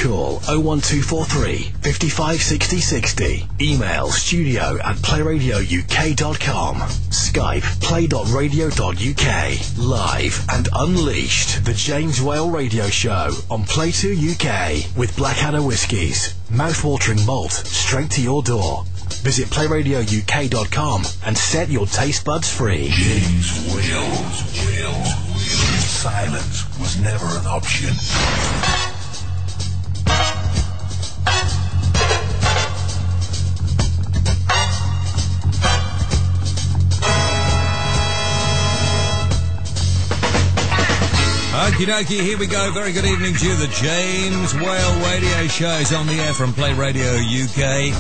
Call 01243 55 60 60. Email studio@playradiouk.com. Skype play.radio.uk. Live and unleashed. The James Whale Radio Show on Play 2 UK with Blackadder Whiskies. Mouth-watering malt straight to your door. Visit playradiouk.com and set your taste buds free. James Whale. Silence was never an option. Okie dokie, here we go. Very good evening to you. The James Whale Radio Show is on the air from Play Radio UK.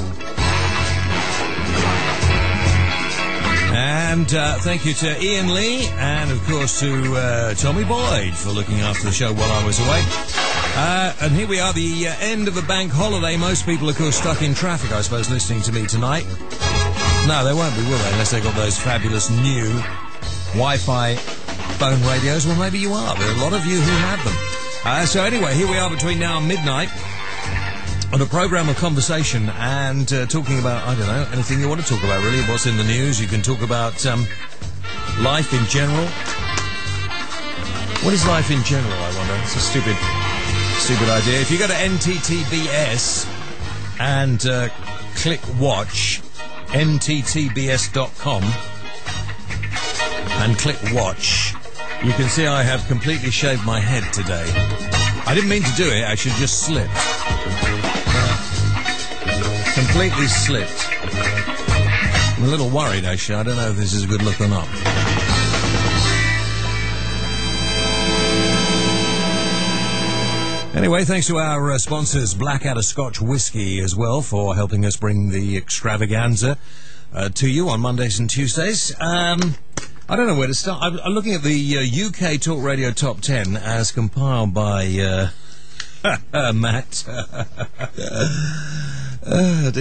And thank you to Ian Lee and, of course, to Tommy Boyd for looking after the show while I was away. And here we are, the end of the bank holiday. Most people, of course, stuck in traffic, I suppose, listening to me tonight. No, they won't be, will they, unless they've got those fabulous new Wi-Fi phone radios. Well, maybe you are. There are a lot of you who have them. So anyway, here we are between now and midnight on a programme of conversation and talking about, I don't know, anything you want to talk about, really. What's in the news. You can talk about life in general. What is life in general, I wonder? It's a stupid idea. If you go to NTTBS and click watch, nttbs.com, and click watch, you can see I have completely shaved my head today. I didn't mean to do it, actually, just slipped. Completely slipped. I'm a little worried, actually. I don't know if this is a good look or not. Anyway, thanks to our sponsors, Blackadder Scotch Whisky, as well, for helping us bring the extravaganza to you on Mondays and Tuesdays. I don't know where to start. I'm looking at the UK Talk Radio Top 10 as compiled by Matt. Dear.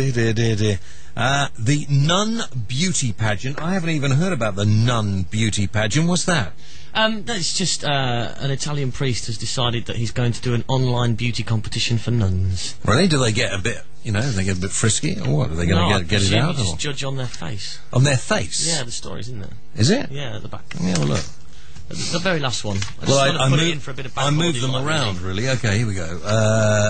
The Nun Beauty Pageant. I haven't even heard about the Nun Beauty Pageant. What's that? That's just an Italian priest has decided that he's going to do an online beauty competition for nuns. Really? Do they get a bit, do they get a bit frisky, or what? Are they going to get it out? Just judge on their face. On their face? Yeah, the story's in there. Is it? Yeah, at the back. Let me have a look. The very last one. I moved them around, really. Okay, here we go.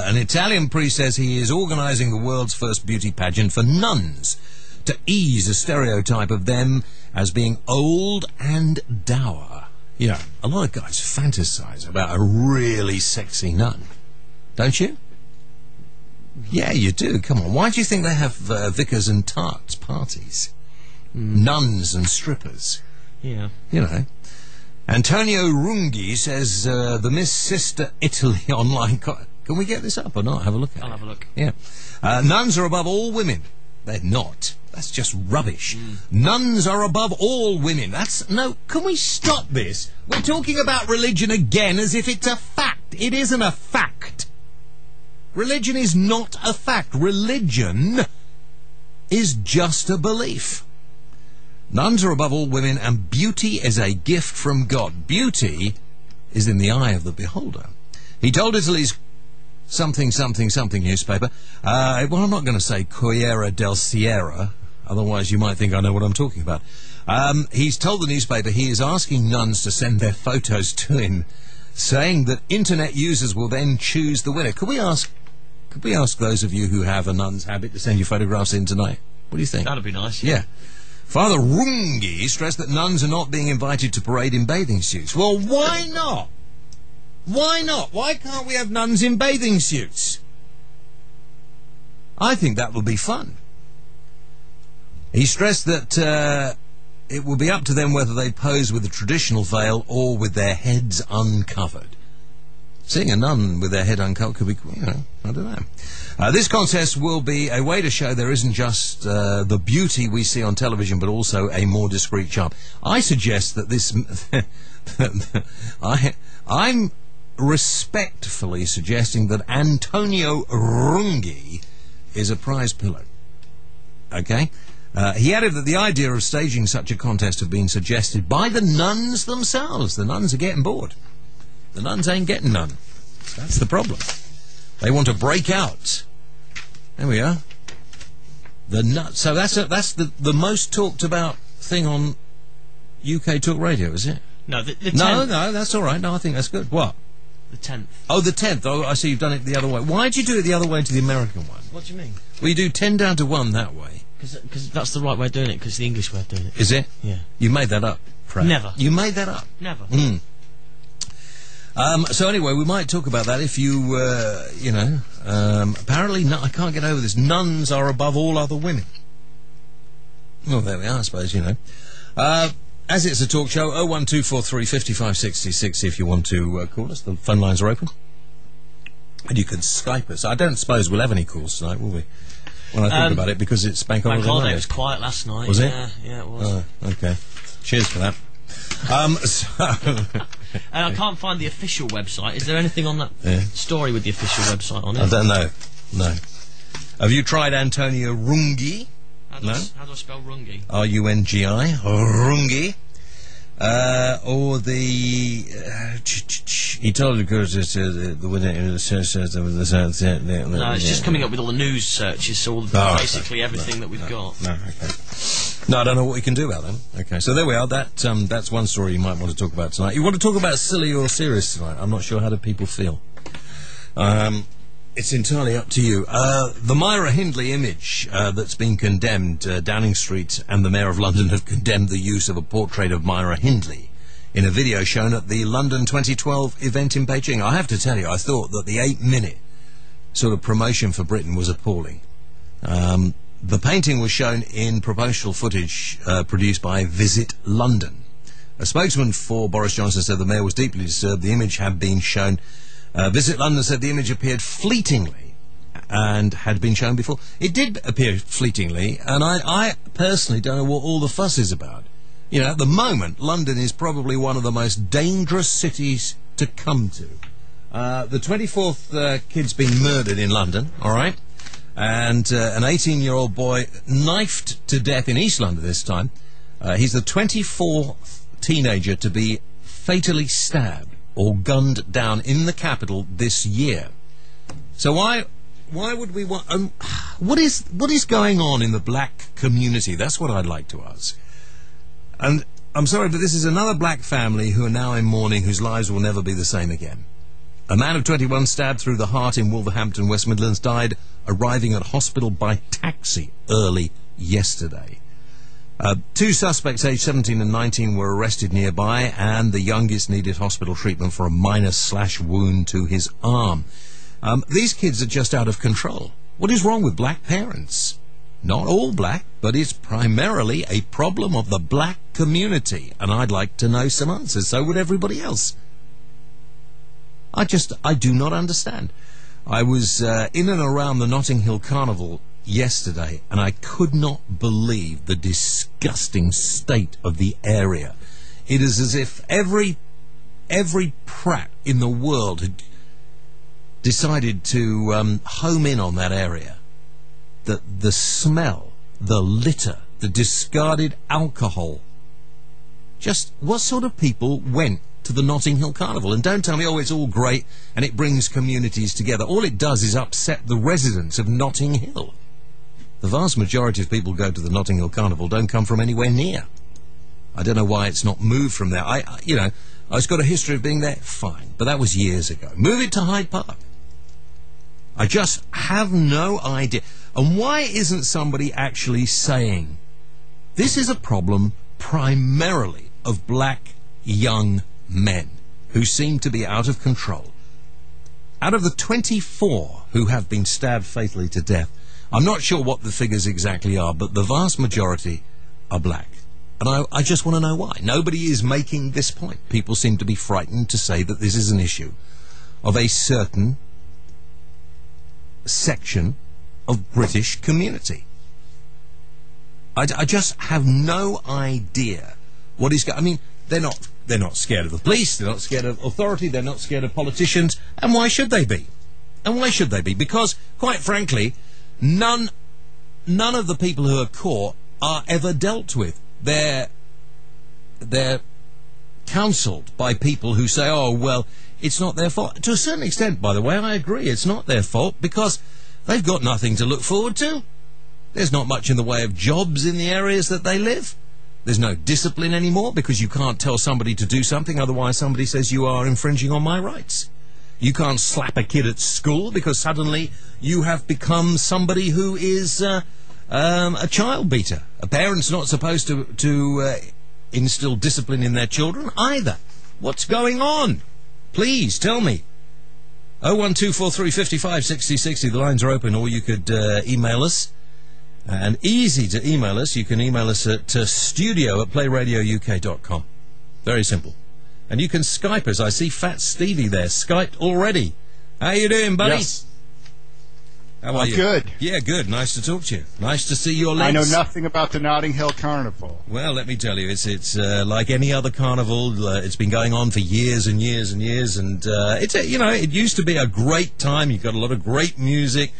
An Italian priest says he is organising the world's first beauty pageant for nuns to ease a stereotype of them as being old and dour. A lot of guys fantasize about a really sexy nun, don't you? Yeah, you do. Come on. Why do you think they have vicars and tarts parties? Nuns and strippers. Yeah. Antonio Runghi says the Miss Sister Italy online... Can we get this up or not? Have a look at it. I'll have a look. Yeah. Nuns are above all women. They're not. That's just rubbish. Nuns are above all women. No, can we stop this? We're talking about religion again as if it's a fact. It isn't a fact. Religion is not a fact. Religion is just a belief. Nuns are above all women, and beauty is a gift from God. Beauty is in the eye of the beholder. He told Italy's something newspaper, well, I'm not going to say Corriere del Sierra, otherwise you might think I know what I'm talking about. He's told the newspaper he is asking nuns to send their photos to him, saying that internet users will then choose the winner. Could we ask those of you who have a nun's habit to send your photographs in tonight? What do you think? That'd be nice. Yeah. Father Runghi stressed that nuns are not being invited to parade in bathing suits. Well, why not? Why not? Why can't we have nuns in bathing suits? I think that would be fun. He stressed that it will be up to them whether they pose with a traditional veil or with their heads uncovered. Seeing a nun with their head uncovered could be, I don't know. This contest will be a way to show there isn't just the beauty we see on television, but also a more discreet charm. I suggest that this... I'm respectfully suggesting that Antonio Runghi is a prize pillow. Okay? He added that the idea of staging such a contest had been suggested by the nuns themselves. The nuns are getting bored. The nuns ain't getting none. So that's the problem. They want to break out. There we are. So that's the most talked about thing on UK Talk Radio, is it? No, the 10th. No, that's all right. No, I think that's good. What? The 10th. Oh, the 10th. Oh, I see you've done it the other way. Why did you do it the other way to the American one? What do you mean? Well, you do 10 down to 1 that way. Because that's the right way of doing it, because the English way of doing it. Is it? Yeah. You made that up, Fred. Never. You made that up? Never. So anyway, we might talk about that if you, apparently, I can't get over this. Nuns are above all other women. Well, there we are, I suppose, as it's a talk show, 01243 55 66 if you want to call us. The phone lines are open. And you can Skype us. I don't suppose we'll have any calls tonight, will we? When I think about it, because it's Bank Holiday Monday. It was quiet last night. Was it? Yeah, it was. Okay. Cheers for that. And I can't find the official website. Is there anything on that story with the official website on it? I don't know. No. Have you tried Antonio Rungi? How do I spell Rungi? R-U-N-G-I. Rungi. Or the... he told you because it's the winner... No, it's just coming up with all the news searches, so basically everything that we've got. No, okay. No, I don't know what we can do about them. Okay, so there we are. That's one story you might want to talk about tonight. You want to talk about silly or serious tonight? I'm not sure how do people feel. It's entirely up to you. The Myra Hindley image that's been condemned, Downing Street and the Mayor of London have condemned the use of a portrait of Myra Hindley in a video shown at the London 2012 event in Beijing. I have to tell you, I thought that the 8-minute sort of promotion for Britain was appalling. The painting was shown in promotional footage produced by Visit London. A spokesman for Boris Johnson said the Mayor was deeply disturbed. The image had been shown. Visit London said the image appeared fleetingly and had been shown before. It did appear fleetingly, and I personally don't know what all the fuss is about. At the moment, London is probably one of the most dangerous cities to come to. The 24th kid's been murdered in London, all right? And an 18-year-old boy knifed to death in East London this time. He's the 24th teenager to be fatally stabbed or gunned down in the capital this year. So why would we want... what is going on in the black community? That's what I'd like to ask. And I'm sorry, but this is another black family who are now in mourning, whose lives will never be the same again. A man of 21 stabbed through the heart in Wolverhampton, West Midlands, died arriving at hospital by taxi early yesterday. 2 suspects aged 17 and 19 were arrested nearby, and the youngest needed hospital treatment for a minor slash wound to his arm. These kids are just out of control. What is wrong with black parents? Not all black, but it's primarily a problem of the black community, and I'd like to know some answers. So would everybody else. I do not understand. I was in and around the Notting Hill Carnival yesterday, and I could not believe the disgusting state of the area. It is as if every prat in the world had decided to home in on that area. The smell, the litter, the discarded alcohol. Just what sort of people went to the Notting Hill Carnival? And don't tell me, it's all great and it brings communities together. All it does is upset the residents of Notting Hill. The vast majority of people who go to the Notting Hill Carnival don't come from anywhere near. I don't know why it's not moved from there. It's got a history of being there, fine, but that was years ago. Move it to Hyde Park. I just have no idea. And why isn't somebody actually saying, this is a problem primarily of black young men who seem to be out of control? Out of the 24 who have been stabbed fatally to death, I'm not sure what the figures exactly are, but the vast majority are black. And I just want to know why. Nobody is making this point. People seem to be frightened to say that this is an issue of a certain section of British community. I just have no idea what is going... I mean, they're not scared of the police, they're not scared of authority, they're not scared of politicians, and why should they be? Because, quite frankly, none of the people who are caught are ever dealt with. They're counselled by people who say, oh, well, it's not their fault. To a certain extent, by the way, I agree, it's not their fault because they've got nothing to look forward to. There's not much in the way of jobs in the areas that they live. There's no discipline anymore because you can't tell somebody to do something, otherwise somebody says you are infringing on my rights. You can't slap a kid at school because suddenly you have become somebody who is a child beater. A parent's not supposed to instill discipline in their children either. What's going on? Please tell me. 01243556060. The lines are open, or you could email us. And easy to email us. You can email us at studio@playradiouk.com. Very simple. And you can Skype us. I see Fat Stevie there, Skyped already. How you doing, buddy? Yes. How are you? Good. Yeah, good. Nice to talk to you. Nice to see your legs. I know nothing about the Notting Hill Carnival. Well, let me tell you, it's like any other carnival. It's been going on for years and years and years, and it used to be a great time. You got a lot of great music,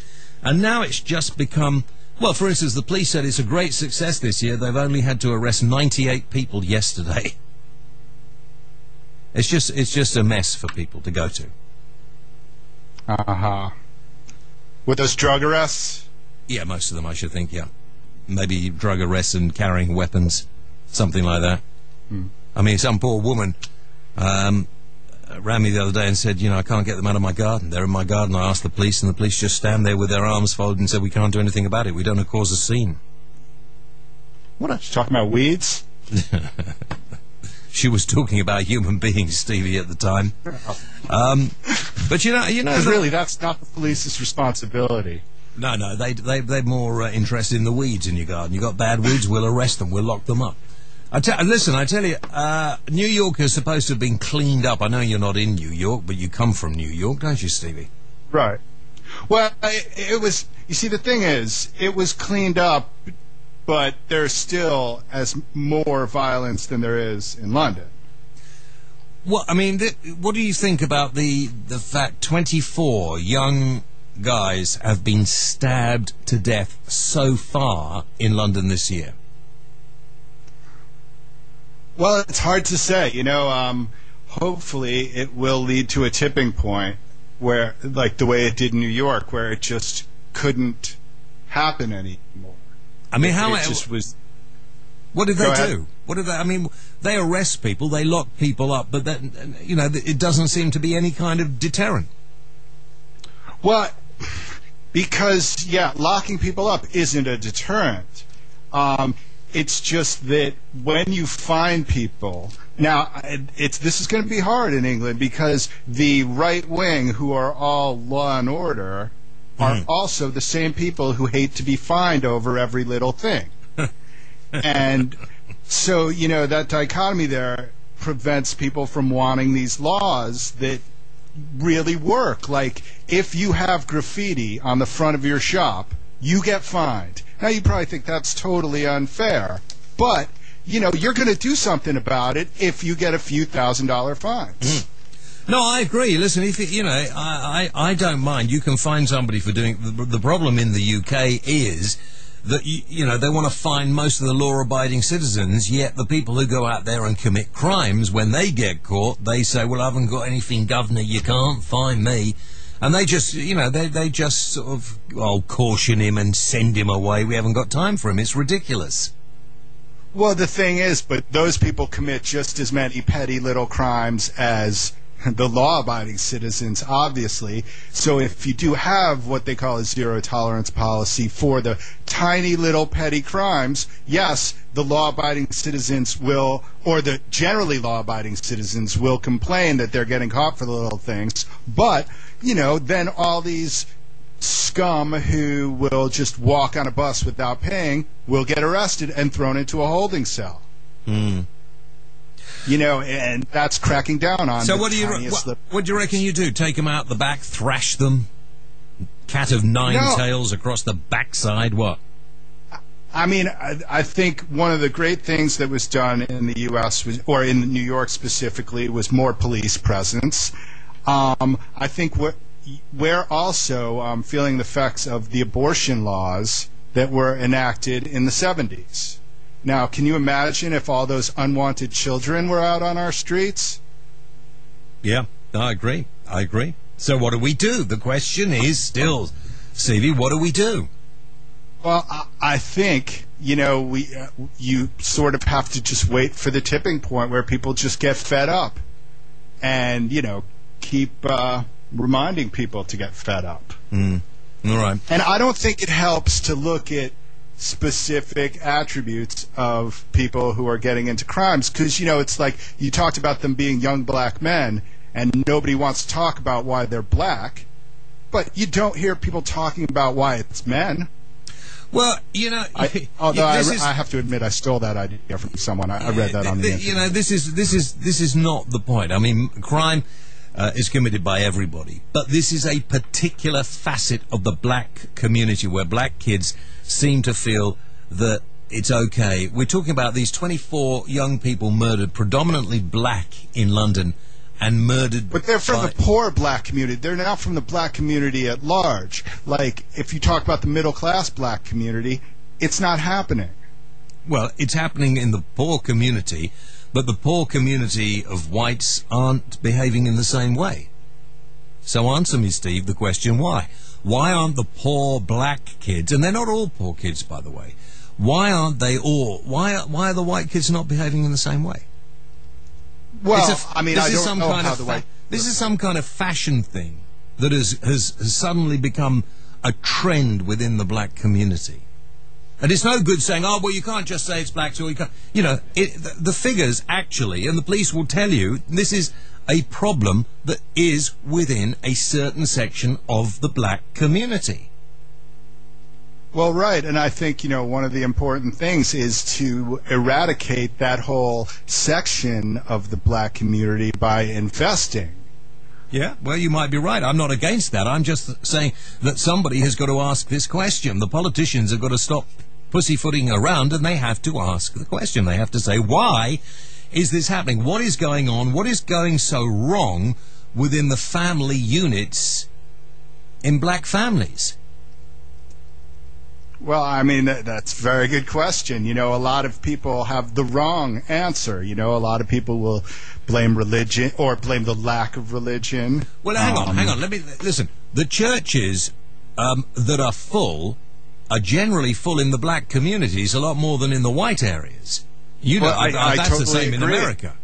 and now it's just become. Well, for instance, the police said it's a great success this year. They've only had to arrest 98 people yesterday. It's just a mess for people to go to. Uh-huh. With those drug arrests? Yeah, most of them, I should think, yeah. Maybe drug arrests and carrying weapons, something like that. I mean, some poor woman ran me the other day and said, I can't get them out of my garden. They're in my garden. I asked the police, and the police just stand there with their arms folded and said, we can't do anything about it. We don't want to cause a scene. She's talking about weeds? She was talking about human beings, Stevie, at the time. But really, that's not the police's responsibility. No, they're more interested in the weeds in your garden. You got bad weeds, we'll arrest them, we'll lock them up. Listen, I tell you, New York is supposed to have been cleaned up. I know you're not in New York, but you come from New York, don't you, Stevie? Right. Well, it was. You see, the thing is, it was cleaned up. But there's still more violence than there is in London. Well, I mean, what do you think about the fact 24 young guys have been stabbed to death so far in London this year? Well, it's hard to say. Hopefully it will lead to a tipping point where, like the way it did in New York, where it just couldn't happen anymore. I mean, what did they do? What did they? I mean, they arrest people, they lock people up, but it doesn't seem to be any kind of deterrent. Well, because locking people up isn't a deterrent. It's just that when you find people, now this is going to be hard in England because the right wing, who are all law and order, are also the same people who hate to be fined over every little thing. And so, that dichotomy there prevents people from wanting these laws that really work. Like, if you have graffiti on the front of your shop, you get fined. Now, you probably think that's totally unfair, but, you're going to do something about it if you get a few $1,000 fines. No, I agree. Listen, if I don't mind. You can fine somebody for doing. The problem in the UK is that they want to fine most of the law-abiding citizens. Yet the people who go out there and commit crimes, when they get caught, they say, "Well, I haven't got anything, governor. You can't fine me." And they just, they just sort of caution him and send him away. We haven't got time for him. It's ridiculous. Well, the thing is, but those people commit just as many petty little crimes as the law-abiding citizens, obviously. So if you do have what they call a zero-tolerance policy for the tiny little petty crimes, yes, the law-abiding citizens will, or the generally law-abiding citizens will complain that they're getting caught for the little things. But, then all these scum who will just walk on a bus without paying will get arrested and thrown into a holding cell. And that's cracking down on. So what do you reckon you do? Take them out the back, thrash them, cat of nine tails across the backside? What? I mean, I think one of the great things that was done in the U.S. or in New York specifically was more police presence. I think we're also feeling the effects of the abortion laws that were enacted in the 70s. Now, can you imagine if all those unwanted children were out on our streets? Yeah, I agree. So what do we do? The question is still, Stevie, what do we do? Well, I think, you sort of have to just wait for the tipping point where people just get fed up and, keep reminding people to get fed up. All right. And I don't think it helps to look at specific attributes of people who are getting into crimes because, it's like you talked about them being young black men and nobody wants to talk about why they're black, but you don't hear people talking about why it's men. Well, I have to admit I stole that idea from someone. I read that on the internet. This is not the point. I mean, crime is committed by everybody, but this is a particular facet of the black community where black kids seem to feel that it's okay. We're talking about these 24 young people murdered, predominantly black, in London, and murdered. But they're from the poor black community. They're not from the black community at large. Like, if you talk about the middle-class black community, it's not happening. Well, it's happening in the poor community, but the poor community of whites aren't behaving in the same way. So answer me, Steve, the question why. Why aren't the poor black kids, and they're not all poor kids, by the way, why aren't they all, why are the white kids not behaving in the same way? Well, I don't know how the white... This is some kind of fashion thing that has suddenly become a trend within the black community. And it's no good saying, oh, well, you can't just say it's blacks or you can't... the figures actually, and the police will tell you, this is a problem that is within a certain section of the black community. Well, right, and I think, one of the important things is to eradicate that whole section of the black community by investing. Yeah, well, you might be right. I'm not against that. I'm just saying that somebody has got to ask this question. The politicians have got to stop pussyfooting around and they have to ask the question. They have to say, why is this happening? What is going on? What is going so wrong within the family units in black families? Well, that's a very good question. A lot of people have the wrong answer. A lot of people will blame religion or blame the lack of religion. Well, hang on. Let me listen. The churches that are full are generally full in the black communities a lot more than in the white areas. That's totally the same agree. in America.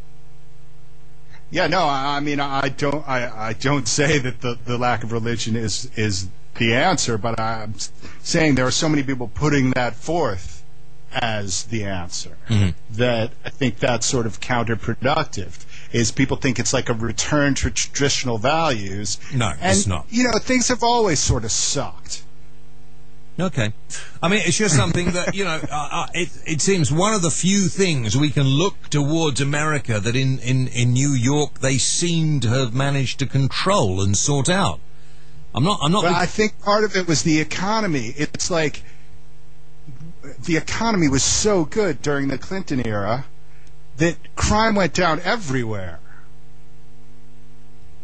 Yeah, no, I don't say that the lack of religion is the answer, but I'm saying there are so many people putting that forth as the answer that I think that's sort of counterproductive. Is people think it's like a return to traditional values. No, it's not. Things have always sort of sucked. Okay. It's just something that, it seems one of the few things we can look towards America that in New York they seem to have managed to control and sort out. But I think part of it was the economy. It's like the economy was so good during the Clinton era that crime went down everywhere.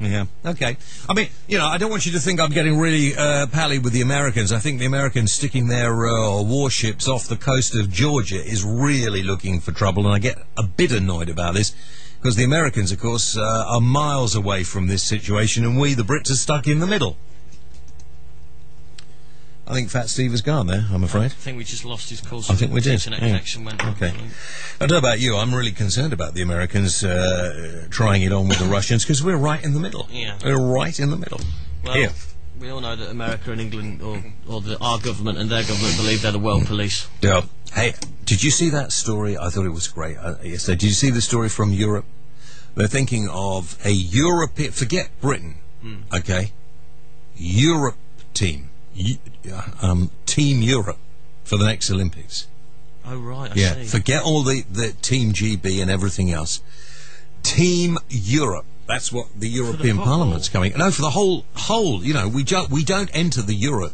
Yeah, okay. I don't want you to think I'm getting really pally with the Americans. I think the Americans sticking their warships off the coast of Georgia is really looking for trouble, and I get a bit annoyed about this, because the Americans, of course, are miles away from this situation, and we, the Brits, are stuck in the middle. I think Fat Steve has gone there, I'm afraid. I think we just lost his call. I think we did. Internet connection went off. Okay. I don't know about you. I'm really concerned about the Americans trying it on with the Russians, because we're right in the middle. Yeah. We're right in the middle. Well, here. We all know that America and England, or our government and their government, believe they're the world police. Yeah. Hey, did you see that story? I thought it was great yesterday. Did you see the story from Europe? They're thinking of a European... Forget Britain, okay? Europe team. Team Europe for the next Olympics. Oh, right, I see. Forget all the Team GB and everything else. Team Europe. That's what the European Parliament's coming. No, for the whole. We don't enter the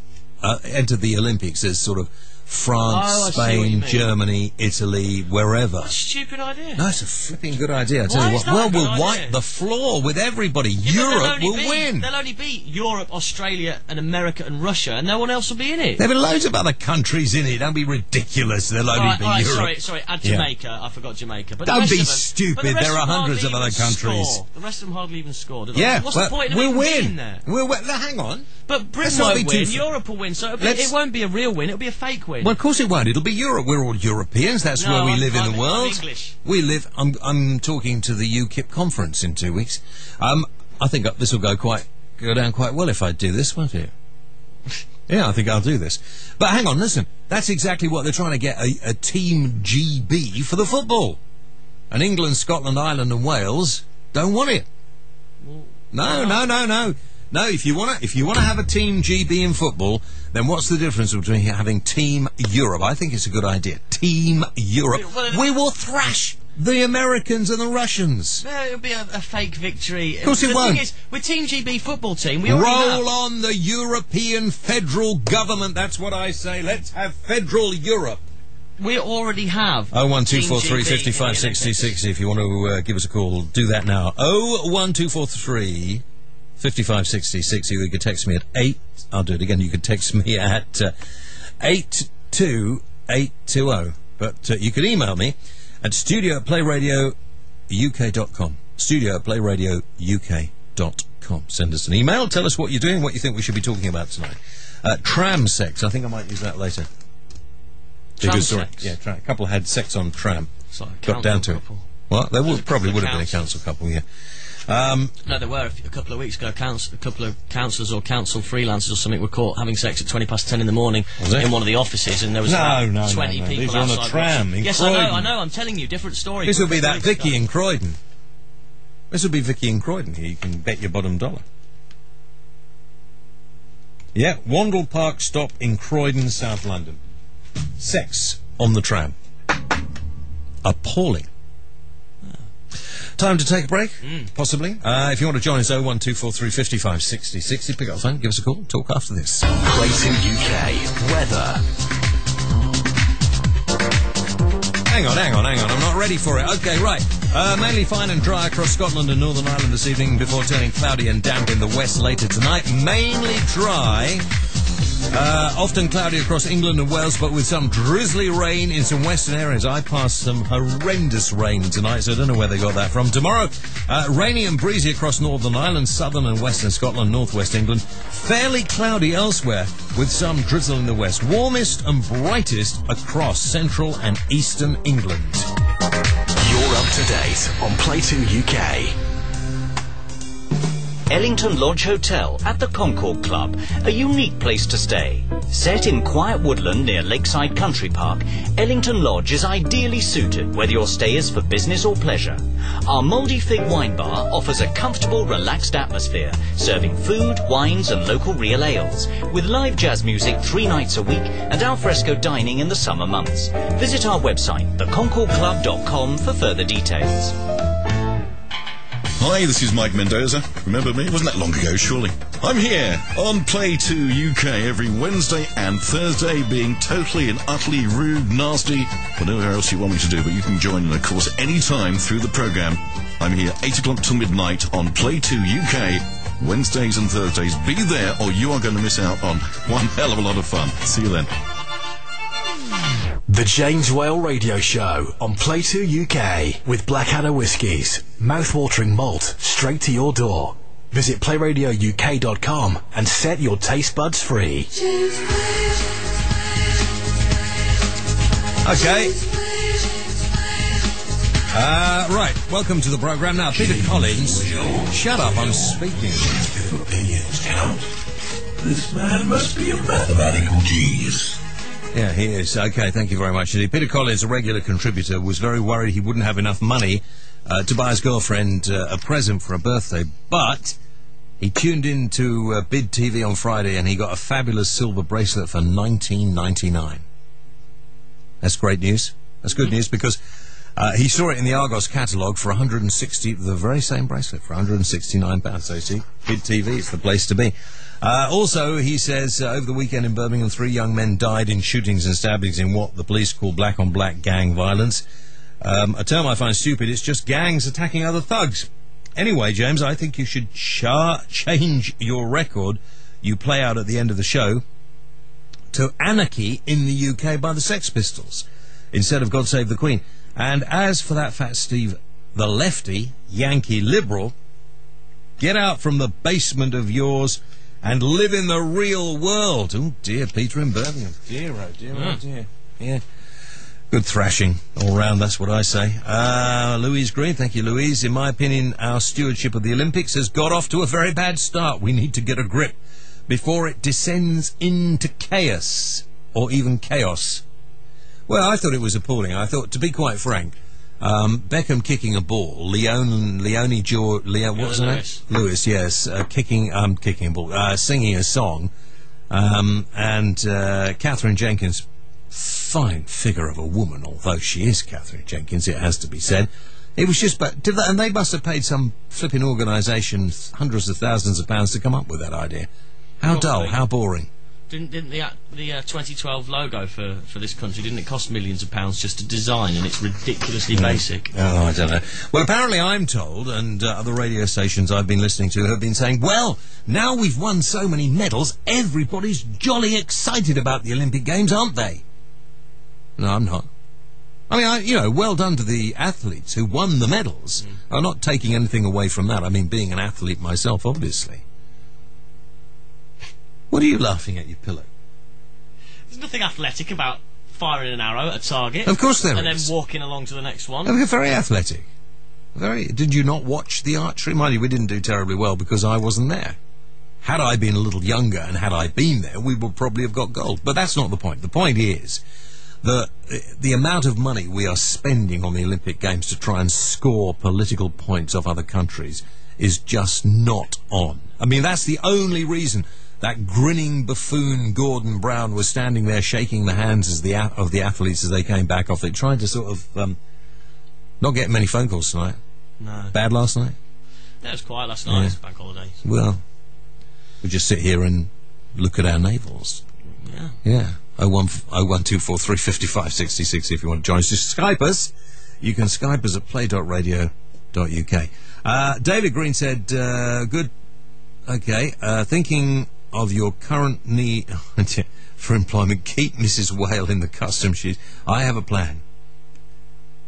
enter the Olympics as sort of France, Oh, I see what you Spain, mean. Germany, Italy, wherever. What a stupid idea. No, it's a flipping good idea. I tell Why you is what. that Well, a good we'll idea? wipe the floor with everybody. Yeah, but Europe will win. They'll only beat Europe, Australia, and America and Russia, and no one else will be in it. There have been loads of other countries in it. Don't be ridiculous. They'll only be Europe. Sorry, add Yeah. Jamaica. I forgot Jamaica. But the Don't rest be of them- stupid. but the rest There are of them hundreds of hardly other even countries. score. The rest of them hardly even score, do they? Yeah, What's well, the point of we'll even being win. there? We'll win. Now, hang on. But Britain Let's not won't be win. too- Europe will win. So Let's- it won't be a real win. It'll be a fake win. Well, of course it won't. It'll be Europe. We're all Europeans. That's No, where we I'm- live in I'm- the I'm world. English. We live. I'm talking to the UKIP conference in 2 weeks. I think this will go down quite well if I do this, won't it? Yeah, I think I'll do this. But hang on, listen. That's exactly what they're trying to get a Team GB for the football. And England, Scotland, Ireland, and Wales don't want it. No. No, if you want to have a Team GB in football, then what's the difference between having Team Europe? I think it's a good idea. Team Europe. We will thrash the Americans and the Russians. No, it'll be a fake victory. Of course it the won't. Thing is, with Team GB football team, we already have. Roll on the European federal government. That's what I say. Let's have federal Europe. We already have. 01243 Team GB 55 in the 60 Olympics. 60. If you want to give us a call, do that now. 01243 55 60 60. You can text me at 8. I'll do it again. You can text me at 82820. But you can email me at studio@playradiouk.com. studio@playradiouk.com. Send us an email. Tell us what you're doing, what you think we should be talking about tonight. Tram sex. I think I might use that later. Tram Good story. sex? Yeah, a couple had sex on tram. It's like a Got down to couple. it. Well, there probably of would have been a councils. council couple, yeah. No, there were a couple of weeks ago. A couple of councillors or council freelancers or something were caught having sex at 10:20 in the morning Was it? in one of the offices, and there was No, about no, 20 no. people These are on a outside tram watching. in Yes, Croydon. I know. I'm telling you, different story. This will be A couple that of weeks Vicky ago. in Croydon. This will be Vicky in Croydon here. You can bet your bottom dollar. Yeah, Wandle Park stop in Croydon, South London. Sex on the tram. Appalling. Time to take a break? Possibly. If you want to join us, 01243 55 60 60. Pick up the phone, give us a call, talk after this. Play 2 UK. Weather. Hang on. I'm not ready for it. Okay, right. Mainly fine and dry across Scotland and Northern Ireland this evening before turning cloudy and damp in the west later tonight. Mainly dry. Often cloudy across England and Wales, but with some drizzly rain in some western areas. I passed some horrendous rain tonight, so I don't know where they got that from. Tomorrow, rainy and breezy across Northern Ireland, southern and western Scotland, northwest England. Fairly cloudy elsewhere, with some drizzle in the west. Warmest and brightest across central and eastern England. You're up to date on Play 2 UK. Ellington Lodge Hotel at the Concord Club, a unique place to stay. Set in quiet woodland near Lakeside Country Park, Ellington Lodge is ideally suited whether your stay is for business or pleasure. Our Mouldy Fig Wine Bar offers a comfortable, relaxed atmosphere, serving food, wines and local real ales, with live jazz music 3 nights a week and alfresco dining in the summer months. Visit our website, theconcordclub.com, for further details. Hi, this is Mike Mendoza. Remember me? It wasn't that long ago, surely. I'm here on Play 2 UK every Wednesday and Thursday, being totally and utterly rude, nasty, whatever else you want me to do, but you can join in, of course, any time through the programme. I'm here 8 o'clock till midnight on Play 2 UK, Wednesdays and Thursdays. Be there or you are going to miss out on one hell of a lot of fun. See you then. The James Whale Radio Show on Play 2 UK with Blackadder Whiskies. Mouth-watering malt straight to your door. Visit playradiouk.com and set your taste buds free. Okay. Right, welcome to the programme. Now, Peter Collins, shut up, I'm speaking. If opinions count, this man must be a mathematical genius. Yeah, he is. Okay, thank you very much indeed. Peter Collins, a regular contributor, was very worried he wouldn't have enough money to buy his girlfriend a present for her birthday, but he tuned in to Bid TV on Friday and he got a fabulous silver bracelet for $19.99. That's great news. That's good news because He saw it in the Argos catalogue for 160, the very same bracelet, for £169. So, see, Big TV, it's the place to be. Also, he says, over the weekend in Birmingham, 3 young men died in shootings and stabbings in what the police call black-on-black gang violence. A term I find stupid. It's just gangs attacking other thugs. Anyway, James, I think you should change your record you play out at the end of the show to Anarchy in the UK by the Sex Pistols instead of God Save the Queen. And as for that fat Steve, the lefty, Yankee liberal, get out from the basement of yours and live in the real world. Oh, dear, Peter in Birmingham. Dear, oh, dear, oh, dear. Yeah. Good thrashing all round, that's what I say. Louise Green, thank you, Louise. In my opinion, our stewardship of the Olympics has got off to a very bad start. We need to get a grip before it descends into chaos, or even chaos. Well, I thought it was appalling. I thought, to be quite frank, Beckham kicking a ball, Leon George, what was her name? Lewis, yes, kicking a ball, singing a song, and Catherine Jenkins, fine figure of a woman, although she is Catherine Jenkins, it has to be said. It was just, and they must have paid some flipping organisation hundreds of thousands of pounds to come up with that idea. How dull, how boring. Didn't the 2012 logo for this country, didn't it cost millions of pounds just to design, and it's ridiculously basic? Oh, I don't know. Well, apparently I'm told, and other radio stations I've been listening to have been saying, well, now we've won so many medals, everybody's jolly excited about the Olympic Games, aren't they? No, I'm not. I mean, well done to the athletes who won the medals. I'm not taking anything away from that. I mean, being an athlete myself, obviously. What are you laughing at, you pillow? There's nothing athletic about firing an arrow at a target. Of course there is. And then walking along to the next one. They're very athletic. Did you not watch the archery? Mind you, we didn't do terribly well because I wasn't there. Had I been a little younger and had I been there, we would probably have got gold. But that's not the point. The point is that the amount of money we are spending on the Olympic Games to try and score political points off other countries is just not on. I mean, that's the only reason that grinning buffoon Gordon Brown was standing there shaking the hands of the athletes as they came back off. They tried to sort of not get many phone calls tonight. No. Bad last night? Yeah, it was quiet last night. It's bank holiday. Well, we just sit here and look at our navels. Yeah. Yeah. 01243 55 66 if you want to join us. Just Skype us. You can Skype us at play.radio.uk. David Green said, good. Okay. Thinking of your current need for employment, keep Mrs. Whale in the customs sheet. I have a plan.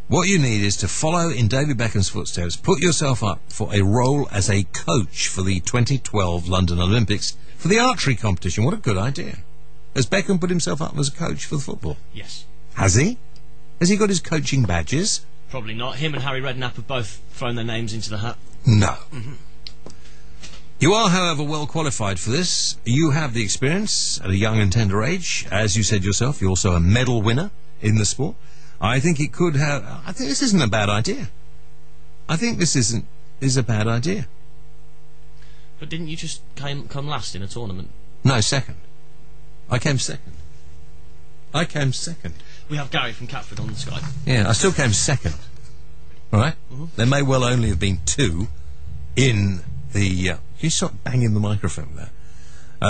What you need is to follow in David Beckham's footsteps. Put yourself up for a role as a coach for the 2012 London Olympics for the archery competition. What a good idea. Has Beckham put himself up as a coach for the football? Yes. Has he? Has he got his coaching badges? Probably not. Him and Harry Redknapp have both thrown their names into the hat. No. Mm-hmm. You are, however, well qualified for this. You have the experience at a young and tender age. As you said yourself, you're also a medal winner in the sport. I think it could have... I think this isn't a bad idea. I think this is a bad idea. But didn't you just come last in a tournament? No, second. I came second. We have Gary from Catford on the Skype. Yeah, I still came second. All right? Mm-hmm. There may well only have been 2 in the... can you stop banging the microphone there?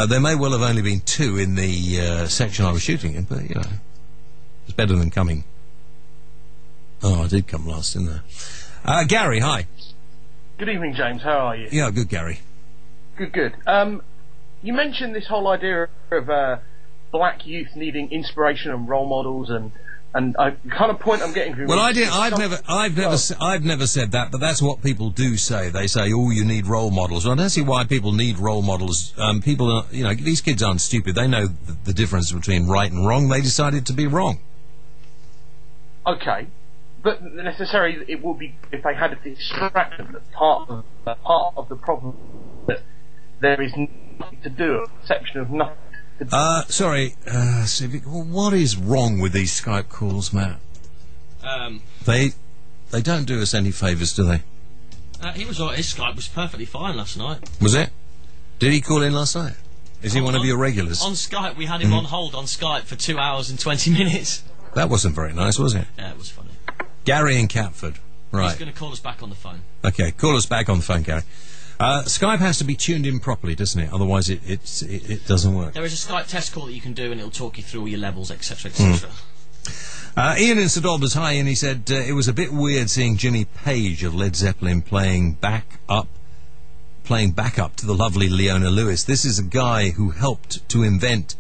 There may well have only been 2 in the section I was shooting in, but, you know, it's better than coming... Oh, I did come last, didn't I? Gary, hi. Good evening, James. How are you? Yeah, good, Gary. Good. You mentioned this whole idea of black youth needing inspiration and role models, and the kind of point I'm getting from. Well, I've never said that, but that's what people do say. They say, "Oh, you need role models." Well, I don't see why people need role models. People, are, you know, these kids aren't stupid. They know the difference between right and wrong. They decided to be wrong. Okay. But necessarily, it would be if they had to extract them. That part of the problem that there is nothing to do, a perception of nothing to do. Sorry, Civic. What is wrong with these Skype calls, Matt? They don't do us any favours, do they? His Skype was perfectly fine last night. Was it? Did he call in last night? Is he one of your regulars? On Skype, we had him on hold on Skype for 2 hours and 20 minutes. That wasn't very nice, was it? Yeah, it was funny. Gary in Catford. Right. He's going to call us back on the phone. Okay, call us back on the phone, Gary. Skype has to be tuned in properly, doesn't it? Otherwise, it doesn't work. There is a Skype test call that you can do, and it'll talk you through all your levels, etc., etc. Ian in St Albans, hi, and he said it was a bit weird seeing Jimmy Page of Led Zeppelin playing back up to the lovely Leona Lewis. This is a guy who helped to invent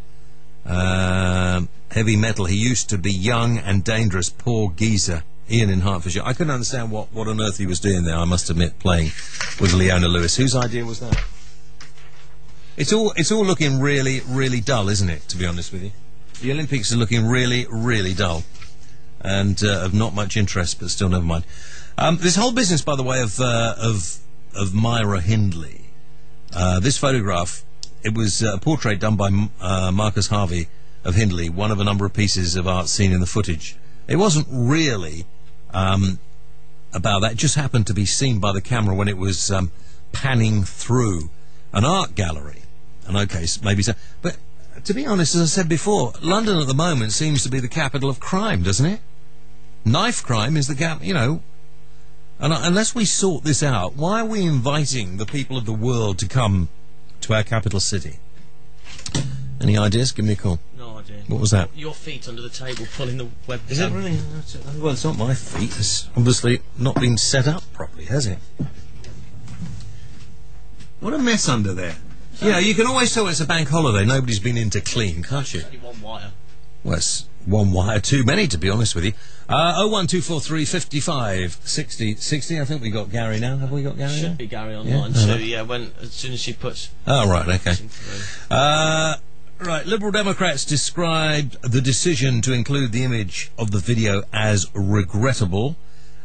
heavy metal. He used to be young and dangerous, poor geezer. Ian in Hertfordshire. I couldn't understand what on earth he was doing there, I must admit, playing with Leona Lewis. Whose idea was that? It's all looking really, really dull, isn't it, to be honest with you? The Olympics are looking really, really dull. And of not much interest, but still, never mind. This whole business, by the way, of Myra Hindley. This photograph, it was a portrait done by Marcus Harvey of Hindley, one of a number of pieces of art seen in the footage. It wasn't really about that. It just happened to be seen by the camera when it was panning through an art gallery. And okay, maybe so. But to be honest, as I said before, London at the moment seems to be the capital of crime, doesn't it? Knife crime is the and unless we sort this out, why are we inviting the people of the world to come to our capital city? Any ideas? Give me a call. No idea. What was that? Your feet under the table pulling the webcam. Is it really? Well, it's not my feet. It's obviously not been set up properly, has it? What a mess under there. Yeah, you can always tell it's a bank holiday. Nobody's been in to clean, can't you? Only one wire. Well, it's one wire too many, to be honest with you. 01243 55 60 60. I think we got Gary now. Have we got Gary? Should now? be Gary online too. Yeah, as soon as she puts. Oh, right, okay. Right, Liberal Democrats described the decision to include the image of the video as regrettable.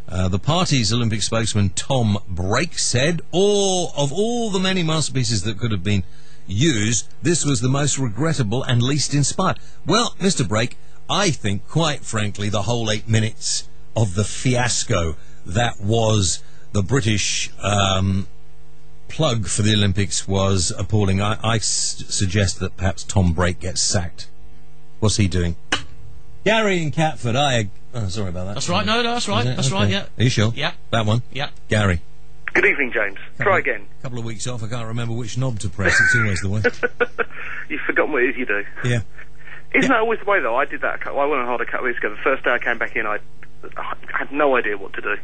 The party's Olympic spokesman, Tom Brake, said, of all the many masterpieces that could have been used, this was the most regrettable and least inspired. Well, Mr. Brake, I think, quite frankly, the whole 8 minutes of the fiasco that was the British plug for the Olympics was appalling. I suggest that perhaps Tom Brake gets sacked. What's he doing? Gary in Catford, sorry about that. That's right, no, that's right, that's right, yeah. Are you sure? Yeah. That one? Yeah. Gary. Good evening, James. Try again. A couple of weeks off, I can't remember which knob to press. It's always the way. You've forgotten what it is you do. Yeah. Isn't that always the way, though? I did that. I went on hard a couple of weeks ago. The first day I came back in, I had no idea what to do.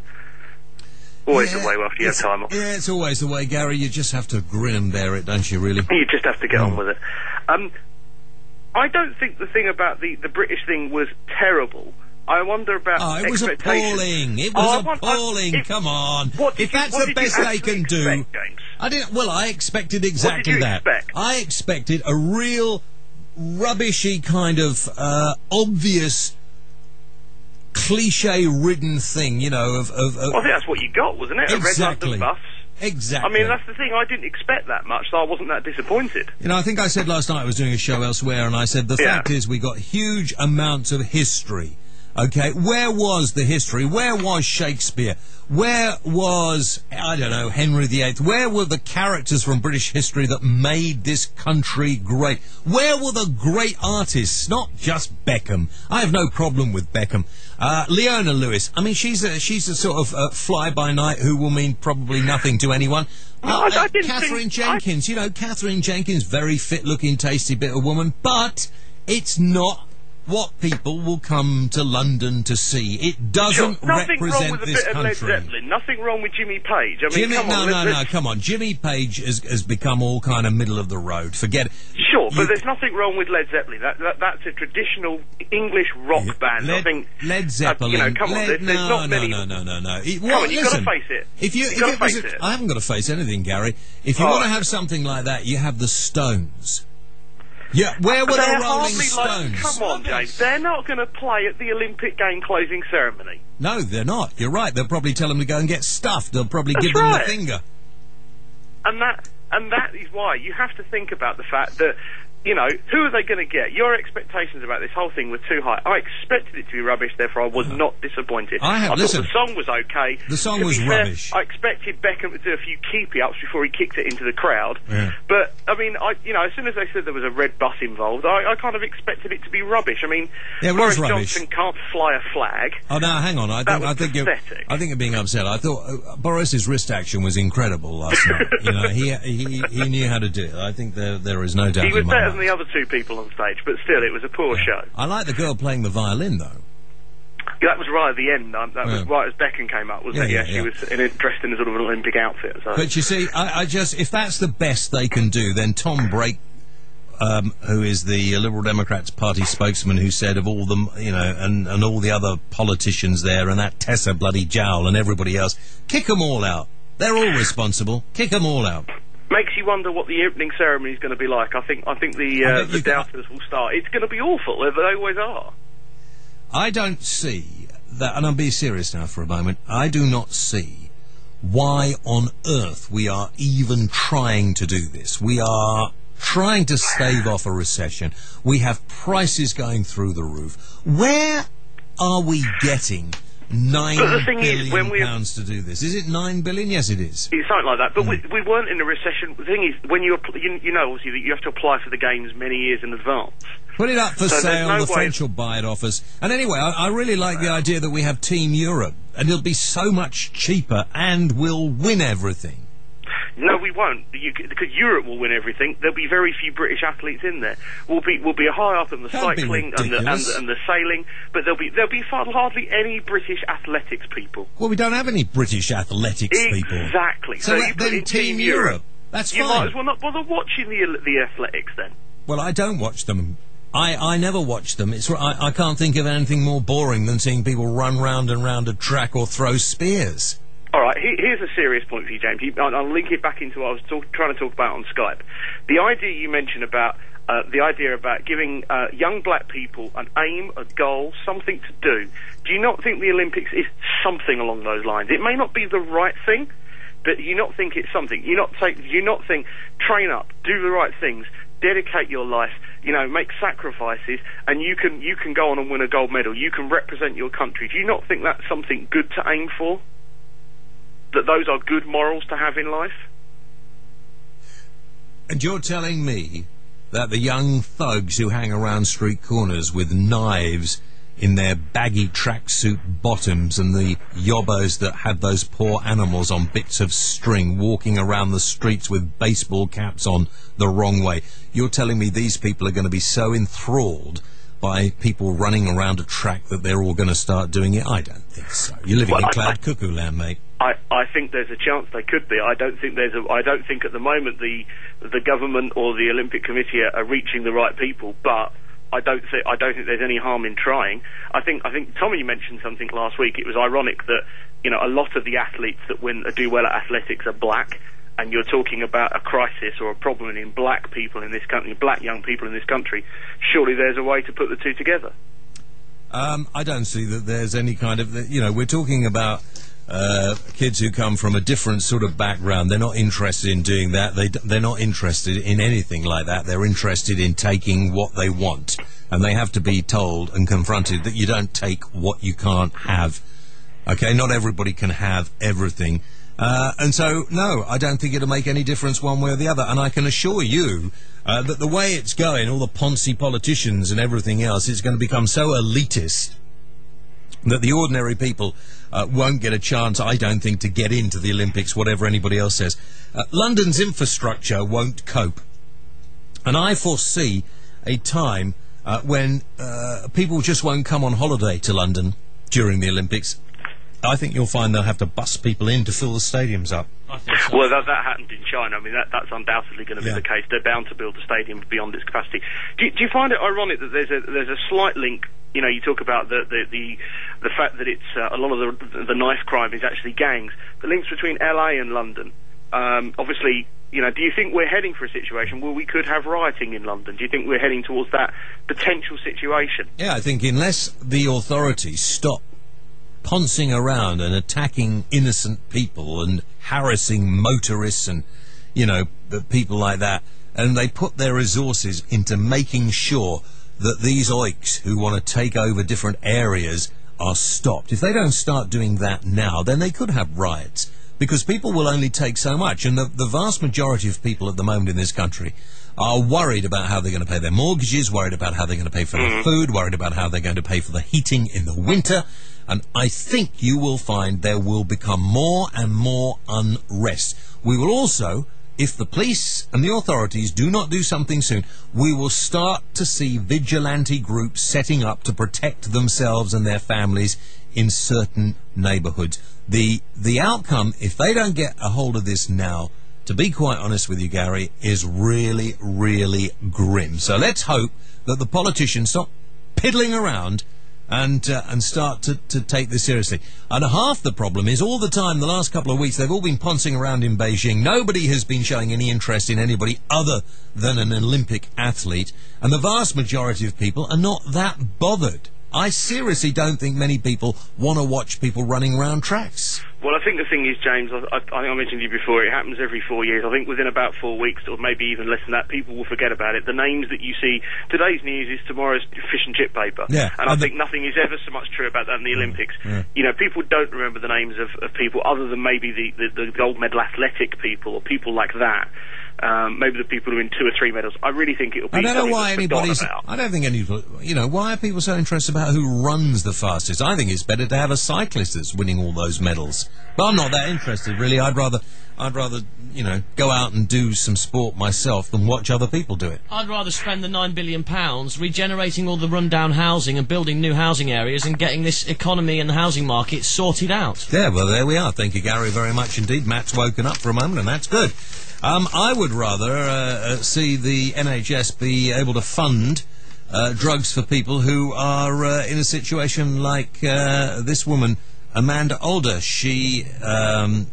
Always the way after you have time off. Yeah, it's always the way, Gary. You just have to grin and bear it, don't you, really? You just have to get on with it. I don't think the thing about the British thing was terrible. I wonder about it was appalling. It was appalling. Come on. If that's the best they can do. James? I expected exactly that. What did you expect? I expected a real rubbishy kind of obvious cliche-ridden thing, you know, of I think that's what you got, wasn't it? Exactly. A red London bus. Exactly. I mean, that's the thing. I didn't expect that much, so I wasn't that disappointed. You know, I think I said last night I was doing a show elsewhere, and I said the fact is we got huge amounts of history. Okay, where was the history? Where was Shakespeare? Where was, I don't know, Henry VIII? Where were the characters from British history that made this country great? Where were the great artists? Not just Beckham. I have no problem with Beckham. Leona Lewis. I mean, she's a sort of fly-by-night who will mean probably nothing to anyone. Catherine Jenkins. You know, Catherine Jenkins, very fit-looking, tasty bit of woman, but it's not what people will come to London to see. It doesn't represent this country. Nothing wrong with a bit of Led Zeppelin. Nothing wrong with Jimmy Page. I mean, come on. No, come on. Jimmy Page has become all kind of middle of the road. Forget it. Sure, but there's nothing wrong with Led Zeppelin. That's a traditional English rock band. I think Led Zeppelin. You know, come on. There's not many. No. Come on, you've got to face it. I haven't got to face anything, Gary. If you want to have something like that, you have the Stones. Yeah, where were the Rolling Stones? Come on, James. They're not going to play at the Olympic game closing ceremony. No, they're not. You're right. They'll probably tell them to go and get stuffed. They'll probably give them the finger. And that is why you have to think about the fact that you know, who are they going to get? Your expectations about this whole thing were too high. I expected it to be rubbish, therefore I was not disappointed. I thought the song was okay. The song was rubbish. I expected Beckham to do a few keepy-ups before he kicked it into the crowd. Yeah. But, I mean, as soon as they said there was a red bus involved, I kind of expected it to be rubbish. I mean, Boris Johnson can't fly a flag. Oh, no, hang on. I think you're being upset. I thought Boris's wrist action was incredible last night. You know, he knew how to do it. I think there is no doubt. He was better than the other two people on stage, but still, it was a poor show. I like the girl playing the violin, though. Yeah, that was right at the end. That was right as Beckham came up, wasn't it? She was dressed in a sort of an Olympic outfit. So. But you see, I just, if that's the best they can do, then Tom Brake, who is the Liberal Democrats Party spokesman, who said of all them, you know, and all the other politicians there, and that Tessa bloody Jowl and everybody else, kick them all out. They're all responsible. Kick them all out. Makes you wonder what the opening ceremony is going to be like. I think the doubters will start. It's going to be awful. They always are. I don't see that, and I'll be serious now for a moment. I do not see why on earth we are even trying to do this. We are trying to stave off a recession. We have prices going through the roof. Where are we getting £9 billion to do this? Is it 9 billion? Yes, it is. It's something like that. But we weren't in a recession. The thing is, when you know, obviously, that you have to apply for the games many years in advance. Put it up for sale. The French will buy it off us. And anyway, I really like the idea that we have Team Europe, and it'll be so much cheaper, and we'll win everything. No, we won't, because Europe will win everything. There'll be very few British athletes in there. We'll be high up in the cycling and the sailing, but there'll be hardly any British athletics people. Well, we don't have any British athletics people. Exactly. So then Team Europe. That's fine. You might as well not bother watching the athletics then. Well, I don't watch them. I never watch them. I can't think of anything more boring than seeing people run round and round a track or throw spears. All right, here's a serious point for you, James. I'll link it back into what I was trying to talk about on Skype. The idea you mentioned about giving young black people an aim, a goal, something to do. Do you not think the Olympics is something along those lines? It may not be the right thing, but you not think it's something. You not think train up, do the right things, dedicate your life, make sacrifices, and you can go on and win a gold medal. You can represent your country. Do you not think that's something good to aim for? That those are good morals to have in life? And you're telling me that the young thugs who hang around street corners with knives in their baggy tracksuit bottoms and the yobbos that have those poor animals on bits of string walking around the streets with baseball caps on the wrong way, you're telling me these people are going to be so enthralled by people running around a track that they're all going to start doing it? I don't think so. You're living in cloud cuckoo land, mate. I think there's a chance they could be. I don't think at the moment the government or the Olympic Committee are reaching the right people, but I don't think there's any harm in trying. I think Tommy mentioned something last week. It was ironic that a lot of the athletes that do well at athletics are black, and you're talking about a crisis or a problem in black people in this country, black young people in this country. Surely there's a way to put the two together. I don't see that there's any kind of we're talking about kids who come from a different sort of background. They're not interested in doing that. They're not interested in anything like that. They're interested in taking what they want, and they have to be told and confronted that you don't take what you can't have. Okay, not everybody can have everything. And so, no, I don't think it'll make any difference one way or the other. And I can assure you that the way it's going, all the Ponzi politicians and everything else, it's going to become so elitist that the ordinary people won't get a chance, I don't think, to get into the Olympics, whatever anybody else says. London's infrastructure won't cope. And I foresee a time when people just won't come on holiday to London during the Olympics. I think you'll find they'll have to bus people in to fill the stadiums up. I think so. Well, that happened in China. I mean, that's undoubtedly going to be the case. They're bound to build a stadium beyond its capacity. Do you find it ironic that there's a slight link? You talk about the fact that it's a lot of the knife crime is actually gangs. The links between LA and London. Obviously, do you think we're heading for a situation where we could have rioting in London? Do you think we're heading towards that potential situation? Yeah, I think unless the authorities stop poncing around and attacking innocent people and harassing motorists and, people like that, and they put their resources into making sure that these oiks who want to take over different areas are stopped. If they don't start doing that now, then they could have riots, because people will only take so much, and the vast majority of people at the moment in this country are worried about how they're going to pay their mortgages, worried about how they're going to pay for their food, worried about how they're going to pay for the heating in the winter, and I think you will find there will become more and more unrest. We will also, if the police and the authorities do not do something soon, we will start to see vigilante groups setting up to protect themselves and their families in certain neighbourhoods. The outcome, if they don't get a hold of this now, to be quite honest with you, Gary, is really, really grim. So let's hope that the politicians stop piddling around and start to take this seriously. And half the problem is, all the time, the last couple of weeks, they've all been poncing around in Beijing. Nobody has been showing any interest in anybody other than an Olympic athlete. And the vast majority of people are not that bothered. I seriously don't think many people want to watch people running around tracks. Well, I think the thing is, James, I think I mentioned to you before, it happens every 4 years. I think within about 4 weeks, or maybe even less than that, people will forget about it. The names that you see, today's news is tomorrow's fish and chip paper. Yeah, and I think nothing is ever so much true about that in the Olympics. Yeah. You know, people don't remember the names of people other than maybe the gold medal athletic people or people like that. Maybe the people who win 2 or 3 medals. I really think it'll be. I don't know why anybody's. About. I don't think anybody. You know, why are people so interested about who runs the fastest? I think it's better to have a cyclist that's winning all those medals. But I'm not that interested, really. I'd rather, you know, go out and do some sport myself than watch other people do it. I'd rather spend the £9 billion regenerating all the rundown housing and building new housing areas and getting this economy and the housing market sorted out. Yeah, well, there we are. Thank you, Gary, very much indeed. Matt's woken up for a moment, and that's good. I would rather see the NHS be able to fund drugs for people who are in a situation like this woman, Amanda Alder. She has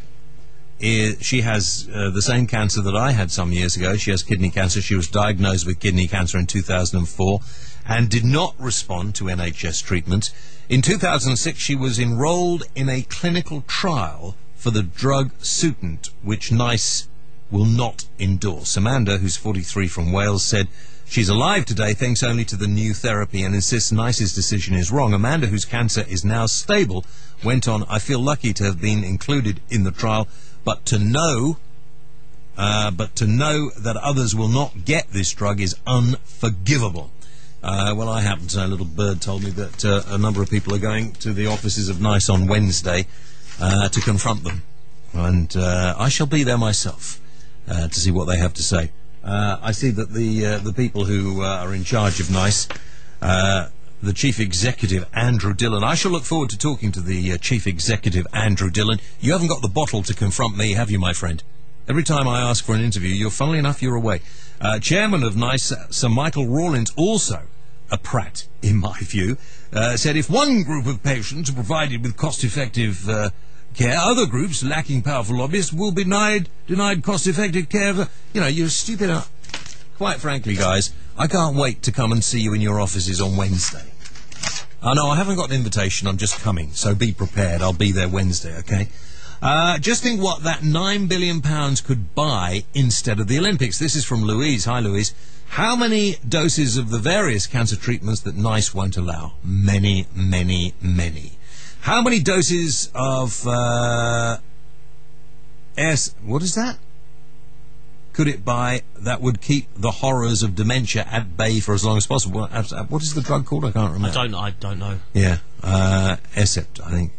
the same cancer that I had some years ago. She has kidney cancer. She was diagnosed with kidney cancer in 2004 and did not respond to NHS treatment. In 2006, she was enrolled in a clinical trial for the drug Sutent, which NICE will not endorse. Amanda, who's 43 from Wales, said she's alive today thanks only to the new therapy and insists NICE's decision is wrong. Amanda, whose cancer is now stable, went on, I feel lucky to have been included in the trial, but to know that others will not get this drug is unforgivable. Well, I happen to know, a little bird told me that a number of people are going to the offices of NICE on Wednesday to confront them. And I shall be there myself to see what they have to say. I see that the people who are in charge of NICE, the Chief Executive, Andrew Dillon, I shall look forward to talking to the Chief Executive, Andrew Dillon. You haven't got the bottle to confront me, have you, my friend? Every time I ask for an interview, funnily enough, you're away. Chairman of NICE, Sir Michael Rawlins, also a prat, in my view, said if one group of patients are provided with cost-effective care, other groups lacking powerful lobbyists will be denied cost-effective care. You know, you're stupid. Quite frankly, guys, I can't wait to come and see you in your offices on Wednesday. No, I haven't got an invitation. I'm just coming, so be prepared. I'll be there Wednesday, okay? Just think what that £9 billion could buy instead of the Olympics. This is from Louise. Hi, Louise. How many doses of the various cancer treatments that NICE won't allow? Many, many, many. How many doses of what is that? Could it buy that would keep the horrors of dementia at bay for as long as possible? What is the drug called? I can't remember. I don't know. Yeah, Ecept, I think.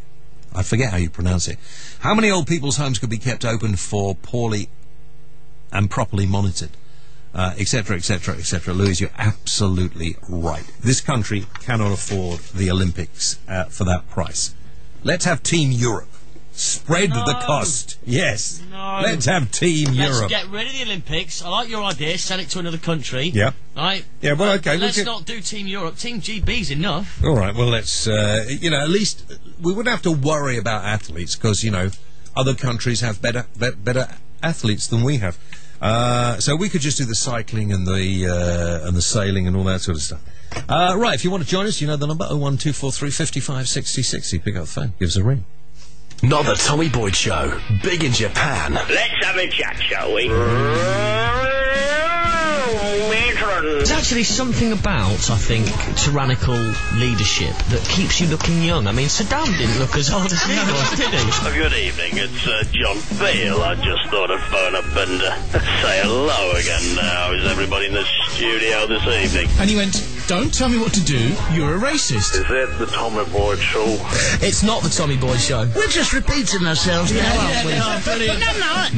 I forget how you pronounce it. How many old people's homes could be kept open for poorly and properly monitored? Etc., etc., etc. Louise, you're absolutely right. This country cannot afford the Olympics for that price. Let's have Team Europe. Spread the cost. Yes. No. Let's have Team Europe. Let's get rid of the Olympics. I like your idea. Sell it to another country. Yeah. Right. Yeah, well, okay. Let's not do Team Europe. Team GB's enough. All right, well, let's, at least we wouldn't have to worry about athletes because, other countries have better athletes than we have. So we could just do the cycling and the sailing and all that sort of stuff. Right, if you want to join us, you know the number, 01243 55 60 60. Pick up the phone, give us a ring. Not the Tommy Boyd Show. Big in Japan. Let's have a chat, shall we? There's actually something about, I think, tyrannical leadership that keeps you looking young. I mean, Saddam didn't look as old as he was, did he? Good evening, it's John Beale. I just thought I'd phone up and say hello again. How is everybody in the studio this evening? And he went, don't tell me what to do, you're a racist. Is it the Tommy Boyd Show? It's not the Tommy Boyd Show. We're just repeating ourselves now, aren't we?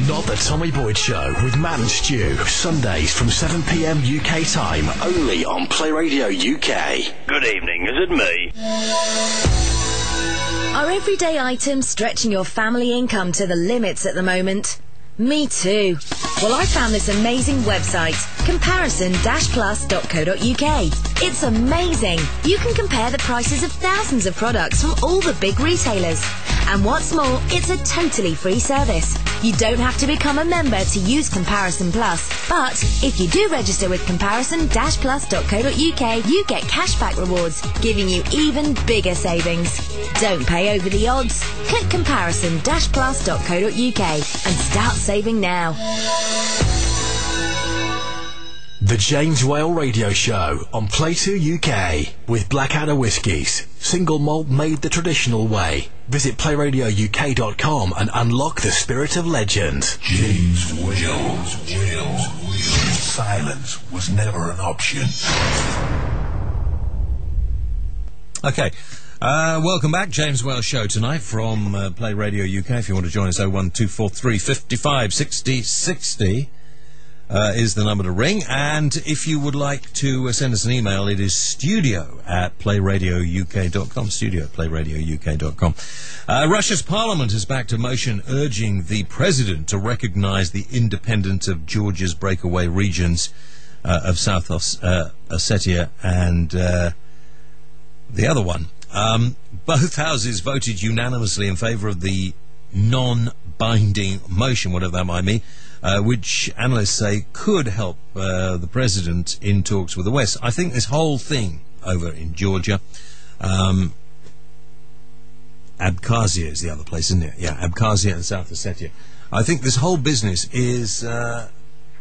Not the Tommy Boyd Show with Matt and Stu. Sundays from 7 p.m. UK time, only on Playradio UK. Good evening, is it me? Are everyday items stretching your family income to the limits at the moment? Me too. Well, I found this amazing website, comparison-plus.co.uk. It's amazing. You can compare the prices of thousands of products from all the big retailers. And what's more, it's a totally free service. You don't have to become a member to use Comparison Plus. But if you do register with comparison-plus.co.uk, you get cashback rewards, giving you even bigger savings. Don't pay over the odds. Click comparison-plus.co.uk and start saving now. The James Whale Radio Show on Play 2 UK with Blackadder Whiskies. Single malt made the traditional way. Visit playradiouk.com and unlock the spirit of legend. James Whale. Silence was never an option. Okay. Welcome back, James Whale Show tonight from Play Radio UK. If you want to join us, 01243 55 60 60 is the number to ring. And if you would like to send us an email, it is studio@playradiouk.com. Studio@playradiouk.com. Russia's parliament has backed a motion urging the president to recognise the independence of Georgia's breakaway regions of South Ossetia and the other one. Both houses voted unanimously in favour of the non-binding motion, whatever that might mean, which analysts say could help the president in talks with the West. I think this whole thing over in Georgia, Abkhazia is the other place, isn't it? Yeah, Abkhazia and South Ossetia. I think this whole business is...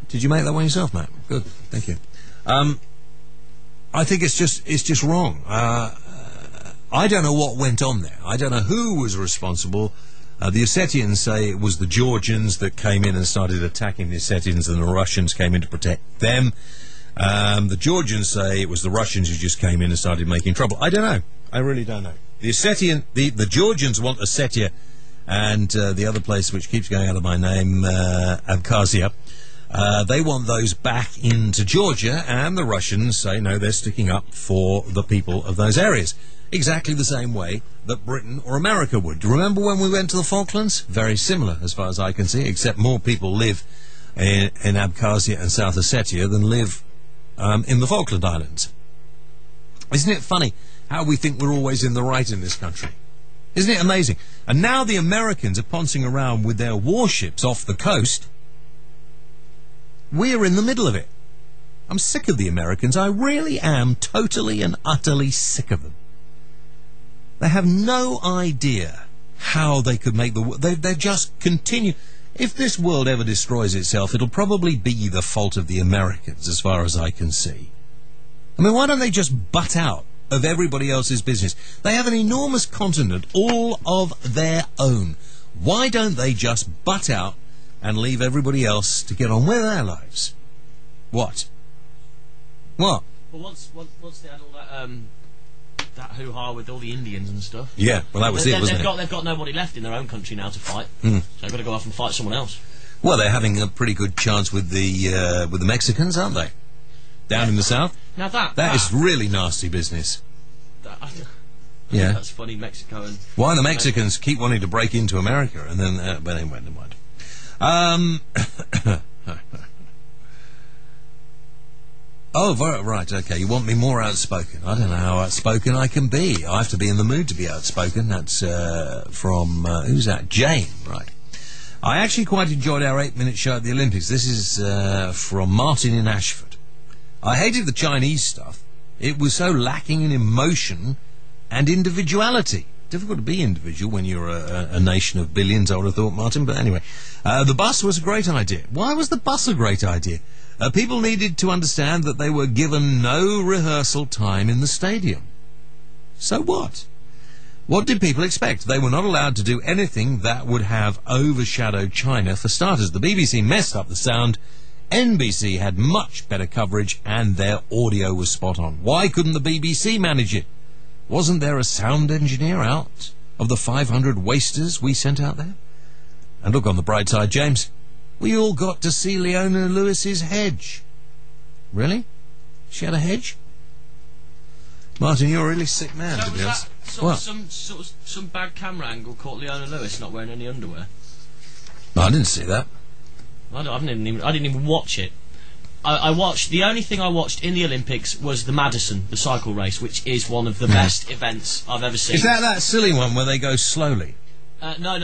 did you make that one yourself, Matt? Good, thank you. I think it's just wrong. I don't know what went on there. I don't know who was responsible. The Ossetians say it was the Georgians that came in and started attacking the Ossetians, and the Russians came in to protect them. The Georgians say it was the Russians who just came in and started making trouble. I don't know. I really don't know. The Georgians want Ossetia and the other place which keeps going out of my name, Abkhazia. They want those back into Georgia, and the Russians say no, they're sticking up for the people of those areas. Exactly the same way that Britain or America would. Do you remember when we went to the Falklands? Very similar, as far as I can see, except more people live in Abkhazia and South Ossetia than live in the Falkland Islands. Isn't it funny how we think we're always in the right in this country? Isn't it amazing? And now the Americans are pouncing around with their warships off the coast. We're in the middle of it. I'm sick of the Americans. I really am totally and utterly sick of them. They have no idea how they could make the... They just continue. If this world ever destroys itself, it'll probably be the fault of the Americans, as far as I can see. I mean, why don't they just butt out of everybody else's business? They have an enormous continent all of their own. Why don't they just butt out and leave everybody else to get on with their lives? What? What? Well, once they had all that hoo-ha with all the Indians and stuff. Yeah, well, that was it, wasn't it? They've got nobody left in their own country now to fight, so they've got to go off and fight someone else. Well, they're having a pretty good chance with the Mexicans, aren't they? Down in the south. Now that is really nasty business. Yeah, that's funny, Mexico and... Why the Mexicans keep wanting to break into America, and then... but anyway, never mind. Oh, right, okay. You want me more outspoken. I don't know how outspoken I can be. I have to be in the mood to be outspoken. That's from... who's that? Jane, right. I actually quite enjoyed our 8-minute show at the Olympics. This is from Martin in Ashford. I hated the Chinese stuff. It was so lacking in emotion and individuality. Difficult to be individual when you're a nation of billions, I would have thought, Martin. But anyway, the bus was a great idea. Why was the bus a great idea? People needed to understand that they were given no rehearsal time in the stadium. So what? What did people expect? They were not allowed to do anything that would have overshadowed China. For starters, the BBC messed up the sound. NBC had much better coverage and their audio was spot on. Why couldn't the BBC manage it? Wasn't there a sound engineer out of the 500 wasters we sent out there? And look on the bright side, James. We all got to see Leona Lewis's hedge. Really? She had a hedge? Martin, you're a really sick man, to be honest. What? Some bad camera angle caught Leona Lewis not wearing any underwear. No, I didn't see that. I didn't even watch it. I watched, the only thing I watched in the Olympics was the Madison, the cycle race, which is one of the best events I've ever seen. Is that silly one where they go slowly? No.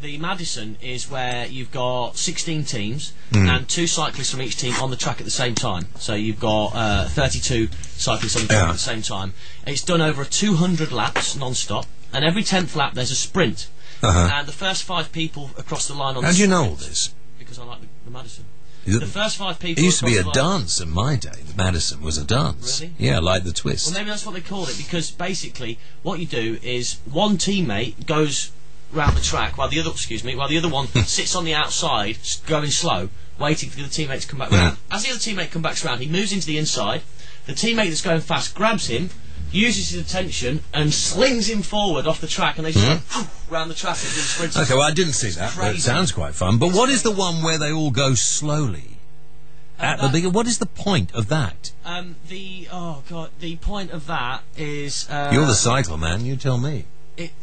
The Madison is where you've got 16 teams and 2 cyclists from each team on the track at the same time. So you've got 32 cyclists on the track at the same time. It's done over 200 laps non-stop, and every 10th lap there's a sprint. And the first 5 people across the line on How do you know all this? Because I like the Madison. The first 5 people... It used to be a dance in my day. The Madison was a dance. Really? Yeah, like the twist. Well, maybe that's what they called it, because basically what you do is one teammate goes round the track while the other one sits on the outside going slow, waiting for the other teammate to come back round. As the other teammate comes back round, he moves into the inside. The teammate that's going fast grabs him, uses his attention and slings him forward off the track, and they just go round the track and do the sprint. Okay, well, I didn't see that. But it sounds quite fun. But what is the one where they all go slowly? What is the point of that? The point of that is... You're the cycle man, you tell me.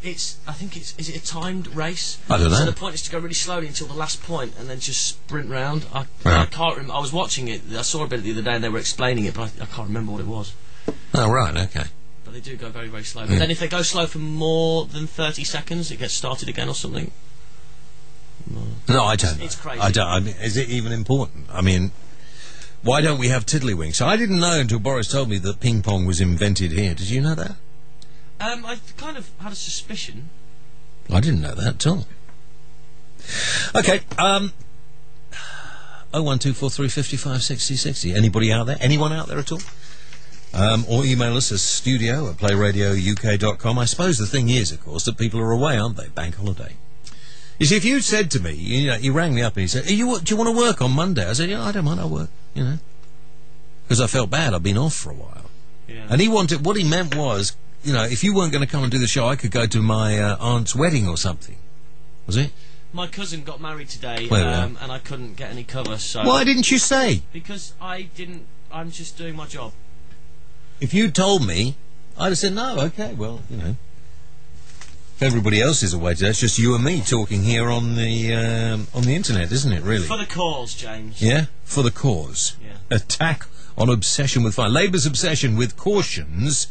Is it a timed race? I don't know. So the point is to go really slowly until the last point and then just sprint round. I can't remember. I was watching it. I saw a bit the other day and they were explaining it, but I can't remember what it was. Oh, right, okay. But they do go very, very slow. But then if they go slow for more than 30 seconds, it gets started again or something. No, I don't know. It's crazy. I mean, is it even important? I mean, why don't we have tiddlywinks? I didn't know until Boris told me that ping pong was invented here. Did you know that? I kind of had a suspicion. I didn't know that at all. Okay, 01243556060. Anybody out there? Anyone out there at all? Or email us at studio@playradiouk.com. I suppose the thing is, of course, that people are away, aren't they? Bank holiday. You see, if you said to me, he rang me up and he said, do you want to work on Monday? I said, yeah, I don't mind, I'll work, Because I felt bad, I'd been off for a while. Yeah. And what he meant was, if you weren't going to come and do the show, I could go to my aunt's wedding or something. Was it? My cousin got married today, and I couldn't get any cover, so... Why didn't you say? Because I'm just doing my job. If you told me, I'd have said, no, okay, well, If everybody else is away today, it's just you and me talking here on the internet, isn't it, really? For the cause, James. Yeah? For the cause. Yeah. Attack on obsession with fire. Labour's obsession with cautions...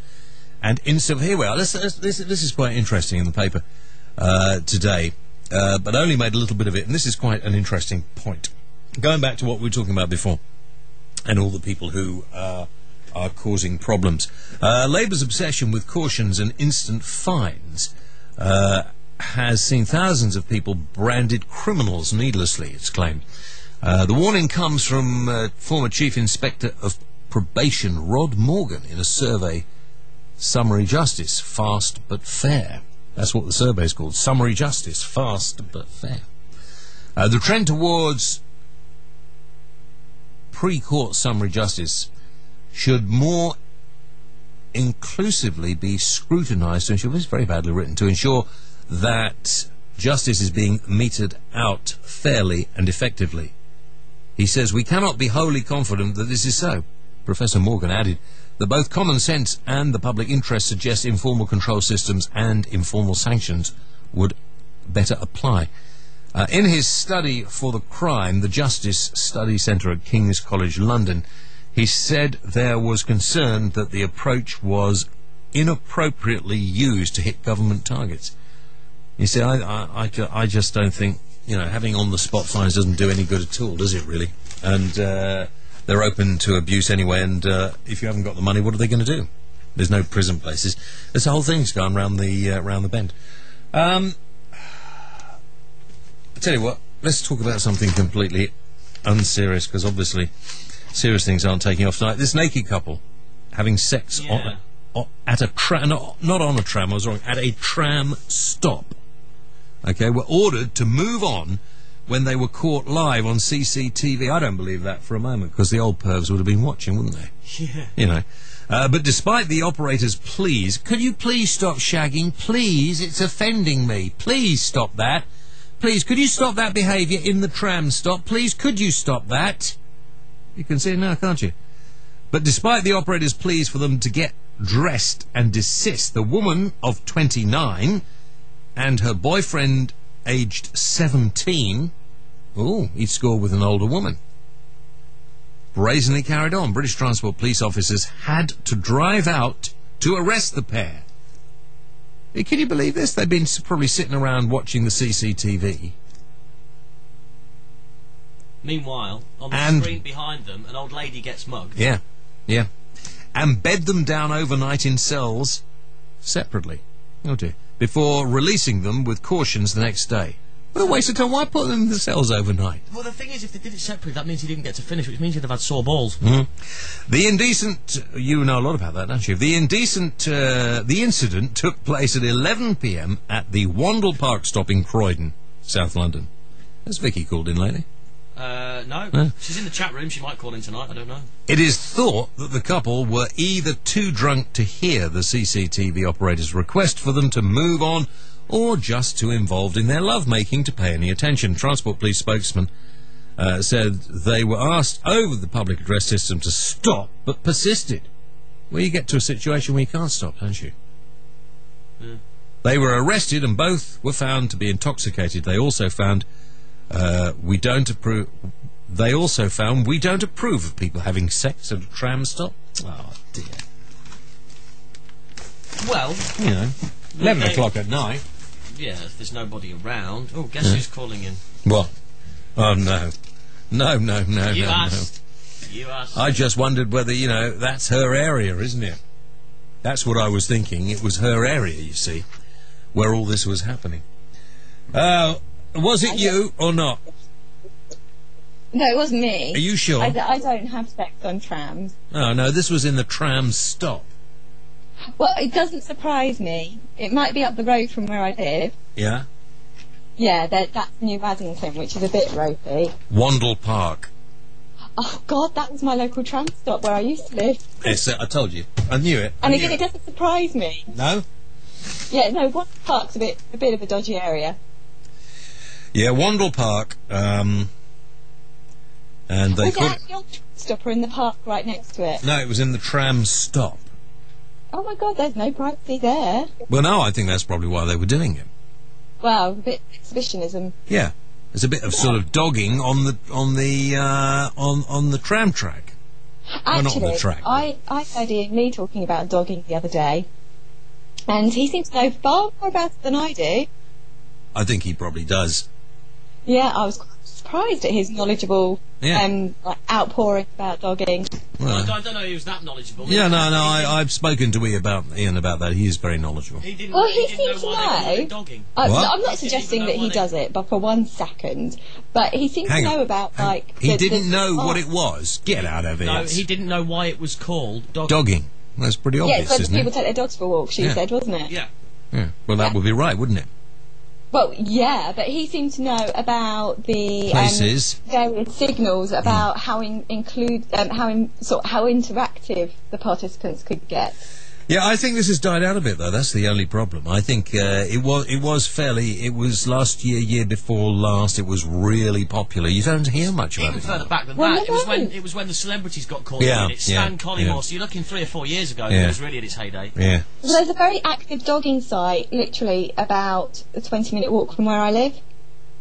And here we are. This is quite interesting in the paper today, but I only made a little bit of it, and this is quite an interesting point. Going back to what we were talking about before, and all the people who are causing problems. Labour's obsession with cautions and instant fines has seen thousands of people branded criminals needlessly, it's claimed. The warning comes from former Chief Inspector of Probation Rod Morgan in a survey. Summary justice, fast but fair. That's what the survey is called. Summary justice, fast but fair. The trend towards pre-court summary justice should more inclusively be scrutinised to ensure, it's very badly written, to ensure that justice is being meted out fairly and effectively. He says, we cannot be wholly confident that this is so. Professor Morgan added that both common sense and the public interest suggest informal control systems and informal sanctions would better apply. In his study for the crime, the Justice Study Centre at King's College London, he said there was concern that the approach was inappropriately used to hit government targets. You see, I just don't think, having on-the-spot fines doesn't do any good at all, does it really? And they're open to abuse anyway, and if you haven't got the money, what are they going to do? There's no prison places. This whole thing's going round the bend. I tell you what, let's talk about something completely unserious, because obviously serious things aren't taking off tonight. This naked couple having sex at a tram, not on a tram, I was wrong, at a tram stop, okay, were ordered to move on when they were caught live on CCTV. I don't believe that for a moment, because the old pervs would have been watching, wouldn't they? Yeah. You know. But despite the operator's pleas, could you please stop shagging? Please, it's offending me. Please stop that. Please, could you stop that behaviour in the tram stop? Please, could you stop that? You can see it now, can't you? But despite the operator's pleas for them to get dressed and desist, the woman of 29 and her boyfriend aged 17, he'd score with an older woman, brazenly carried on. British Transport Police officers had to drive out to arrest the pair. Can you believe this? They've been probably sitting around watching the CCTV. Meanwhile, on the screen behind them, an old lady gets mugged. Yeah, yeah. And bed them down overnight in cells separately. Oh dear. Before releasing them with cautions the next day. What a waste of time. Why put them in the cells overnight? Well, the thing is, if they did it separately, that means he didn't get to finish, which means he'd have had sore balls. The indecent... You know a lot about that, don't you? The incident took place at 11 p.m. at the Wandle Park stop in Croydon, South London. Has Vicky called in lately? No. She's in the chat room. She might call in tonight. I don't know. It is thought that the couple were either too drunk to hear the CCTV operator's request for them to move on, or just too involved in their lovemaking to pay any attention. Transport Police spokesman said they were asked over the public address system to stop, but persisted. Well, you get to a situation where you can't stop, don't you? Yeah. They were arrested and both were found to be intoxicated. They also found we don't approve of people having sex at a tram stop. Oh, dear. Well, you know, 11 o'clock at night. Yeah, if there's nobody around. Oh, guess who's calling in? What? Oh, no. No. You asked. I just wondered whether, you know, that's her area, isn't it? That's what I was thinking. It was her area, you see, where all this was happening. Was it you or not? No, it wasn't me. Are you sure? I don't have sex on trams. Oh, no, this was in the tram stop. Well, it doesn't surprise me. It might be up the road from where I live. Yeah? Yeah, that's New Addington, which is a bit ropey. Wandle Park. Oh, God, that was my local tram stop where I used to live. Yes, I told you. I knew it. And again, it doesn't surprise me. No? Yeah, no, Wandle Park's a bit of a dodgy area. Yeah, Wandle Park, and they was it actually on the tram stop or in the park right next to it? No, it was in the tram stop. Oh my God, there's no privacy there. Well, no, I think that's probably why they were doing it. Well, a bit of exhibitionism. Yeah, there's a bit of sort of dogging on the tram track. Actually, well, not on the track, I heard Ian Lee talking about dogging the other day, and he seems to know far more about it than I do. I think he probably does. Yeah, I was quite surprised at his knowledgeable outpouring about dogging. Well, I don't know if he was that knowledgeable. Yeah, no, I've spoken to Ian about that. He is very knowledgeable. He seems to know. I'm not suggesting that he does it, but for 1 second. But he seems to know about, He didn't know what it was. Get out of it. No, he didn't know why it was called dogging. Dogging. That's pretty obvious, so isn't it? people take their dogs for walks, you said, wasn't it? Yeah. Well, that would be right, wouldn't it? Well, yeah, but he seemed to know about the places, various signals about how interactive the participants could get. Yeah, I think this has died out a bit, though. That's the only problem. I think it was last year before last. It was really popular. You don't hear much about it. Even further back than that, it was when the celebrities got caught in it. Stan Collymore. So you're looking 3 or 4 years ago. It was really at its heyday. Yeah. Well, there's a very active dogging site, literally about a 20-minute walk from where I live.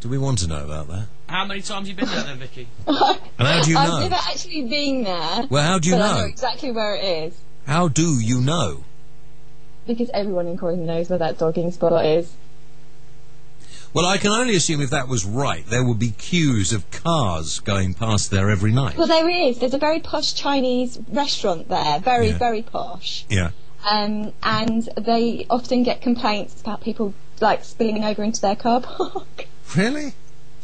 Do we want to know about that? How many times have you been there, then, Vicky? And how do you know? I've never actually been there. Well, how do you know? I know exactly where it is. How do you know? Because everyone in Croydon knows where that dogging spot is. Well, I can only assume if that was right, there would be queues of cars going past there every night. Well, there is. There's a very posh Chinese restaurant there. Very posh. Yeah. And they often get complaints about people, spilling over into their car park. Really?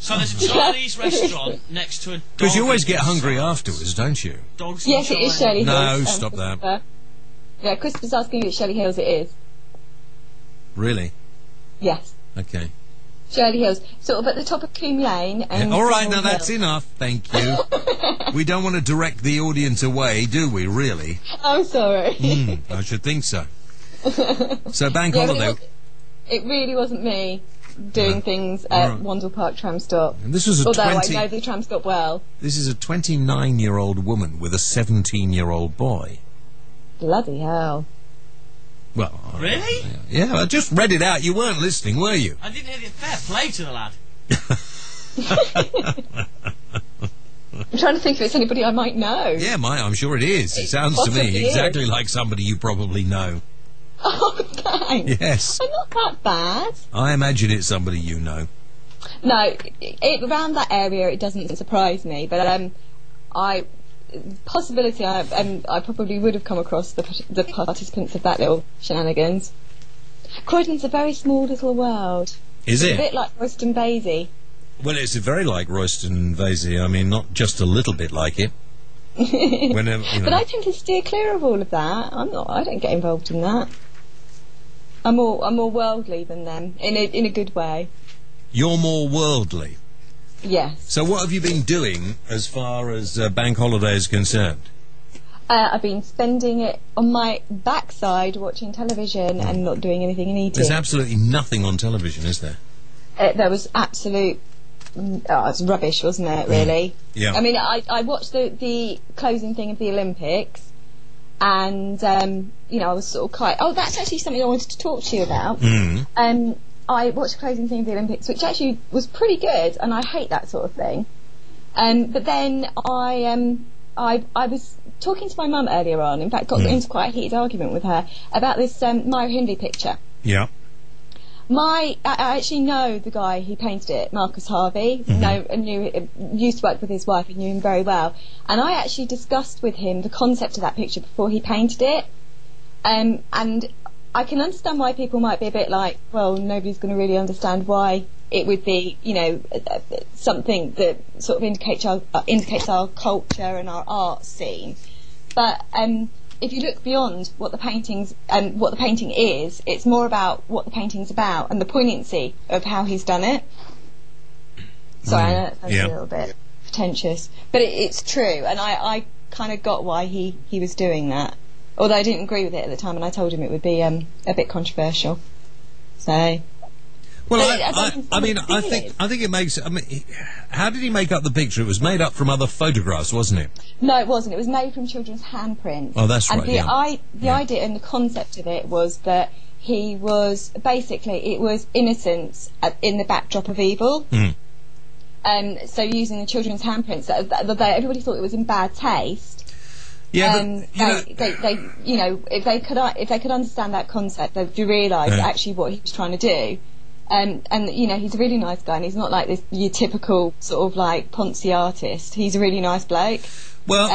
So there's a Chinese restaurant next to a dog. Because you always get hungry afterwards, don't you? Dogs. Yes, it is Shirley Hills. No, stop that. Yeah, Chris was asking you at Shirley Hills. It is. Really? Yes. Okay. Shirley Hills, sort of at the top of Coombe Lane. And all right, now Hill. that's enough. Thank you. We don't want to direct the audience away, do we? Really? I'm sorry. I should think so. So bank holiday. It really wasn't me doing things at Wandle Park tram stop. And this was although I know the tram stop well. This is a 29-year-old woman with a 17-year-old boy. Bloody hell. Well, really? Yeah, I just read it out. You weren't listening, were you? I didn't hear it. Fair play to the lad. I'm trying to think if it's anybody I might know. Yeah, I'm sure it is. It sounds to me exactly like somebody you probably know. Oh, thanks. Yes. I'm not that bad. I imagine it's somebody you know. No, around that area it doesn't surprise me, but I probably would have come across the participants of that little shenanigans. Croydon's a very small little world. Is it? A bit like Royston Vasey. Well, it's very like Royston Vasey. I mean, not just a little bit like it. Whenever, But I tend to steer clear of all of that. I don't get involved in that. I'm more worldly than them in a good way. You're more worldly. Yes. So what have you been doing as far as bank holiday is concerned? I've been spending it on my backside watching television and not doing anything and eating. There's absolutely nothing on television, is there? There was absolute... it's rubbish, wasn't it, really? Yeah. I mean, I watched the closing thing of the Olympics and, I was sort of quite... Oh, that's actually something I wanted to talk to you about. I watched the closing thing of the Olympics, which actually was pretty good, and I hate that sort of thing. But then I was talking to my mum earlier on, in fact got into quite a heated argument with her about this Maya Hindley picture. Yeah. I actually know the guy who painted it, Marcus Harvey. Used to work with his wife and knew him very well. And I actually discussed with him the concept of that picture before he painted it. And I can understand why people might be a bit like, well, nobody's going to really understand why it would be, something that sort of indicates our culture and our art scene. But if you look beyond what the painting is, it's more about what the painting's about and the poignancy of how he's done it. Sorry, I know that sounds a little bit pretentious, but it's true, and I kind of got why he was doing that. Although I didn't agree with it at the time, and I told him it would be a bit controversial. So. Well, I think it makes. I mean, how did he make up the picture? It was made up from other photographs, wasn't it? No, it wasn't. It was made from children's handprints. Oh, that's right. And the idea and the concept of it was that he was basically it was innocence in the backdrop of evil. So using the children's handprints, everybody thought it was in bad taste. Yeah, if they could understand that concept, they'd realise actually what he was trying to do. And he's a really nice guy, and he's not like your typical sort of like Ponzi artist. He's a really nice bloke. Well,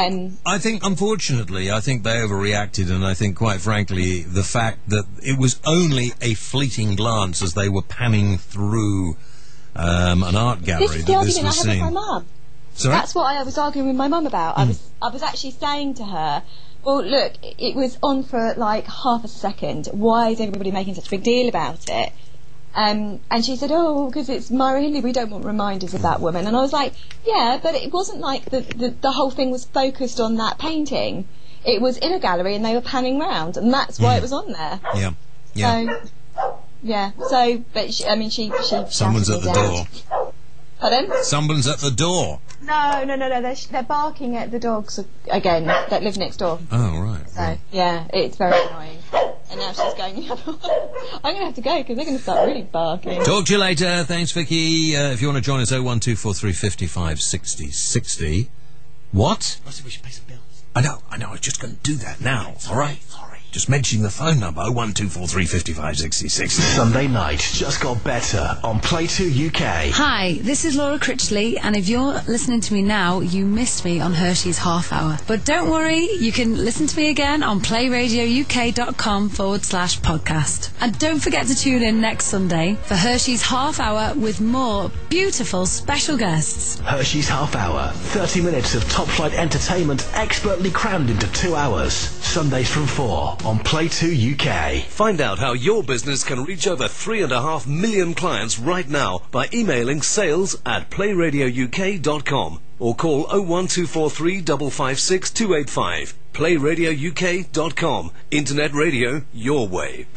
I think, unfortunately, they overreacted, and I think, quite frankly, the fact that it was only a fleeting glance as they were panning through an art gallery that this was seen. I had with my mum. Sorry? That's what I was arguing with my mum about. I was actually saying to her, well, look, it was on for like half a second. Why is everybody making such a big deal about it? And she said, oh, because it's Maya Hindley, we don't want reminders of that woman. And I was like, yeah, but it wasn't like the whole thing was focused on that painting. It was in a gallery and they were panning round, and that's why it was on there. Yeah. So, but she someone's at the door. Pardon? Someone's at the door. No. They're barking at the dogs again that live next door. Oh, right. So, yeah, it's very annoying. And now she's going, I'm going to have to go because they're going to start really barking. Talk to you later. Thanks, Vicky. If you want to join us, 01243 55 60 60. What? I said we should pay some bills. I know. I was just going to do that now. All right. Sorry. Just mentioning the phone number, 01243 55 60 60. Sunday night just got better on Play 2 UK. Hi, this is Laura Critchley, and if you're listening to me now, you missed me on Hershey's Half Hour. But don't worry, you can listen to me again on playradiouk.com/podcast. And don't forget to tune in next Sunday for Hershey's Half Hour with more beautiful special guests. Hershey's Half Hour, 30 minutes of top-flight entertainment expertly crammed into 2 hours. Sundays from 4 on Play 2 UK. Find out how your business can reach over 3.5 million clients right now by emailing sales@playradiouk.com or call 01243 556 285. Playradiouk.com. Internet radio your way.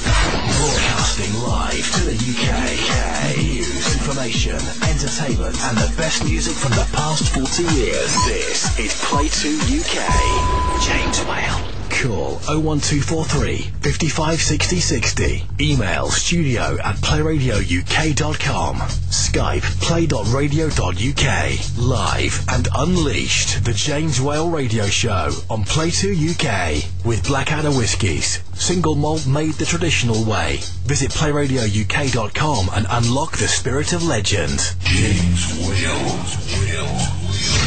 Broadcasting live to the UK. News, information, entertainment, and the best music from the past 40 years. This is Play 2 UK. James Whale. Call 01243 55 60 60. Email studio@playradiouk.com. Skype play.radio.uk. Live and Unleashed, the James Whale Radio Show on Play 2 UK with Blackadder Whiskies. Single malt made the traditional way. Visit playradiouk.com and unlock the spirit of legend. James Whale.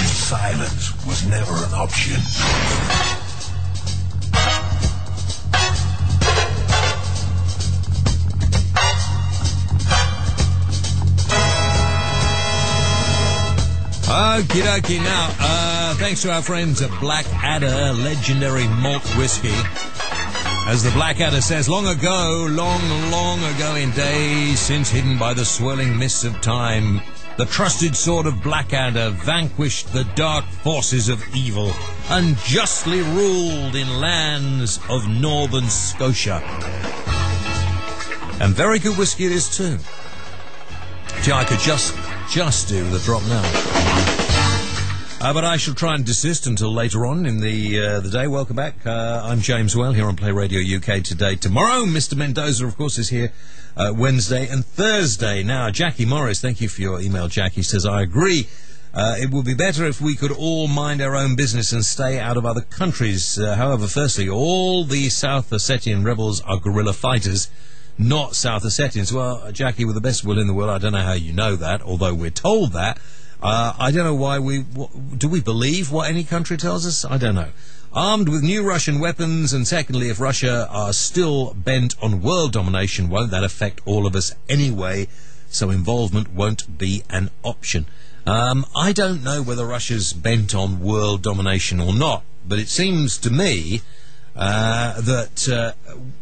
Silence was never an option. Okie dokie. Now, thanks to our friends at Blackadder Legendary Malt Whiskey. As the Blackadder says, long ago, long ago in days, since hidden by the swirling mists of time, the trusted sword of Blackadder vanquished the dark forces of evil and justly ruled in lands of northern Scotia. And very good whiskey it is too. Gee, I could just do the drop now. But I shall try and desist until later on in the day. Welcome back. I'm James Whale here on Play Radio UK today. Tomorrow, Mr. Mendoza, of course, is here Wednesday and Thursday. Now, Jackie Morris, thank you for your email, Jackie, says, I agree. It would be better if we could all mind our own business and stay out of other countries. However, firstly, all the South Ossetian rebels are guerrilla fighters, not South Ossetians. Well, Jackie, with the best will in the world, I don't know how you know that, although we're told that. I don't know why do we believe what any country tells us? I don't know. Armed with new Russian weapons, and secondly, if Russia are still bent on world domination, won't that affect all of us anyway? So involvement won't be an option. I don't know whether Russia's bent on world domination or not, but it seems to me that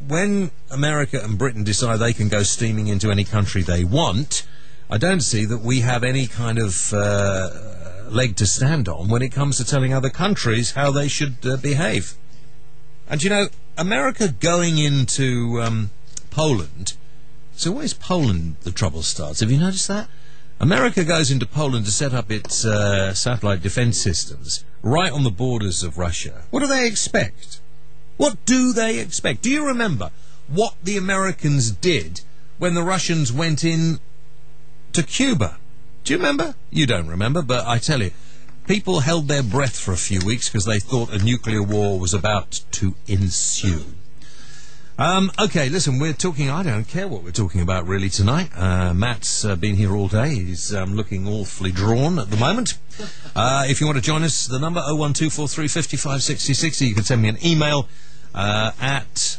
when America and Britain decide they can go steaming into any country they want, I don't see that we have any kind of leg to stand on when it comes to telling other countries how they should behave. And you know, America going into Poland, it's always Poland the trouble starts. Have you noticed that? America goes into Poland to set up its satellite defense systems right on the borders of Russia. What do they expect? What do they expect? Do you remember what the Americans did when the Russians went in to Cuba? Do you remember? You don't remember, but I tell you, people held their breath for a few weeks because they thought a nuclear war was about to ensue. Okay, listen, we're talking, I don't care what we're talking about really tonight. Matt's been here all day. He's looking awfully drawn at the moment. If you want to join us, the number 01243 55 60 60. You can send me an email at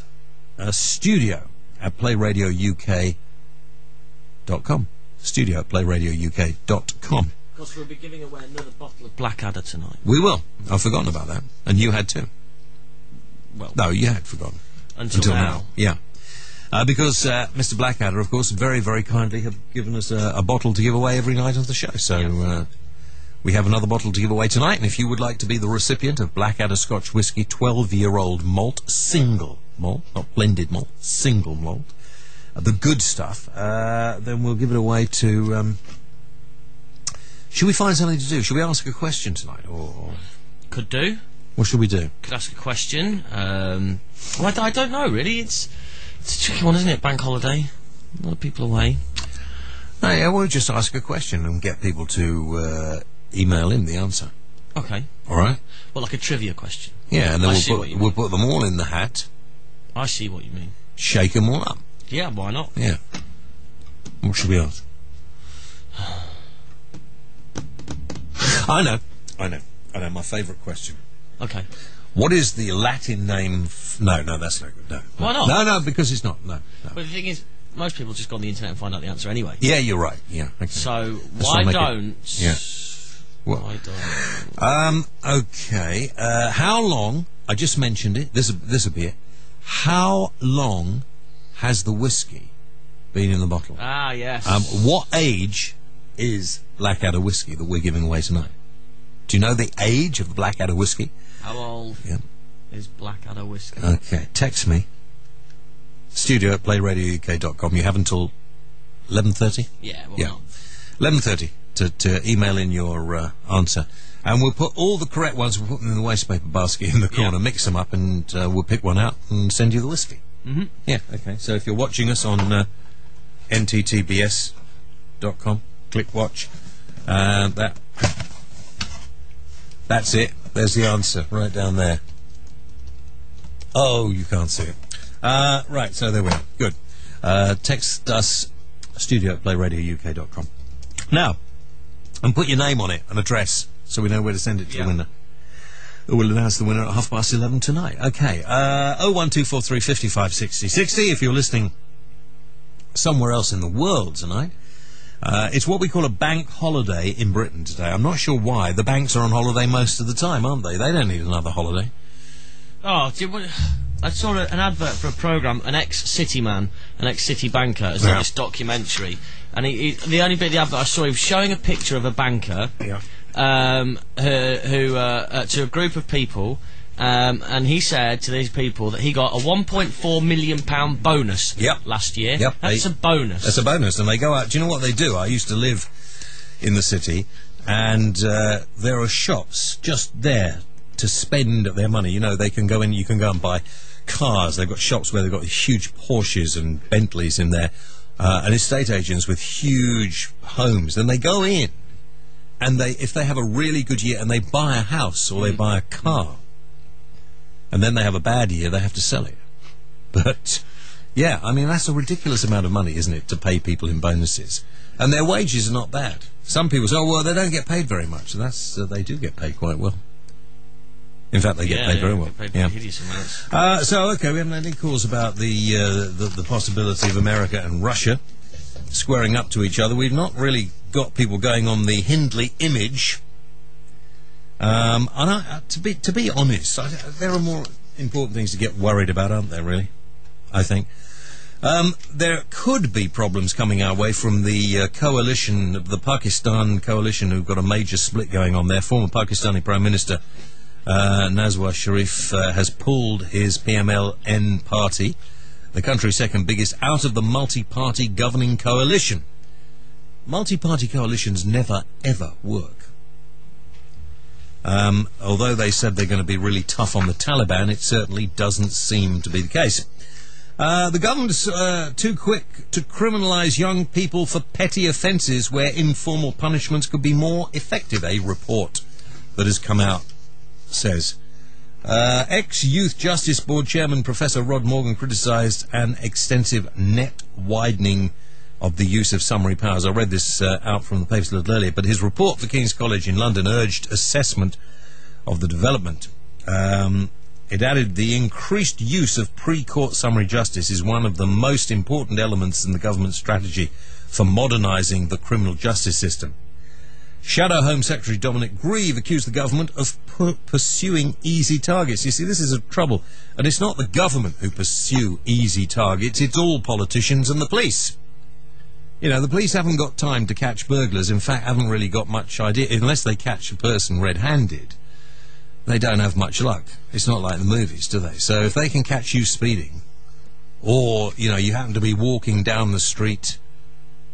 studio@playradiouk.com. studio@playradiouk.com. Of course, we'll be giving away another bottle of Blackadder tonight. We will. I've forgotten about that. And you had too. Well, no, you had forgotten. Until now. Yeah. Because Mr. Blackadder, of course, very, very kindly have given us a bottle to give away every night of the show. So we have another bottle to give away tonight. And if you would like to be the recipient of Blackadder Scotch Whisky 12-year-old malt, single malt, not blended malt, single malt, the good stuff, then we'll give it away to... should we find something to do? Should we ask a question tonight? Or could do. What should we do? Could ask a question. Well, I don't know, really. It's a tricky one, isn't it? Bank holiday. A lot of people away. No, yeah, we'll just ask a question and get people to email in the answer. Okay. All right? Well, like a trivia question. Yeah, and then I see what you mean. we'll put them all in the hat, I see what you mean. shake them all up. Yeah, why not? Yeah. What should we ask? I know, my favourite question. Okay. What is the Latin name... No, that's no good, no. Why not? No, because it's not, no. But the thing is, most people just go on the internet and find out the answer anyway. Yeah, you're right, yeah. Okay. So, Let's why not make don't... it- Yeah. Well, Why don't... okay. How long... I just mentioned it. This'll be it. How long has the whiskey been in the bottle? Ah, yes. What age is Blackadder whiskey that we're giving away tonight? Do you know the age of the Blackadder whiskey? How old is Blackadder whiskey? Okay, text me. Studio at playradiouk.com. You have until 11:30? Yeah, well, Yeah. not. 11:30 to email in your answer. And we'll put all the correct ones, we'll put them in the wastepaper basket in the corner, mix them up, and we'll pick one out and send you the whiskey. Mm-hmm. Yeah, okay. So if you're watching us on nttbs.com, click watch. That's it. There's the answer, right down there. Oh, you can't see it. Right, so there we are. Good. Text us, studio at playradiouk.com. Now, and put your name on it, an address, so we know where to send it to the winner. We'll announce the winner at 11:30 tonight. Okay, 01243 55 60 60 if you're listening somewhere else in the world tonight. It's what we call a bank holiday in Britain today. I'm not sure why. The banks are on holiday most of the time, aren't they? They don't need another holiday. Oh, I saw an advert for a programme, an ex-city man, an ex-city banker, as in this documentary, and the only bit of the advert I saw, he was showing a picture of a banker who to a group of people, and he said to these people that he got a £1.4 million bonus last year. Yep. That's a bonus. That's a bonus, and they go out. Do you know what they do? I used to live in the city, and there are shops just there to spend their money. You know, they can go in, you can go and buy cars. They've got shops where they've got huge Porsches and Bentleys in there, and estate agents with huge homes. And they go in, and if they have a really good year, and they buy a house or they buy a car, and then they have a bad year, they have to sell it. But, yeah, I mean, that's a ridiculous amount of money, isn't it, to pay people in bonuses. And their wages are not bad. Some people say, oh, well, they don't get paid very much. They do get paid quite well. In fact, they get paid very well. Paid hideous amounts. So, okay, we haven't had any calls about the possibility of America and Russia squaring up to each other. We've not really got people going on the Hindley image. And to be honest, there are more important things to get worried about, aren't there, really? I think. There could be problems coming our way from the coalition, the Pakistan coalition, who've got a major split going on there. Former Pakistani Prime Minister Nawaz Sharif has pulled his PMLN party, the country's second biggest, out of the multi-party governing coalition. Multi-party coalitions never, ever work. Although they said they're going to be really tough on the Taliban, it certainly doesn't seem to be the case. The government's too quick to criminalise young people for petty offences where informal punishments could be more effective, a report that has come out says. Ex-Youth Justice Board Chairman Professor Rod Morgan criticised an extensive net widening of the use of summary powers. I read this out from the papers a little earlier, but his report for King's College in London urged assessment of the development. It added the increased use of pre-court summary justice is one of the most important elements in the government's strategy for modernising the criminal justice system. Shadow Home Secretary Dominic Grieve accused the government of pursuing easy targets. You see, this is a trouble. And it's not the government who pursue easy targets, it's all politicians and the police. You know, the police haven't got time to catch burglars. In fact, haven't really got much idea. Unless they catch a person red-handed, they don't have much luck. It's not like the movies, do they? So if they can catch you speeding, or, you know, you happen to be walking down the street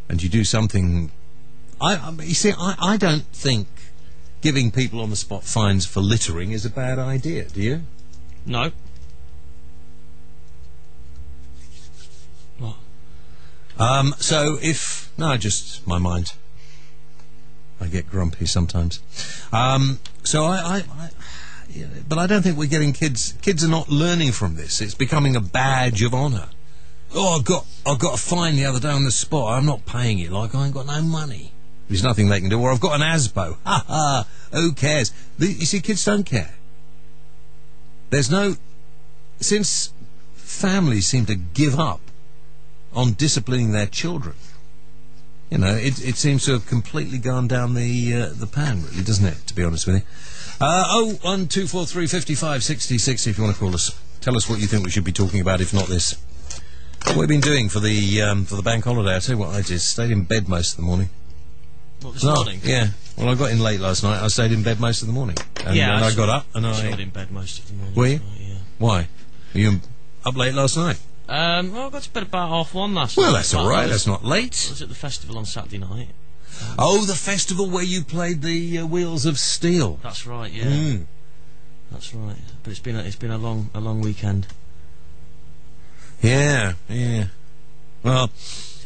and you do something... I don't think giving people on the spot fines for littering is a bad idea, do you? No. What? So if... No, just my mind. I get grumpy sometimes. So but I don't think we're getting kids are not learning from this. It's becoming a badge of honour. Oh, I got a fine the other day on the spot. I'm not paying it, like I ain't got no money. There's nothing they can do. Or I've got an ASBO. Ha ha, who cares? You see, kids don't care. Since families seem to give up on disciplining their children, you know, it seems to have completely gone down the pan, really, doesn't it, to be honest with you? 01243 55 60 60 if you want to call us. Tell us what you think we should be talking about, if not this. What we've been doing for the bank holiday, I'll tell you what I did. Stayed in bed most of the morning. What, this morning? Yeah. Well, I got in late last night. I stayed in bed most of the morning. And yeah, I got up and I got in bed most of the morning. Were you? Yeah. Why? Were you up late last night? Well, I got to bed about 1:30 last night. Well, that's all right. That's not late. I was at the festival on Saturday night. Oh, the festival where you played the Wheels of Steel. That's right. Yeah. That's right. But it's been a long weekend. Yeah. Well,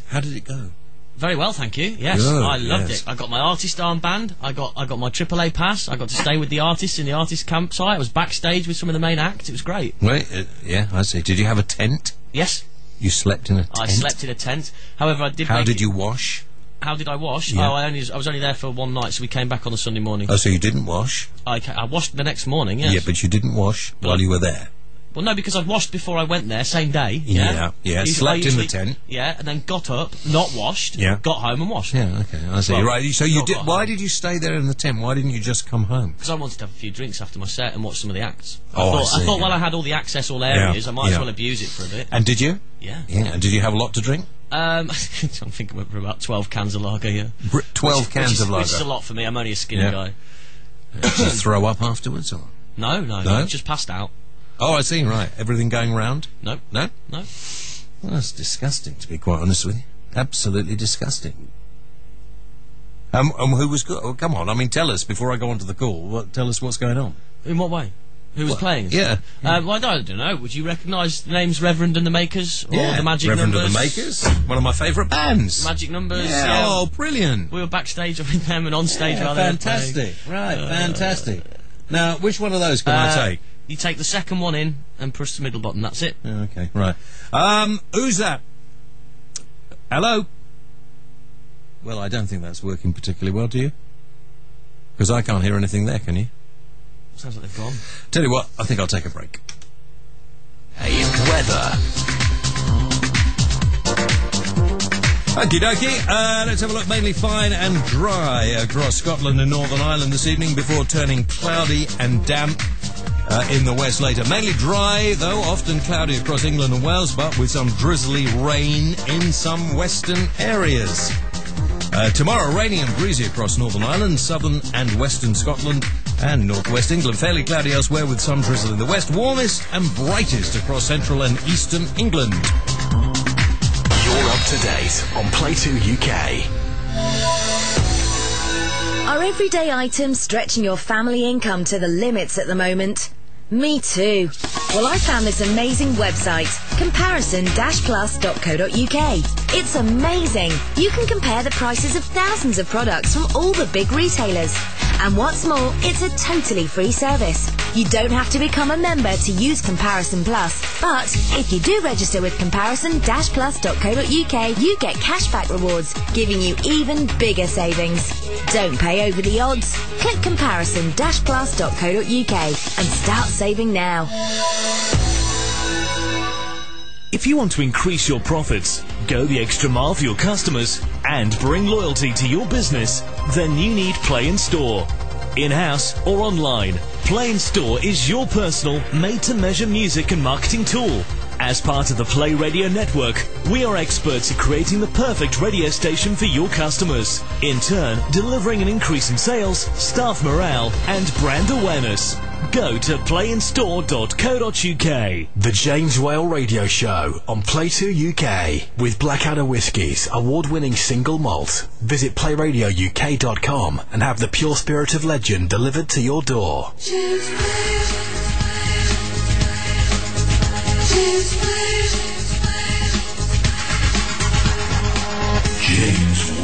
how did it go? Very well, thank you. Yes, Good, I loved it. I got my artist armband. I got my AAA pass. I got to stay with the artists in the artist campsite. I was backstage with some of the main acts. It was great. Wait, yeah, I see. Did you have a tent? Yes. You slept in a tent? I slept in a tent. However, I did. How did you wash? How did I wash? Yeah. Oh, I was only there for one night, so we came back on the Sunday morning. Oh, so you didn't wash? I washed the next morning. Yes. Yeah, but you didn't wash while you were there. Well, no, because I'd washed before I went there, same day. Yeah. Slept in the tent. Yeah, and then got up, not washed. Yeah. Got home and washed. Yeah, okay, I see. Well, right, so you did. Why home. did you stay there in the tent? Why didn't you just come home? Because I wanted to have a few drinks after my set and watch some of the acts. I thought while I had all the access, all areas, I might as well abuse it for a bit. And did you? Yeah. Yeah. And did you have a lot to drink? I think I went for about 12 cans of lager. Yeah. 12 cans of lager. Which is a lot for me. I'm only a skinny guy. Did you throw up afterwards, or? No. Just passed out. Oh, I see, right. Everything going round? No. No? No. Well, that's disgusting, to be quite honest with you. Absolutely disgusting. Who was good? Oh, come on, I mean, tell us, before I go on to the call, tell us what's going on. In what way? Who was playing? Yeah. Well, I don't know. Would you recognise the names Reverend and the Makers? Or the Magic Reverend Numbers? and the Makers. One of my favourite bands. Magic Numbers. Yeah. Oh, brilliant. We were backstage with them and on stage. Fantastic. Right, fantastic. Now, which one of those can I take? You take the second one in and push the middle button. That's it. Okay, right. Who's that? Hello? Well, I don't think that's working particularly well, do you? Because I can't hear anything there, can you? Sounds like they've gone. Tell you what, I think I'll take a break. Hey, weather. Okie dokie, let's have a look. Mainly fine and dry across Scotland and Northern Ireland this evening before turning cloudy and damp in the west later. Mainly dry, though, often cloudy across England and Wales, but with some drizzly rain in some western areas. Tomorrow, rainy and breezy across Northern Ireland, southern and western Scotland and northwest England. Fairly cloudy elsewhere with some drizzle in the west. Warmest and brightest across central and eastern England. You're up to date on Play 2 UK. Are everyday items stretching your family income to the limits at the moment? Me too. Well, I found this amazing website, comparison-plus.co.uk. It's amazing. You can compare the prices of thousands of products from all the big retailers. And what's more, it's a totally free service. You don't have to become a member to use Comparison Plus. But if you do register with comparison-plus.co.uk, you get cashback rewards, giving you even bigger savings. Don't pay over the odds. Click comparison-plus.co.uk and start saving now. If you want to increase your profits, go the extra mile for your customers, and bring loyalty to your business, then you need Play in Store. In-house or online, Play in Store is your personal, made-to-measure music and marketing tool. As part of the Playradio network, we are experts at creating the perfect radio station for your customers, in turn delivering an increase in sales, staff morale and brand awareness. Go to playinstore.co.uk. The James Whale Radio Show on Play 2 UK with Blackadder Whiskies award-winning single malt. Visit playradiouk.com and have the pure spirit of legend delivered to your door. James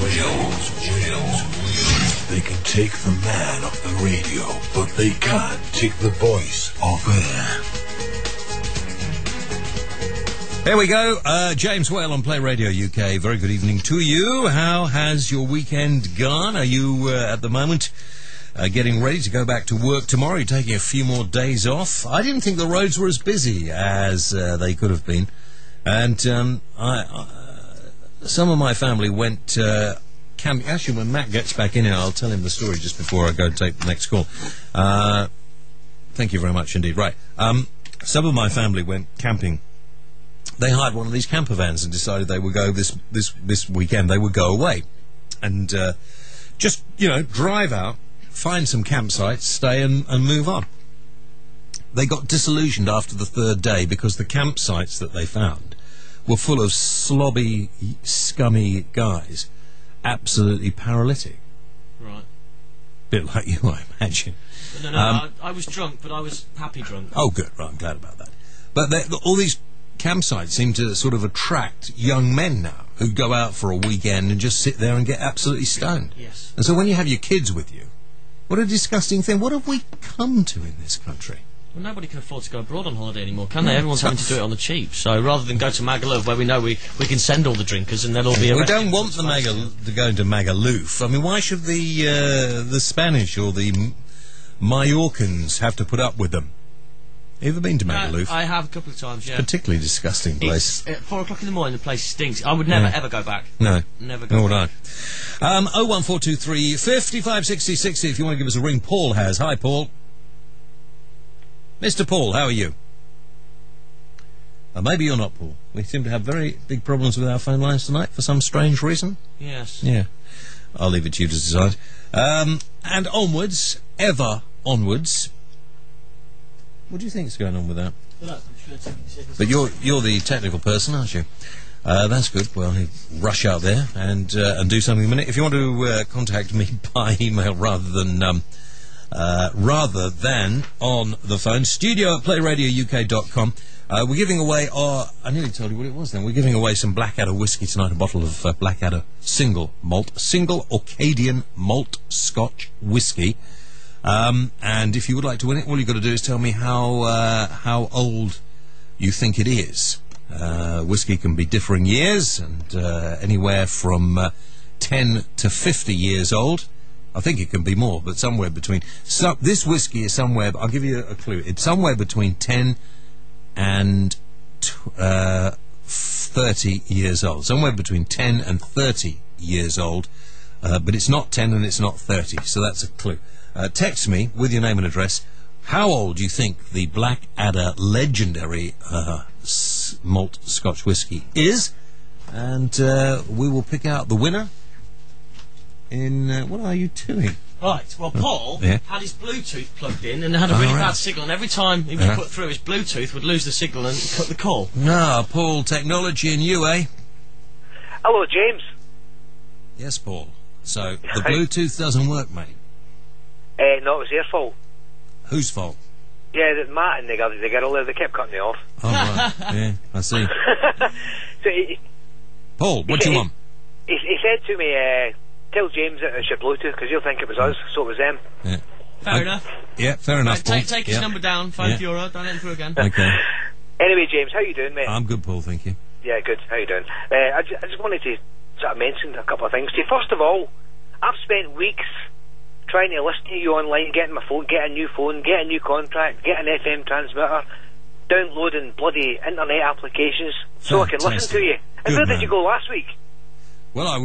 Whale. They can take the man off the radio, but they can't take the voice off air. There we go. James Whale on Playradio UK. Very good evening to you. How has your weekend gone? Are you, at the moment, getting ready to go back to work tomorrow? You're taking a few more days off? I didn't think the roads were as busy as they could have been. And some of my family went camping. Actually, when Matt gets back in here, I'll tell him the story just before I go and take the next call. Thank you very much indeed. Right. Some of my family went camping. They hired one of these camper vans and decided they would go this weekend. They would go away and just, drive out, find some campsites, stay and move on. They got disillusioned after the third day because the campsites that they found were full of slobby, scummy guys, absolutely paralytic. Right. Bit like you, I imagine. No, I was drunk, but I was happy drunk. Oh, good. Right, I'm glad about that. But all these campsites seem to sort of attract young men now who go out for a weekend and just sit there and get absolutely stoned. Yes. And so when you have your kids with you, what a disgusting thing. What have we come to in this country? Well, nobody can afford to go abroad on holiday anymore, can they? Everyone's having to do it on the cheap. So rather than go to Magaluf, where we know we can send all the drinkers and they'll all be arrested. We don't want to go to Magaluf. I mean, why should the Spanish or the Mallorcans have to put up with them? You ever been to Magaluf? I have a couple of times, yeah. Particularly disgusting place. At 4 o'clock in the morning, the place stinks. I would never, ever go back. No. Never go back. Nor would I. 01423 55 60 60 if you want to give us a ring. Paul has. Hi, Paul. Mr. Paul, how are you? Maybe you're not, Paul. We seem to have very big problems with our phone lines tonight for some strange reason. Yes. Yeah. I'll leave it to you to decide. And onwards, ever onwards. What do you think's going on with that? But you're the technical person, aren't you? That's good. Well, rush out there and do something in a minute. If you want to contact me by email rather than on the phone, studio@playradiouk.com. We're giving away I nearly told you what it was then. We're giving away some Blackadder whiskey tonight, a bottle of Blackadder single Orcadian malt Scotch whiskey. And if you would like to win it, all you've got to do is tell me how old you think it is. Whiskey can be differing years, and anywhere from 10 to 50 years old. I think it can be more, but somewhere between... this whiskey is somewhere... I'll give you a clue. It's somewhere between 10 and 30 years old. Somewhere between 10 and 30 years old. But it's not 10 and it's not 30, so that's a clue. Text me with your name and address how old you think the Blackadder legendary malt Scotch whiskey is, and we will pick out the winner in... what are you doing? Right, well, Paul had his Bluetooth plugged in and had a really bad signal, and every time he was put through, his Bluetooth would lose the signal and cut the call. No, Paul, technology and you, eh? Hello, James. Yes, Paul. So, the Bluetooth doesn't work, mate? No, it was their fault. Whose fault? Yeah, Matt and the girl there, they kept cutting me off. Oh, right. Yeah, I see. So Paul, what do you want? He said to me, tell James that it's your Bluetooth, because he'll think it was us, so it was them. Yeah. Fair enough. Yeah, fair enough, Paul. Take his number down, €5, don't let him through again. Okay. Anyway, James, how you doing, mate? I'm good, Paul, thank you. Yeah, good. How you doing? I just wanted to sort of mention a couple of things to you. First of all, I've spent weeks trying to listen to you online, getting my phone, get a new phone, get a new contract, get an FM transmitter, downloading bloody internet applications so I can listen to you. And where did you go last week? Well, I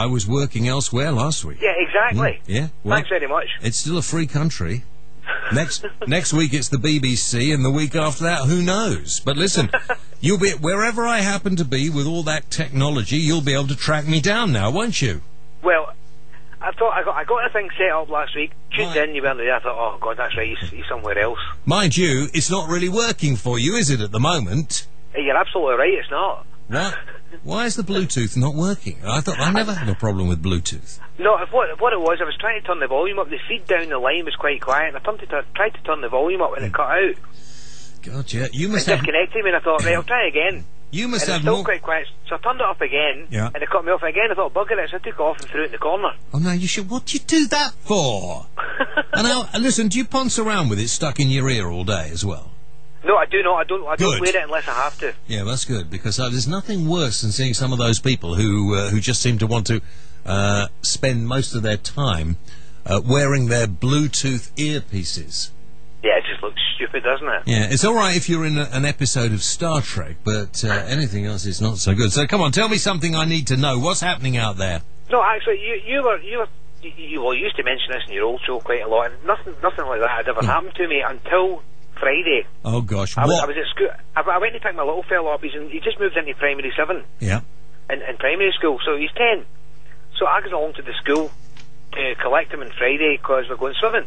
was working elsewhere last week. Yeah, exactly. Yeah. Well, thanks very much. It's still a free country. Next week it's the BBC, and the week after that, who knows? But listen, you'll be wherever I happen to be with all that technology. You'll be able to track me down now, won't you? Well, I thought I got the thing set up last week. Tuned in, you weren't there. I thought, oh God, that's right. He's somewhere else. Mind you, it's not really working for you, is it? At the moment. You're absolutely right. It's not. What? Why is the Bluetooth not working? I never had a problem with Bluetooth. No, what it was, I was trying to turn the volume up. The feed down the line was quite quiet, and I tried to turn the volume up, and it cut out. God, yeah, you must have disconnected me, and I thought, right, I'll try again. You must and have it's still more... quite quiet. So I turned it up again, Yeah. and it cut me off again. I thought, bugger it, so I took it off and threw it in the corner. Oh, no, you should... What do you do that for? And now, listen, do you ponce around with it stuck in your ear all day as well? No, I do not. I don't Good. wear it unless I have to. Yeah, that's good, because there's nothing worse than seeing some of those people who just seem to want to spend most of their time wearing their Bluetooth earpieces. Yeah, it just looks stupid, doesn't it? Yeah, it's all right if you're in an episode of Star Trek, but anything else is not so good. So come on, tell me something I need to know. What's happening out there? No, actually, you used to mention this in your old show quite a lot, and nothing like that had ever happened to me until Friday. Oh gosh, I was at school. I went to pick my little fella up. He just moved into primary 7. Yeah. In primary school, so he's 10. So I goes along to the school to collect him on Friday because we're going swimming.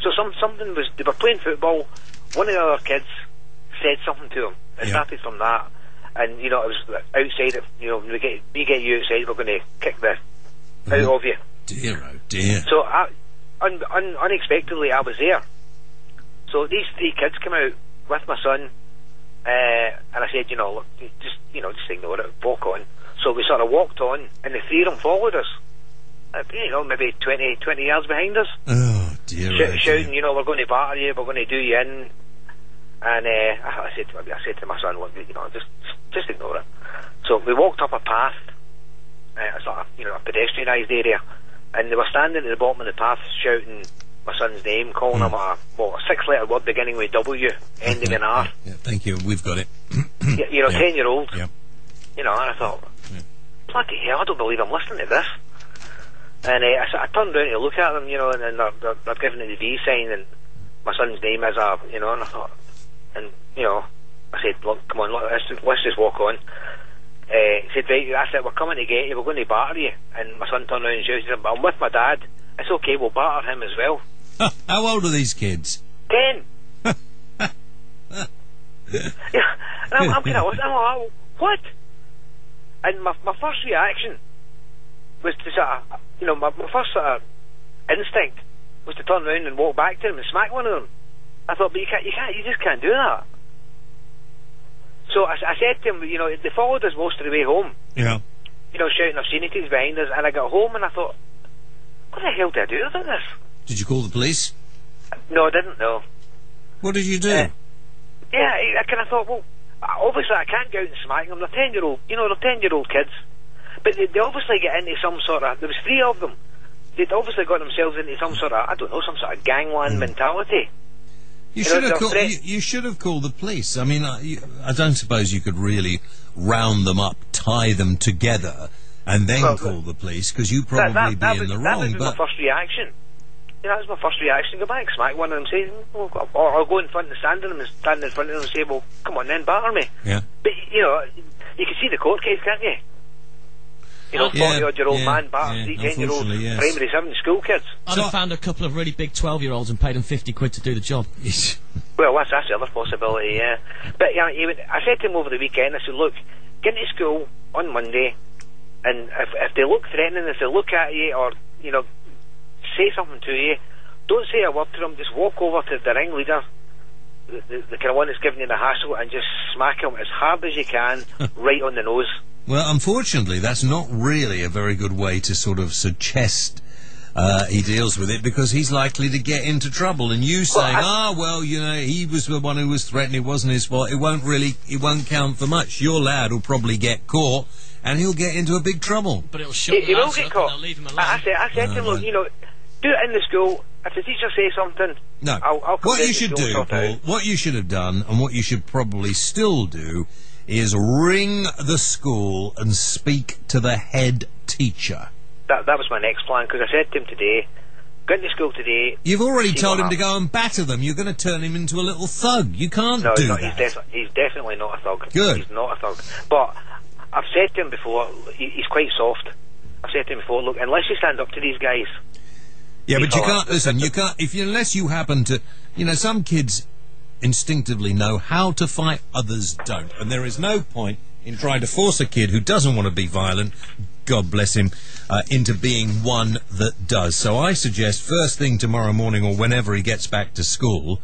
So something was, they were playing football. One of the other kids said something to him. It started from that, and it was outside. We get you outside, we're going to kick the out of you. Dear, oh dear. So unexpectedly, I was there. So these 3 kids came out with my son, and I said, look, just ignore it, walk on. So we sort of walked on, and the 3 of them followed us. Maybe 20 yards behind us. Oh dear. Shouting, we're going to batter you, we're going to do you in. And I said to my son, look, just ignore it. So we walked up a path, a sort of, a pedestrianised area, and they were standing at the bottom of the path shouting my son's name, calling him a 6-letter word beginning with W, ending in R. Yeah, thank you. We've got it. 10-year-old. Yeah. And I thought, bloody hell, I don't believe I'm listening to this. And I turned around to look at them, and they're giving it the V sign, and my son's name is and I thought, I said, look, come on, let's just walk on. He said, right, that's it, we're coming to get you, we're going to batter you. And my son turned around and shouted, but I'm with my dad. It's okay, we'll batter him as well. How old are these kids? 10. Yeah, and I'm kind of listening, I'm like, what? And my first reaction was to sort of, my first sort of instinct was to turn around and walk back to them and smack one of them. I thought, but you just can't do that. So I said to him, they followed us most of the way home. Yeah. Shouting obscenities behind us, and I got home and I thought, what the hell did I do about this? Did you call the police? No, I didn't, no. What did you do? I kind of thought, well, obviously I can't go out and smack them. They're 10-year-old, they're 10-year-old kids. But they obviously get into some sort of, there was 3 of them. They'd obviously got themselves into some sort of, some sort of gangland mentality. You should have called the police. I mean, I don't suppose you could really round them up, tie them together, and then call the police, because you'd probably be in the wrong. That was my first reaction. That was my first reaction. Go back, smack one of them, say, or I'll go in front and stand in front of them and say, well, come on then, batter me. Yeah. But, you can see the court case, can't you? 40-odd-year-old man batters 10-year-old primary 7 school kids. I'd have found a couple of really big 12-year-olds and paid them 50 quid to do the job. Well, that's the other possibility, yeah. But I said to him over the weekend, I said, look, get into school on Monday, and if they look threatening, if they look at you or, say something to you, don't say a word to them, just walk over to the ringleader, the kind of one that's giving you the hassle, and just smack him as hard as you can, right on the nose. Well, unfortunately, that's not really a very good way to sort of suggest he deals with it, because he's likely to get into trouble. And you saying, he was the one who was threatened, it wasn't his fault, it won't count for much. Your lad will probably get caught, and he'll get into a big trouble. But it'll shut he will get up caught. And they'll leave him alone. I said to him, look, do it in the school. If the teacher says something, no. I'll come what you should do, Paul, what you should have done, and what you should probably still do, is ring the school and speak to the head teacher. That was my next plan, because I said to him today, go into school today. You've already told him to go and batter them. You're going to turn him into a little thug. You can't do that. He's definitely not a thug. Good. He's not a thug. But I've said to him before, he's quite soft. I've said to him before, look, unless you stand up to these guys. Yeah, but you can't, listen, you can't, unless you happen to, some kids instinctively know how to fight, others don't. And there is no point in trying to force a kid who doesn't want to be violent, God bless him, into being one that does. So I suggest first thing tomorrow morning, or whenever he gets back to school,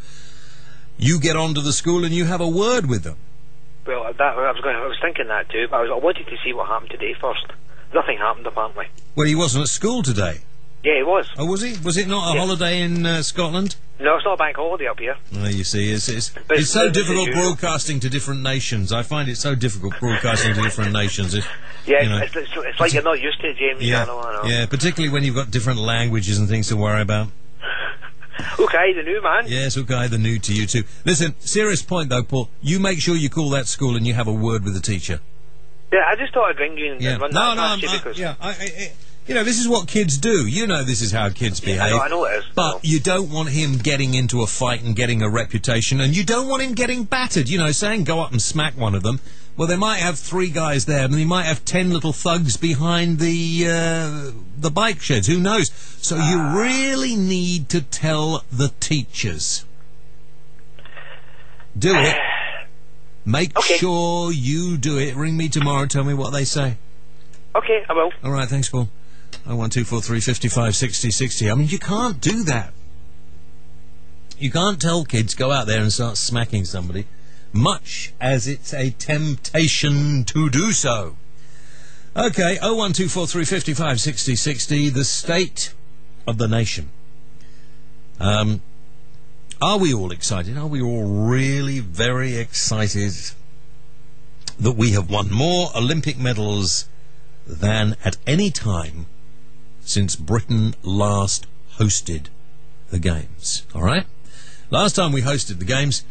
you get onto the school and you have a word with them. Well, I was thinking that too, but I wanted to see what happened today first. Nothing happened apparently. Well, he wasn't at school today. Yeah, he was. Oh, was he? Was it not a holiday in Scotland? No, it's not a bank holiday up here. Well, you see, it's so difficult broadcasting to different nations. I find it so difficult broadcasting to different nations. It's like you're not used to it, James. Yeah, I know. yeah, particularly when you've got different languages and things to worry about. Okay, the new man. Yes, okay, the new to you too. Listen, serious point though, Paul. You make sure you call that school and you have a word with the teacher. Yeah, I just thought I'd ring you and run that past you because... You know, this is what kids do. You know this is how kids behave. I know it is. But you don't want him getting into a fight and getting a reputation, and you don't want him getting battered, you know, saying go up and smack one of them. Well, they might have 3 guys there, and they might have 10 little thugs behind the bike sheds. Who knows? So you really need to tell the teachers. Do it. Make sure you do it. Ring me tomorrow, tell me what they say. Okay, I will. All right, thanks, Paul. 01243 55 60 60. I mean, you can't do that. You can't tell kids, go out there and start smacking somebody, much as it's a temptation to do so. Okay, 01243 55 60 60, the state of the nation. Are we all excited? Are we all really very excited that we have won more Olympic medals than at any time since Britain last hosted the Games? All right? Last time we hosted the Games,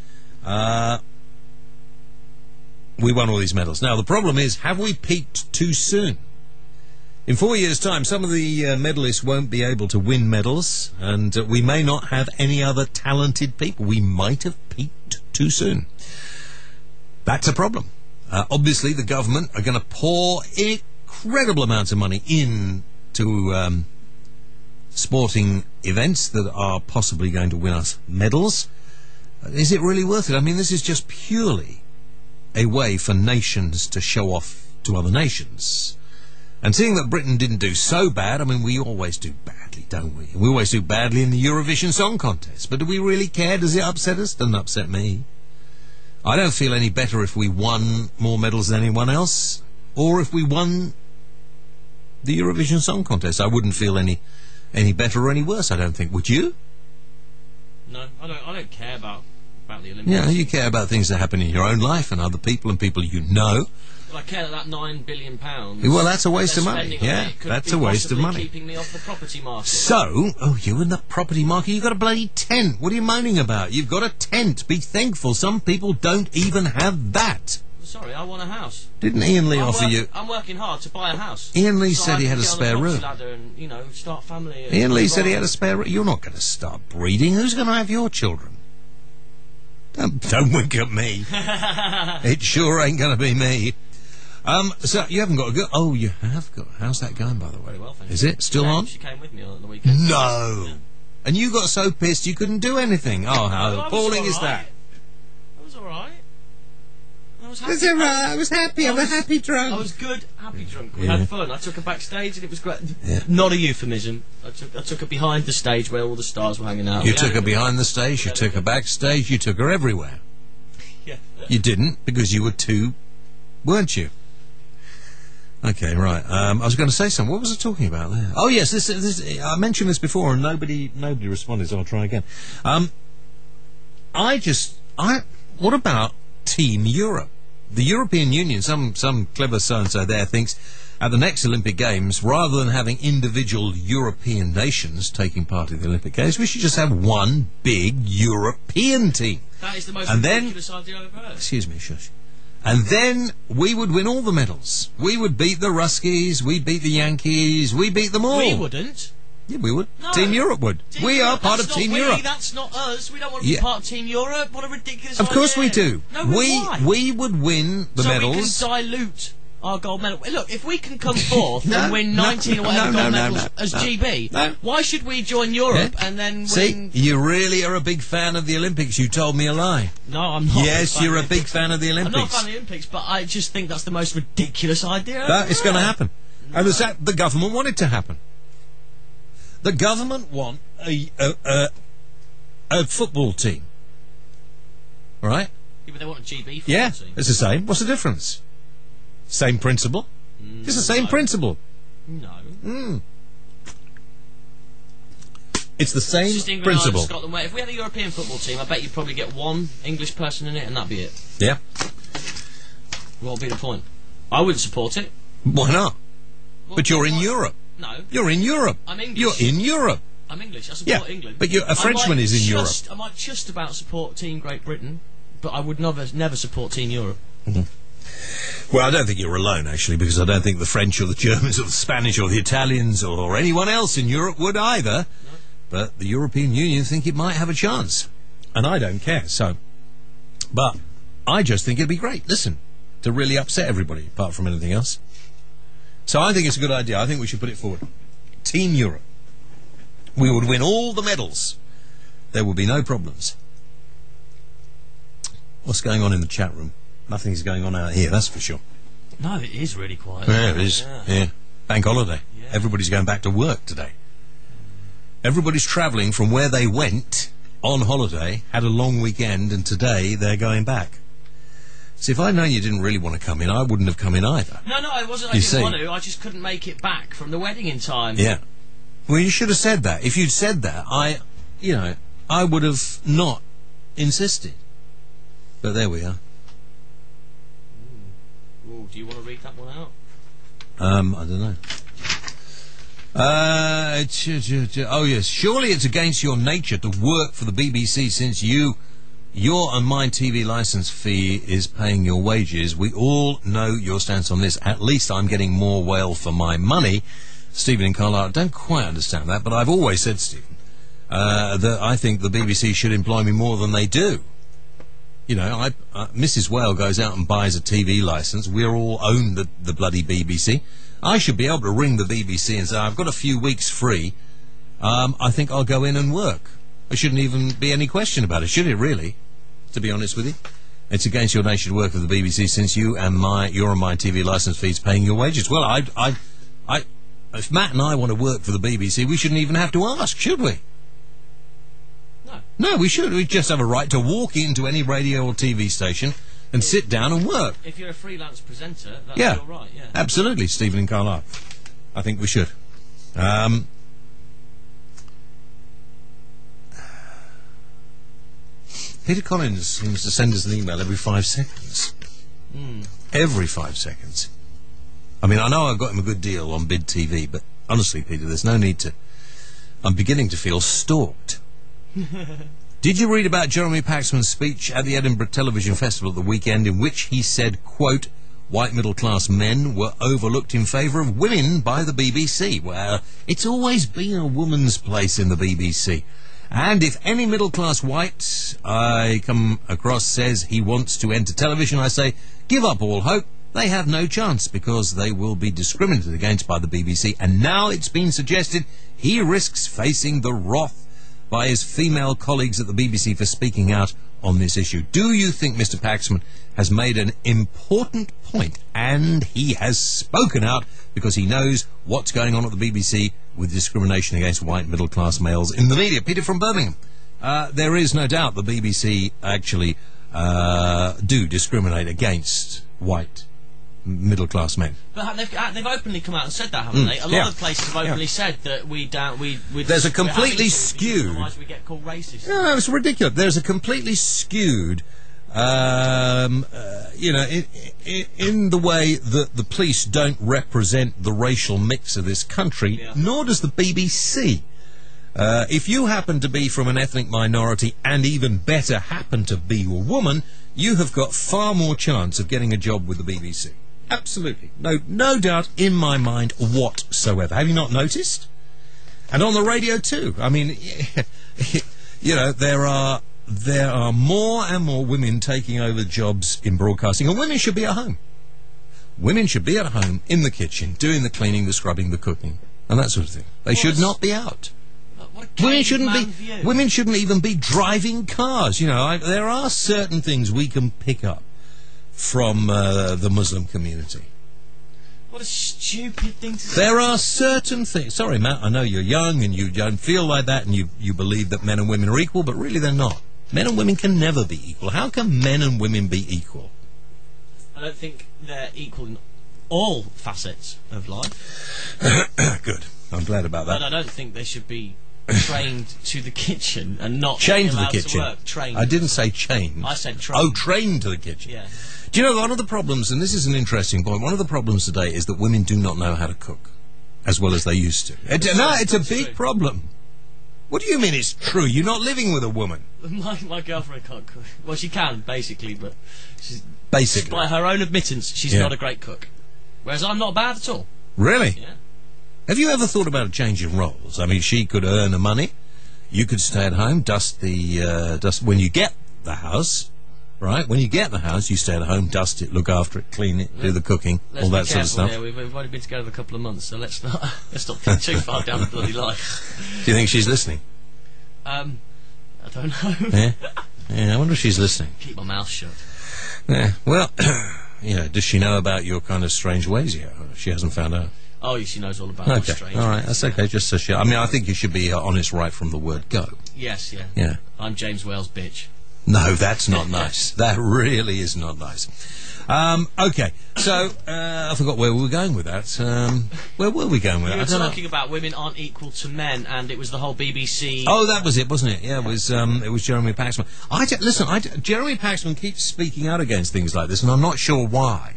we won all these medals. Now, the problem is, have we peaked too soon? In 4 years' time, some of the medalists won't be able to win medals, and we may not have any other talented people. We might have peaked too soon. That's a problem. Obviously, the government are going to pour incredible amounts of money into sporting events that are possibly going to win us medals. Is it really worth it? I mean, this is just purely a way for nations to show off to other nations. And seeing that Britain didn't do so bad, I mean, we always do badly, don't we? We always do badly in the Eurovision Song Contest. But do we really care? Does it upset us? Doesn't upset me. I don't feel any better if we won more medals than anyone else, or if we won the Eurovision Song Contest. I wouldn't feel any better or any worse, I don't think. Would you? No, I don't care about the Olympics. Yeah, you care about things that happen in your own life and other people and people you know. Well, I care that £9 billion. Well, that's a waste of money. Yeah, that's a waste of money. Keeping me off the property market. So, you in the property market, you've got a bloody tent. What are you moaning about? You've got a tent. Be thankful. Some people don't even have that. Sorry, I want a house. Didn't Ian Lee offer you? I'm working hard to buy a house. Ian Lee said he had a spare room. And, you know, start family. Ian Lee said he had a spare room. You're not going to start breeding. Who's going to have your children? Don't wink at me. It sure ain't going to be me. So you haven't got a good... Oh, you have got... How's that going, by the way? Very well, thank you. Is it still on? She came with me on the weekend. No! Yeah. And you got so pissed you couldn't do anything. Oh, how appalling is that? I was all right. I was happy. It's all right. I was happy. I'm a happy drunk. I was good, happy drunk. We had fun. I took her backstage and it was great. Yeah. Not a euphemism. I took her behind the stage where all the stars were hanging out. You took her behind the stage, you took her backstage, you took her everywhere. Yeah. You didn't, because you were too... Weren't you? Okay, right. I was going to say something. What was I talking about there? Oh, yes, this I mentioned this before and nobody responded, so I'll try again. What about Team Europe? The European Union, some clever so-and-so there thinks at the next Olympic Games, rather than having individual European nations taking part in the Olympic Games, we should just have one big European team. That is the most ridiculous idea I've ever heard. Excuse me, shush. And then we would win all the medals. We would beat the Ruskies, we'd beat the Yankees, we beat them all. We wouldn't. Yeah, we would. No. Team Europe would. We are part of Team Europe. That's not us. We don't want to be part of Team Europe. What a ridiculous idea. Of course we do. No, why? We would win the medals. So we can dilute our gold medal. Look, if we can come fourth and win 19 or whatever gold medals as GB, why should we join Europe and then win... See, you really are a big fan of the Olympics. You told me a lie. No, I'm not. Yes, you're a big fan of the Olympics. I'm not a fan of the Olympics, but I just think that's the most ridiculous idea. That is going to happen. No. And the government want it to happen. The government want a football team. Right? Yeah, but they want a GB football Yeah, team. it's the same. What's the difference? Same principle. It's the same principle. No. It's the same It's just England, principle. Ireland, Scotland. Where if we had a European football team, I bet you'd probably get one English person in it, and that'd be it. Yeah. What would be the point? I wouldn't support it. Why not? But you're in Europe. No. You're in Europe. I'm English. You're in Europe. I'm English. I support England. But a Frenchman is in Europe. I might just about support Team Great Britain, but I would never support Team Europe. Well, I don't think you're alone, actually, because I don't think the French or the Germans or the Spanish or the Italians or anyone else in Europe would either. No. But the European Union think it might have a chance. And I don't care, so. But I just think it'd be great, listen, to really upset everybody, apart from anything else. So I think it's a good idea. I think we should put it forward. Team Europe. We would win all the medals. There would be no problems. What's going on in the chat room? Nothing's going on out here, that's for sure. No, it is really quiet. Yeah, it is. Yeah. Bank holiday. Yeah. Everybody's going back to work today. Everybody's travelling from where they went on holiday, had a long weekend, and today they're going back. See, if I'd known you didn't really want to come in, I wouldn't have come in either. No, it wasn't I didn't want to. I just couldn't make it back from the wedding in time. Yeah. Well, you should have said that. If you'd said that, I would have not insisted. But there we are. Ooh, do you want to read that one out? I don't know. Oh, yes. Surely it's against your nature to work for the BBC since your and my TV licence fee is paying your wages. We all know your stance on this. At least I'm getting more well for my money. Stephen in Carlisle, I don't quite understand that, but I've always said, Stephen, that I think the BBC should employ me more than they do. You know, Mrs. Whale goes out and buys a TV licence. We all own the bloody BBC. I should be able to ring the BBC and say, I've got a few weeks free. I think I'll go in and work. There shouldn't even be any question about it, should it, really? To be honest with you. It's against your nature to work for the BBC since your and my TV licence fees paying your wages. Well, if Matt and I want to work for the BBC, we shouldn't even have to ask, should we? No, we should. We just have a right to walk into any radio or TV station and sit down and work. If you're a freelance presenter, that's your right, yeah. Absolutely, Stephen in Carlisle. I think we should. Peter Collins seems to send us an email every 5 seconds. Every 5 seconds. I mean, I know I've got him a good deal on Bid TV, but honestly, Peter, there's no need to... I'm beginning to feel stalked. Did you read about Jeremy Paxman's speech at the Edinburgh Television Festival at the weekend in which he said, quote, white middle-class men were overlooked in favour of women by the BBC? Well, it's always been a woman's place in the BBC. And if any middle-class white I come across says he wants to enter television, I say, give up all hope. They have no chance because they will be discriminated against by the BBC. And now it's been suggested he risks facing the wrath by his female colleagues at the BBC for speaking out on this issue. Do you think Mr. Paxman has made an important point and he has spoken out because he knows what's going on at the BBC with discrimination against white middle-class males in the media? Peter from Birmingham. There is no doubt the BBC actually do discriminate against white middle-class men. But they've openly come out and said that, haven't they? A lot of places have openly said that there's a completely skewed... Otherwise we get called racist. No, it's ridiculous. There's a completely skewed, in the way that the police don't represent the racial mix of this country, nor does the BBC. If you happen to be from an ethnic minority, and even better, happen to be a woman, you have got far more chance of getting a job with the BBC. Absolutely. No doubt in my mind whatsoever. Have you not noticed? And on the radio too. I mean, there are more and more women taking over jobs in broadcasting, and women should be at home. Women should be at home in the kitchen, doing the cleaning, the scrubbing, the cooking, and that sort of thing. They should not be out. Women shouldn't even be driving cars. You know, there are certain things we can pick up from the Muslim community. What a stupid thing to say. There are certain things. Sorry, Matt, I know you're young and you don't feel like that and you believe that men and women are equal, but really they're not. Men and women can never be equal. How can men and women be equal? I don't think they're equal in all facets of life. Good. I'm glad about that. But I don't think they should be trained to the kitchen and not chained to the allowed kitchen. To work. Trained. I didn't say chained. I said trained. Oh, trained to the kitchen. Yeah. Do you know, one of the problems, and this is an interesting point, one of the problems today is that women do not know how to cook as well as they used to. It's a big problem. What do you mean it's true? You're not living with a woman. My girlfriend can't cook. Well, she can, basically, but she's... Basically. By her own admittance, she's not a great cook. Whereas I'm not bad at all. Really? Yeah. Have you ever thought about changing roles? I mean, she could earn the money. You could stay at home, dust when you get the house, right? When you get the house, you stay at home, dust it, look after it, clean it, do the cooking, all that sort of stuff. Yeah, we've only been together a couple of months, so let's not get too far down the bloody line. Do you think she's listening? I don't know. Yeah, I wonder if she's listening. Keep my mouth shut. Yeah, well, does she know about your kind of strange ways yet? She hasn't found out. Oh, she knows all about my strange all right, ways. that's okay. Just so I mean, I think you should be honest right from the word go. Yes, yeah. Yeah. I'm James Wales' bitch. No, that's not nice. That really is not nice. Okay, so I forgot where we were going with that. Where were we going with that? We were talking about women aren't equal to men, and it was the whole BBC. Oh, that was it, wasn't it? Yeah, it was Jeremy Paxman. Jeremy Paxman keeps speaking out against things like this, and I'm not sure why.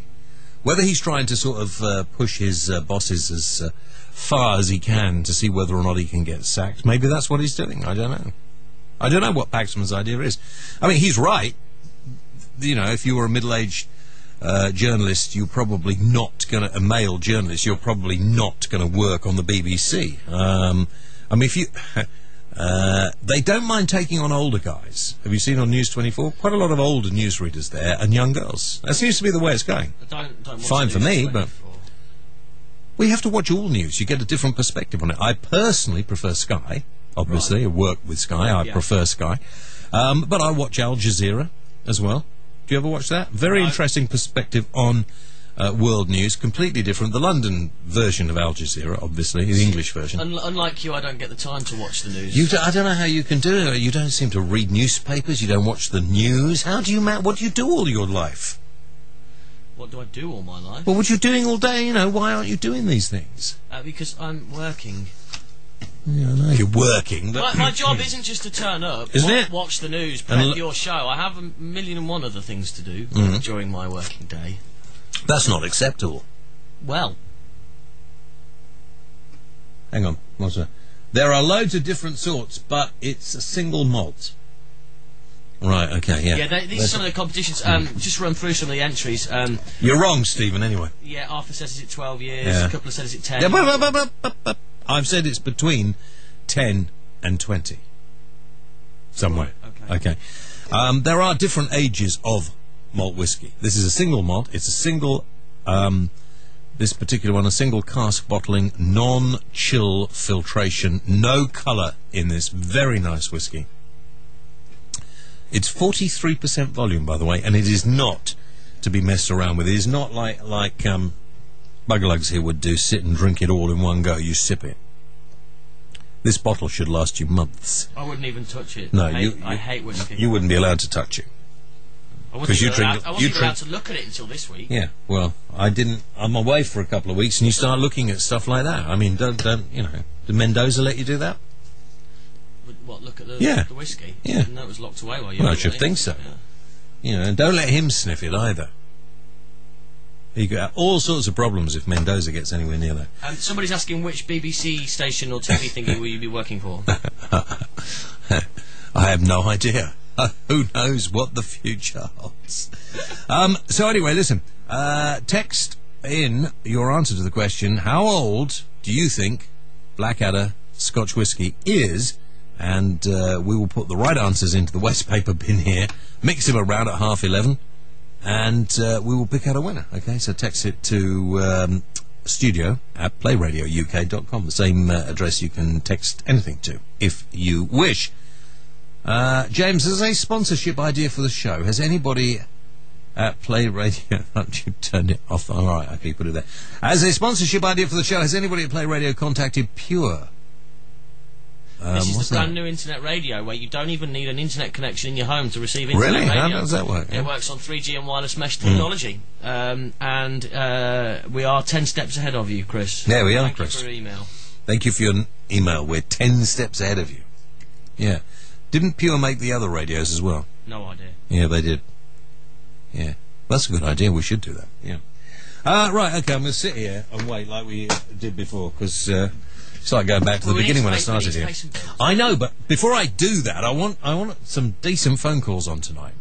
Whether he's trying to sort of push his bosses as far as he can to see whether or not he can get sacked. Maybe that's what he's doing. I don't know. I don't know what Paxman's idea is. I mean, he's right. You know, if you were a middle-aged journalist, you're probably not going to... A male journalist, you're probably not going to work on the BBC. I mean, if you... they don't mind taking on older guys. Have you seen on News 24? Quite a lot of older newsreaders there and young girls. That seems to be the way it's going. Don't watch Fine for me, 24. but... We have to watch all news. You get a different perspective on it. I personally prefer Sky. Obviously, I work with Sky. I prefer Sky. But I watch Al Jazeera as well. Do you ever watch that? Very interesting perspective on world news. Completely different. The London version of Al Jazeera, obviously, the English version. Unlike you, I don't get the time to watch the news. I don't know how you can do it. You don't seem to read newspapers. You don't watch the news. How do you... What do you do all your life? What do I do all my life? Well, what are you doing all day? You know, why aren't you doing these things? Because I'm working. Yeah, I know you're working, but... My job isn't just to turn up, watch the news, prep your show. I have 1,000,001 other things to do during my working day. That's not acceptable. Well. Hang on, what's that? There are loads of different sorts, but it's a single malt. Right, okay, yeah. Yeah, these are some of the competitions. Just run through some of the entries. You're wrong, Stephen, anyway. Yeah, Arthur says it's 12 years, a couple says it's 10. Yeah, I've said it's between 10 and 20. Somewhere. Okay. There are different ages of malt whiskey. This is a single malt. It's a single, this particular one, a single cask bottling, non-chill filtration, no colour in this very nice whiskey. It's 43% volume, by the way, and it is not to be messed around with. It is not like Buglugs here would do, sit and drink it all in one go. You sip it. This bottle should last you months. I wouldn't even touch it. No, I hate whiskey. You wouldn't be allowed to touch it. I wasn't even allowed to look at it until this week. Yeah, well, I didn't. I'm away for a couple of weeks, and you start looking at stuff like that. I mean, don't you know? Did Mendoza let you do that? What, look at the whiskey? Yeah. No, it was locked away while you were I should think so. Yeah. You know, and don't let him sniff it either. You get all sorts of problems if Mendoza gets anywhere near that. Somebody's asking which BBC station or TV thingy will you be working for? I have no idea. Who knows what the future holds? So anyway, listen. Text in your answer to the question, how old do you think Blackadder Scotch Whisky is? And we will put the right answers into the waste paper bin here, mix them around at 11:30, and we will pick out a winner. Okay, so text it to studio@playradiouk.com, the same address you can text anything to, if you wish. James, as a sponsorship idea for the show, has anybody at Play Radio... you turned it off. All right, okay, put it there. As a sponsorship idea for the show, has anybody at Play Radio contacted Pure This is the wasn't brand it? new internet radio where you don't even need an internet connection in your home to receive internet Really? radio. How does that work? It works on 3G and wireless mesh technology. And we are 10 steps ahead of you, Chris. Yeah, we are, Thank Chris. you for your email. Thank you for your email. We're 10 steps ahead of you. Yeah. Didn't Pure make the other radios as well? No idea. Yeah, they did. Yeah. That's a good idea. We should do that. Yeah. Right, okay, I'm going to sit here and wait like we did before, because it's like going back to the beginning when I started here. I know, but before I do that, I want some decent phone calls on tonight.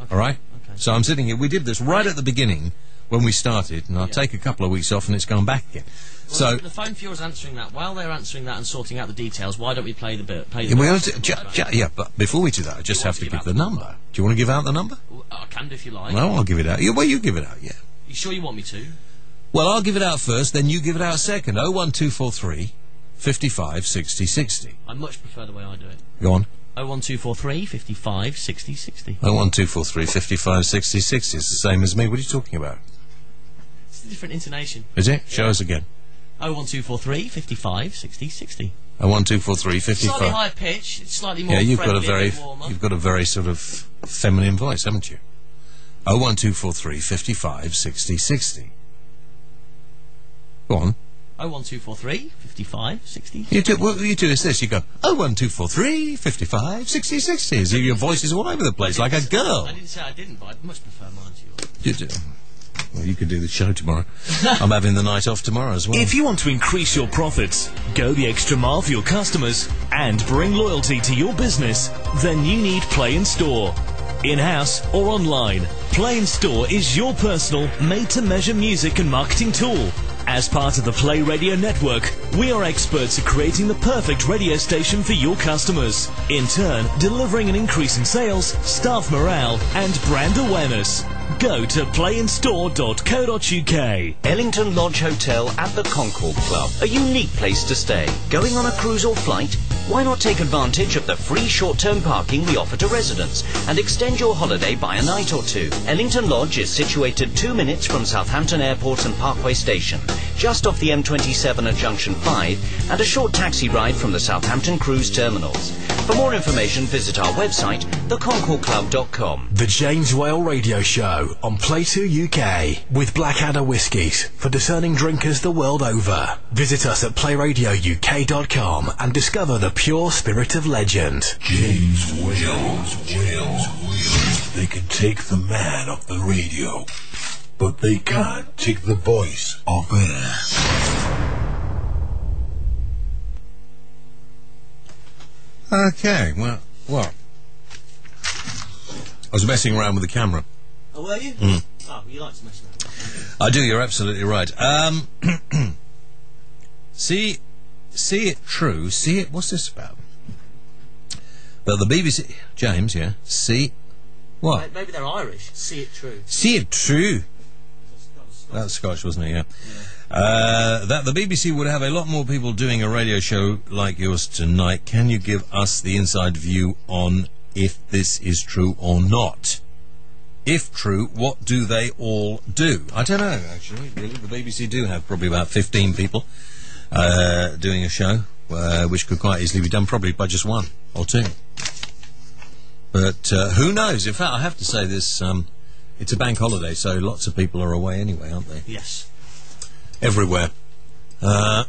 Okay. All right? Okay. So I'm sitting here. We did this right at the beginning when we started, and I'll take a couple of weeks off and it's gone back again. Well, So the phone viewer's answering that. While they're answering that and sorting out the details, why don't we play the bit? yeah, but before we do that, I just have to give the number. Do you want to give out the number? I can do if you like. No, I'll give it out. Yeah, well, you give it out, yeah. You sure you want me to? Well, I'll give it out first, then you give it out second. 01243 55 60 60. I much prefer the way I do it. Go on. 01243 55 60 60. 01243 55 60 60. It's the same as me. What are you talking about? It's a different intonation. Is it? Show us again. 01243 55 60 60. 01243 55. Slightly higher pitch. It's slightly more. Yeah, you've friendly, got a very sort of feminine voice, haven't you? 01243 55 60 60. Go on. 01243 55 60. What you do is this. You go 01243 55 60 60. As if your voice is all over the place like a girl. I didn't say I didn't, but I much prefer mine to yours. You do. Well, you could do the show tomorrow. I'm having the night off tomorrow as well. If you want to increase your profits, go the extra mile for your customers, and bring loyalty to your business, then you need Play and Store. In-house or online, Play and Store is your personal, made-to-measure music and marketing tool. As part of the Playradio network, we are experts at creating the perfect radio station for your customers, in turn delivering an increase in sales, staff morale and brand awareness. Go to playandstore.co.uk. Ellington Lodge Hotel at the Concord Club. A unique place to stay. Going on a cruise or flight? Why not take advantage of the free short-term parking we offer to residents and extend your holiday by a night or two? Ellington Lodge is situated 2 minutes from Southampton Airport and Parkway Station, just off the M27 at Junction 5, and a short taxi ride from the Southampton Cruise Terminals. For more information, visit our website, theconcordclub.com. The James Whale Radio Show on Play 2 UK with Blackadder Whiskies for discerning drinkers the world over. Visit us at playradiouk.com and discover the pure spirit of legend. James Wales. They can take the man off the radio, but they can't take the voice off air. Okay, well, I was messing around with the camera. Oh, were you? Mm. Oh, you like to mess around. I do, you're absolutely right. See it true, see it, what's this about? But the BBC, James, yeah, what? Maybe they're Irish. See it true. See it true. That was Scottish, wasn't it, yeah? That the BBC would have a lot more people doing a radio show like yours tonight. Can you give us the inside view on if this is true or not? If true, what do they all do? I don't know, actually, really. The BBC do have probably about 15 people doing a show, which could quite easily be done probably by just one or two. But who knows? In fact, I have to say this, it's a bank holiday, so lots of people are away anyway, aren't they? Yes. Everywhere. I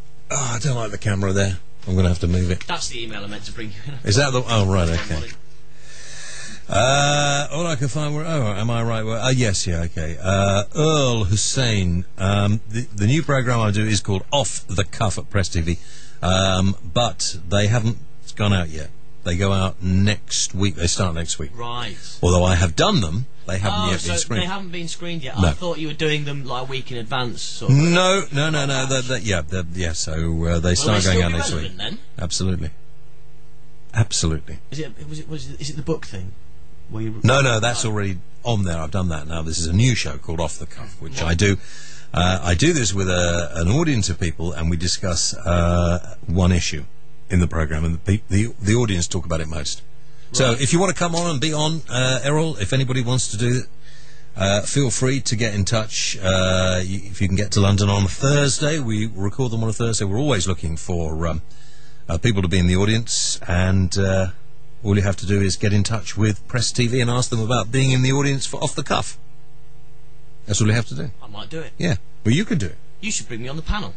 don't like the camera there. I'm going to have to move it. That's the email I meant to bring you. Is that the... Oh, right, okay. All I can find were... Oh, am I right? Yes, yeah, okay. Earl Hussein. The new programme I do is called Off the Cuff at Press TV. But they haven't gone out yet. They go out next week. They start next week. Right. Although I have done them, they haven't yet been screened. They haven't been screened yet. No. I thought you were doing them like a week in advance. Sort of. No. So they start going out next week. Then? Absolutely. Is it the book thing? No, that's already on there. I've done that now. This is a new show called Off the Cuff, which I do. I do this with an audience of people, and we discuss one issue in the programme, and the audience talk about it most. Right. So if you want to come on and be on, Errol, if anybody wants to do it, feel free to get in touch. If you can get to London on a Thursday, we record them on a Thursday. We're always looking for people to be in the audience, and all you have to do is get in touch with Press TV and ask them about being in the audience for Off the Cuff. That's all you have to do. I might do it. Yeah. Well, you could do it. You should bring me on the panel.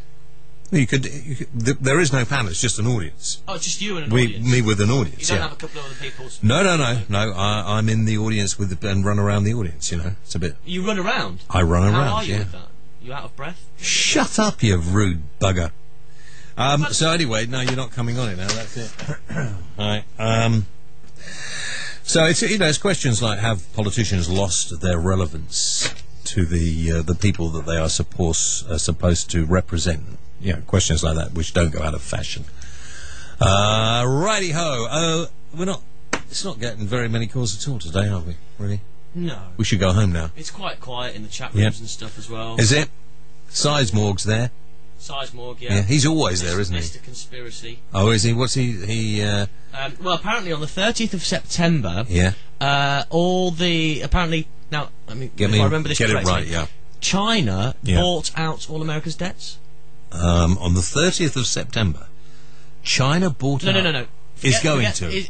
Well, you could there is no panel, it's just an audience. Oh, just you and an audience? Me with an audience, You don't have a couple of other people? No, I'm in the audience and run around the audience, you know. It's a bit... You run around? I run around, How are you yeah. with that? You out of breath? Shut up, you rude bugger. So anyway, no, you're not coming on it now, that's it. All right. So it's questions like, have politicians lost their relevance to the people that they are supposed to represent? You know, questions like that, which don't go out of fashion. Righty-ho. It's not getting very many calls at all today, are we? Really? No. We should go home now. It's quite quiet in the chat rooms and stuff as well. Is it? Sizemorg's there. Sizemorg, yeah. Yeah, he's always there, isn't he? Mr. Conspiracy. Oh, is he? What's he? Well, apparently on the 30th of September, yeah. Apparently, now, I mean, if I remember this correctly, it right, yeah. China bought out all America's debts. On the 30th of September, China bought out...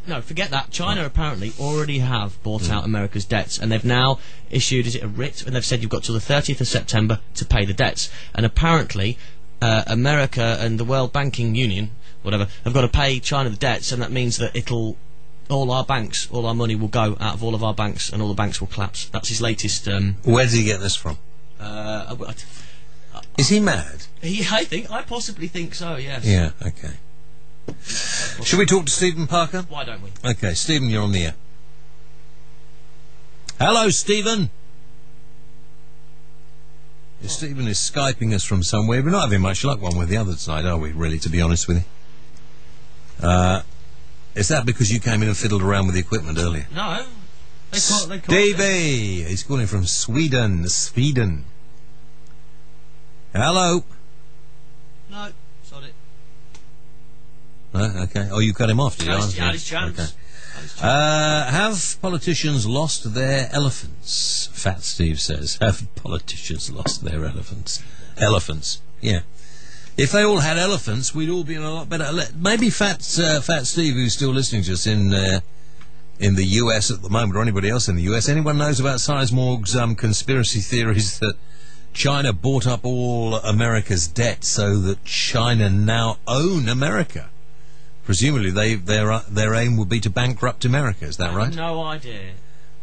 No. Forget that. China apparently already have bought out America's debts, and they've now issued, is it a writ? And they've said you've got till the 30th of September to pay the debts. And apparently, America and the World Banking Union, whatever, have got to pay China the debts, and that means that all our money will go out of all of our banks, and all the banks will collapse. That's his latest... Where did he get this from? Is he mad? I possibly think so, yes. Yeah, okay. Should we talk to Stephen Parker? Why don't we? Okay, Stephen, you're on the air. Hello, Stephen. Stephen is Skyping us from somewhere. We're not having much luck one with the other tonight, are we, really, to be honest with you? Is that because you came in and fiddled around with the equipment earlier? No. Stevie! He's calling from Sweden. Hello? No, sod it. Okay. Oh, you cut him off, did you? Had his chance. Okay. Have politicians lost their elephants? Fat Steve says. Have politicians lost their elephants? Elephants, yeah. If they all had elephants, we'd all be in a lot better... Maybe Fat Steve, who's still listening to us in the US at the moment, or anybody else in the US, anyone knows about Sizemorg's conspiracy theories that China bought up all America's debt so that China now own America? Presumably their aim would be to bankrupt America, is that right? No idea.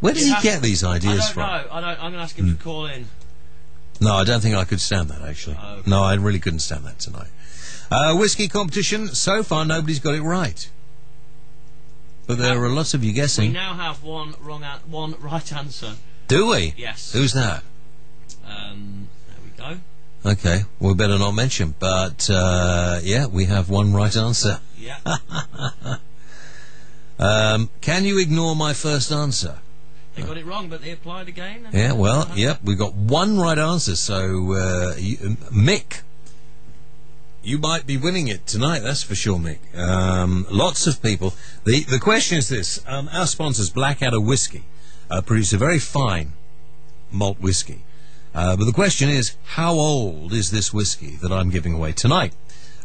Where does he get these ideas from? I don't know. I'm going to ask him to call in. No, I don't think I could stand that, actually. Okay. No, I really couldn't stand that tonight. Whiskey competition, so far nobody's got it right. But there are lots of you guessing. We now have one right answer. Do we? Yes. Who's that? There we go. Okay, we better not mention, but yeah, we have one right answer. Yeah. Can you ignore my first answer? They got it wrong, but they applied again. Yeah, well, yep, we got one right answer, so Mick, you might be winning it tonight, that's for sure, Mick. Lots of people. The question is this, our sponsors, Blackadder Whiskey, produce a very fine malt whiskey. But the question is, how old is this whiskey that I'm giving away tonight?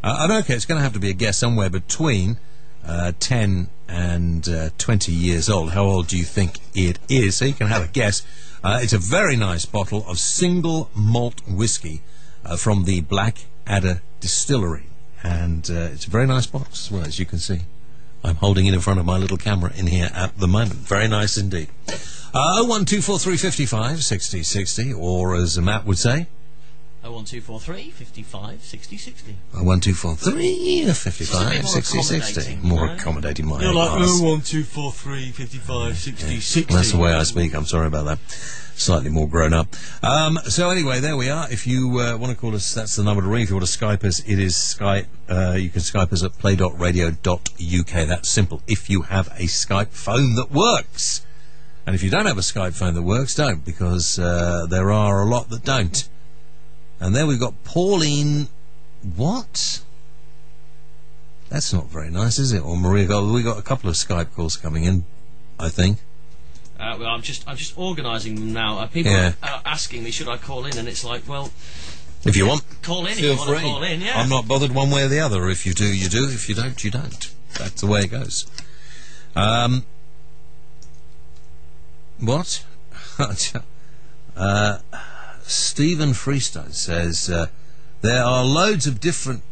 Okay, it's going to have to be a guess somewhere between 10 and 20 years old. How old do you think it is? So you can have a guess. It's a very nice bottle of single malt whiskey from the Blackadder Distillery. And it's a very nice box as well, as you can see. I'm holding it in front of my little camera in here at the moment. Very nice indeed. 01243 60 60, or as Matt would say, 01243 55 60 60. 01243 55 60 60. More accommodating, my You're like ass. 01243 55 60 60. That's the way I speak. I'm sorry about that. Slightly more grown up. So anyway, there we are. If you want to call us, that's the number to ring. If you want to Skype us, it is Skype. You can Skype us at play.radio.uk. That's simple. If you have a Skype phone that works. And if you don't have a Skype phone that works, don't, because there are a lot that don't. And then we've got Pauline. What? That's not very nice, is it? Or Maria. We got a couple of Skype calls coming in, I think. Well, I'm just organising them now. People are asking me, should I call in? And it's like, well, If you want, call in. feel if you want free. to call in, yeah. I'm not bothered one way or the other. If you do, you do. If you don't, you don't. That's the way it goes. What? Stephen Freestone says there are loads of different...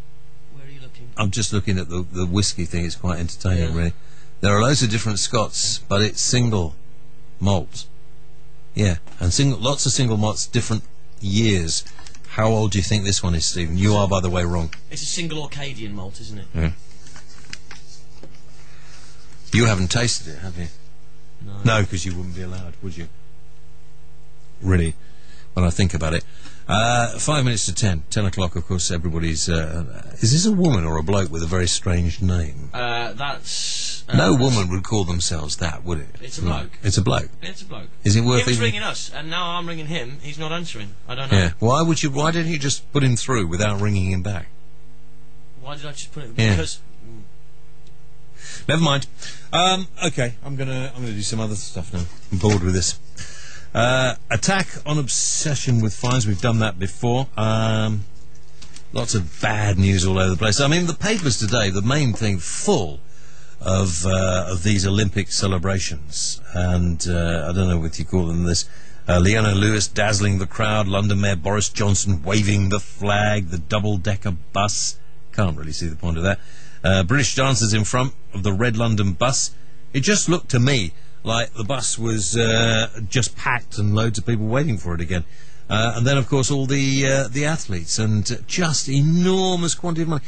Where are you looking? I'm just looking at the whiskey thing. It's quite entertaining, really. There are loads of different Scots, but it's single malt. Yeah, and lots of single malts, different years. How old do you think this one is, Stephen? You are, by the way, wrong. It's a single Orcadian malt, isn't it? Yeah. You haven't tasted it, have you? No, because you wouldn't be allowed, would you? Really, when I think about it. 5 minutes to 10. 10 o'clock, of course, everybody's... is this a woman or a bloke with a very strange name? That's... no woman would call themselves that, would it? It's a bloke. It's a bloke? It's a bloke. Is it worth He was even... ringing us, and now I'm ringing him. He's not answering. I don't know. Yeah. Why didn't you just put him through without ringing him back? Why did I just put it... Yeah. Because... Never mind. Okay, I'm gonna do some other stuff now. I'm bored with this. Attack on obsession with fines. We've done that before. Lots of bad news all over the place. I mean, the papers today, the main thing, full of these Olympic celebrations. And I don't know what you call them this. Leona Lewis dazzling the crowd. London Mayor Boris Johnson waving the flag. The double-decker bus. Can't really see the point of that. British dancers in front of the Red London bus. It just looked to me like the bus was just packed and loads of people waiting for it again. And then, of course, all the athletes and just enormous quantity of money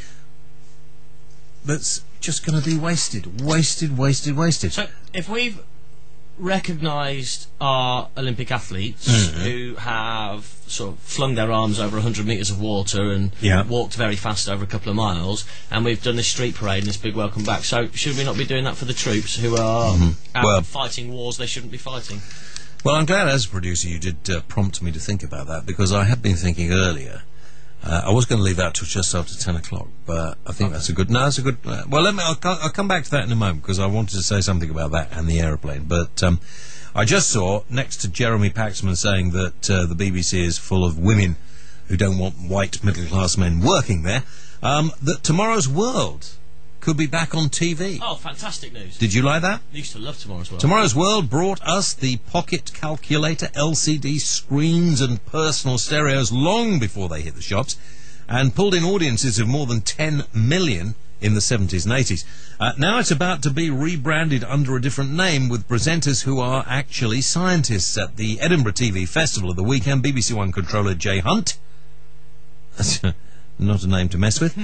that's just going to be wasted. So, if we've recognised our Olympic athletes who have sort of flung their arms over 100 metres of water and walked very fast over a couple of miles, and we've done this street parade and this big welcome back, so should we not be doing that for the troops who are out fighting wars they shouldn't be fighting? Well, I'm glad as a producer you did prompt me to think about that, because I had been thinking earlier. I was going to leave that till just after 10 o'clock, but I think that's a good... No, that's a good... well, I'll come back to that in a moment, because I wanted to say something about that and the aeroplane. But I just saw, next to Jeremy Paxman saying that the BBC is full of women who don't want white middle-class men working there, that Tomorrow's World could be back on TV. Oh, fantastic news. Did you like that? I used to love Tomorrow's World. Tomorrow's World brought us the pocket calculator, LCD screens and personal stereos long before they hit the shops, and pulled in audiences of more than 10 million in the 70s and 80s. Now it's about to be rebranded under a different name, with presenters who are actually scientists. At the Edinburgh TV Festival of the weekend, BBC One controller Jay Hunt... not a name to mess with,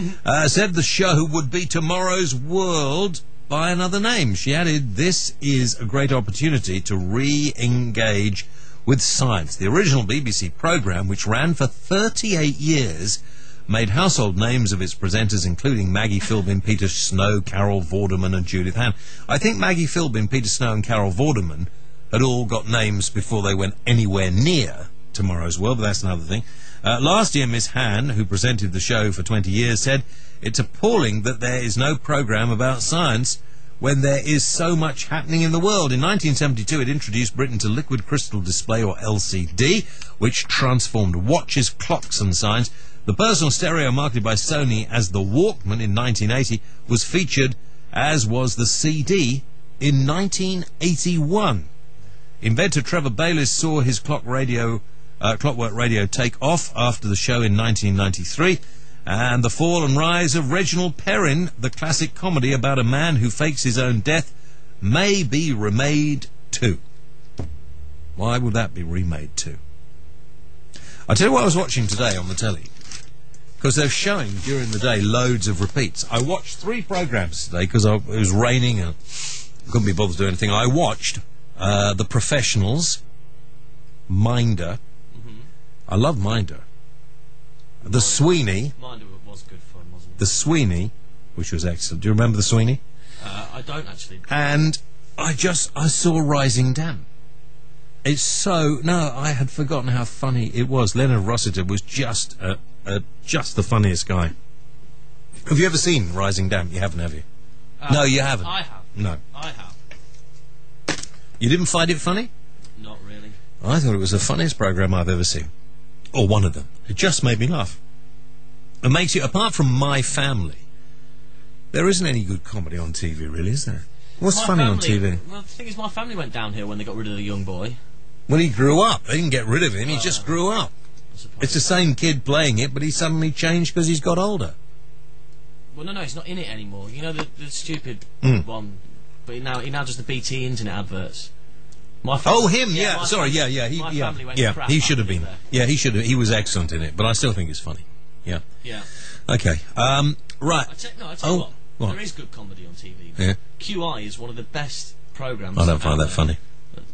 said the show would be Tomorrow's World by another name. She added, "This is a great opportunity to re-engage with science." The original BBC programme, which ran for 38 years, made household names of its presenters, including Maggie Philbin, Peter Snow, Carol Vorderman and Judith Hann. I think Maggie Philbin, Peter Snow and Carol Vorderman had all got names before they went anywhere near Tomorrow's World, but that's another thing. Last year, Miss Hann, who presented the show for 20 years, said, "It's appalling that there is no programme about science when there is so much happening in the world." In 1972, it introduced Britain to liquid crystal display, or LCD, which transformed watches, clocks and signs. The personal stereo, marketed by Sony as the Walkman in 1980, was featured, as was the CD, in 1981. Inventor Trevor Bayliss saw his Clockwork Radio take off after the show in 1993, and The Fall and Rise of Reginald Perrin, the classic comedy about a man who fakes his own death, may be remade too. Why would that be remade too? I'll tell you what I was watching today on the telly, because they're showing during the day loads of repeats. I watched 3 programmes today because it was raining and couldn't be bothered to do anything. I watched The Professionals, Minder. I love Minder. The Sweeney. Minder was good fun, wasn't it? The Sweeney, which was excellent. Do you remember The Sweeney? I don't actually. And I saw Rising Dam. It's so... No, I had forgotten how funny it was. Leonard Rossiter was just the funniest guy. Have you ever seen Rising Dam? You haven't, have you? No, you haven't. I have. No. I have. You didn't find it funny? Not really. I thought it was the funniest programme I've ever seen. or one of them. It just made me laugh. It makes you, apart from My Family, there isn't any good comedy on TV, really, is there? What's funny on TV? Well, the thing is, My Family went downhill when they got rid of the young boy. Well, he grew up. They didn't get rid of him. He just grew up. It's the same kid playing it, but he suddenly changed because he's got older. Well, no, he's not in it anymore. You know the stupid one, but he now does the BT internet adverts. My Family, him, yeah. Sorry, yeah. My Family went crap. He should have been. Yeah, he should have. He was excellent in it, but I still think it's funny. Yeah. Yeah. Okay. Right. I tell you what. There is good comedy on TV. Yeah. QI is one of the best programmes. I don't find that funny.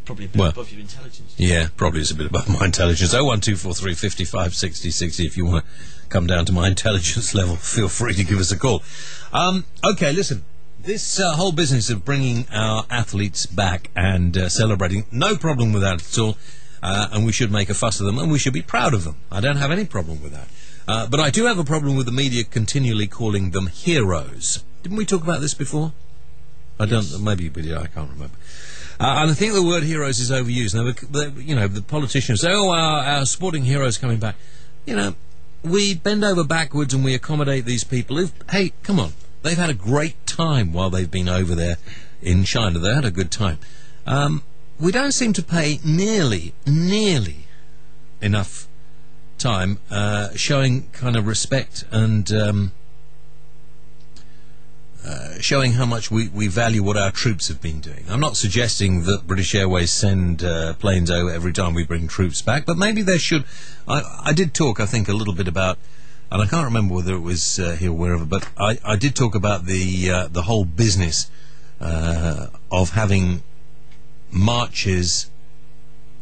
Probably a bit above your intelligence. Yeah, probably is a bit above my intelligence. 01243 55 60 60. If you want to come down to my intelligence level, feel free to give us a call. Okay, listen. This whole business of bringing our athletes back and celebrating, no problem with that at all. And we should make a fuss of them, and we should be proud of them. I don't have any problem with that. But I do have a problem with the media continually calling them heroes. Didn't we talk about this before? Maybe we did, I can't remember. And I think the word heroes is overused. Now, the politicians say, our sporting heroes coming back. You know, we bend over backwards and we accommodate these people. Hey, come on. They've had a great time while they've been over there in China. They had a good time. We don't seem to pay nearly enough time showing kind of respect and showing how much we value what our troops have been doing. I'm not suggesting that British Airways send planes over every time we bring troops back, but maybe they should. I did talk, I think, a little bit about, and I can't remember whether it was here or wherever, but I did talk about the whole business of having marches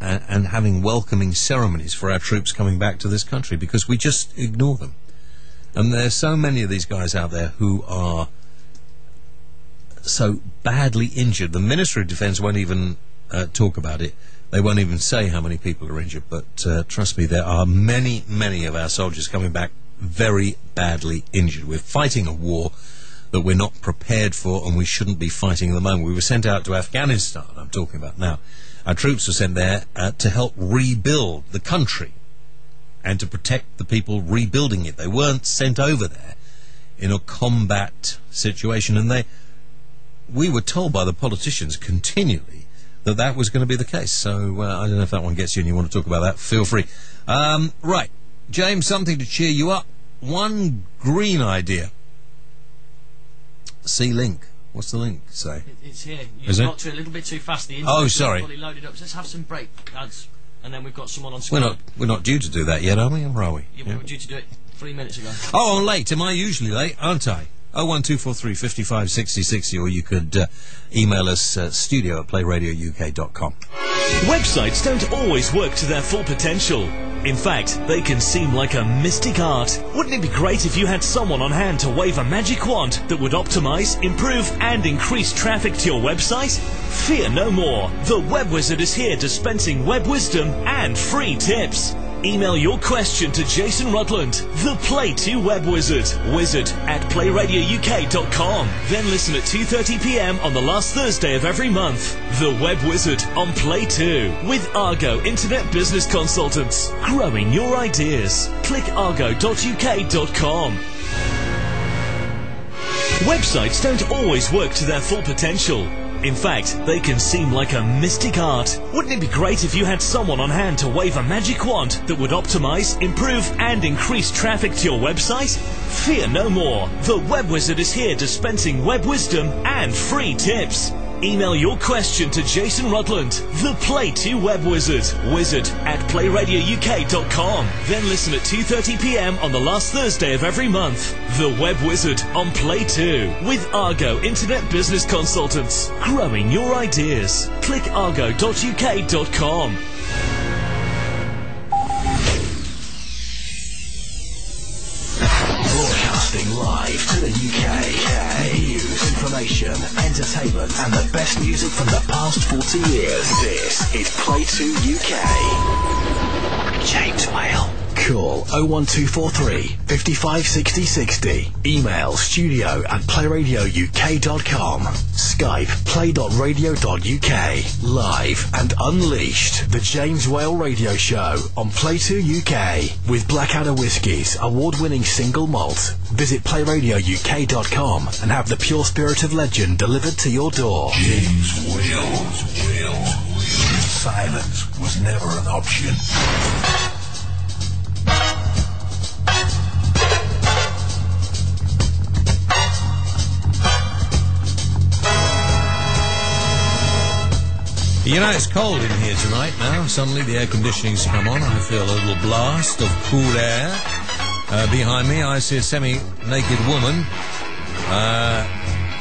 and having welcoming ceremonies for our troops coming back to this country, because we just ignore them. And there's so many of these guys out there who are so badly injured. The Ministry of Defence won't even talk about it. They won't even say how many people are injured. But trust me, there are many, many of our soldiers coming back very badly injured. We're fighting a war that we're not prepared for, and we shouldn't be fighting at the moment. We were sent out to Afghanistan, I'm talking about now. Our troops were sent there to help rebuild the country and to protect the people rebuilding it. They weren't sent over there in a combat situation, and we were told by the politicians continually that was going to be the case. So I don't know if that one gets you and you want to talk about that. Feel free. Right, James, something to cheer you up. One green idea. C-Link. What's the link say? It's here. You've got a little bit too fast. The internet sorry. Fully loaded up. So let's have some break ads, and then we've got someone on screen. We're not due to do that yet, are we? Or are we? Yeah, we were due to do it 3 minutes ago. Oh, I'm late. Am I usually late? Aren't I? 01243 55 60 60, or you could email us studio@playradiouk.com. Websites don't always work to their full potential. In fact, they can seem like a mystic art. Wouldn't it be great if you had someone on hand to wave a magic wand that would optimize, improve, and increase traffic to your website? Fear no more. The Web Wizard is here dispensing web wisdom and free tips. Email your question to Jason Rutland, the Play 2 Web Wizard, wizard@playradiouk.com. Then listen at 2:30 p.m. on the last Thursday of every month. The Web Wizard on Play 2 with Argo Internet Business Consultants. Growing your ideas. Click argo.uk.com. Websites don't always work to their full potential. In fact, they can seem like a mystic art. Wouldn't it be great if you had someone on hand to wave a magic wand that would optimize, improve, and increase traffic to your website? Fear no more. The Web Wizard is here dispensing web wisdom and free tips. Email your question to Jason Rutland, the Play 2 Web Wizard, wizard@playradiouk.com. Then listen at 2:30 p.m. on the last Thursday of every month. The Web Wizard on Play 2 with Argo Internet Business Consultants. Growing your ideas. Click argo.uk.com. Broadcasting live to the UK. News, information, entertainment, and the best music from the past 40 years. This is Play 2 UK. James Whale Call 01243 55 60 60. Email studio@playradiouk.com. Skype play.radio.uk. Live and Unleashed, the James Whale Radio Show on Play 2 UK with Blackadder Whiskies award-winning single malt. Visit playradiouk.com and have the pure spirit of legend delivered to your door. James Whale's. Silence was never an option. You know, it's cold in here tonight now. Suddenly the air conditioning's come on. I feel a little blast of cool air. Behind me, I see a semi-naked woman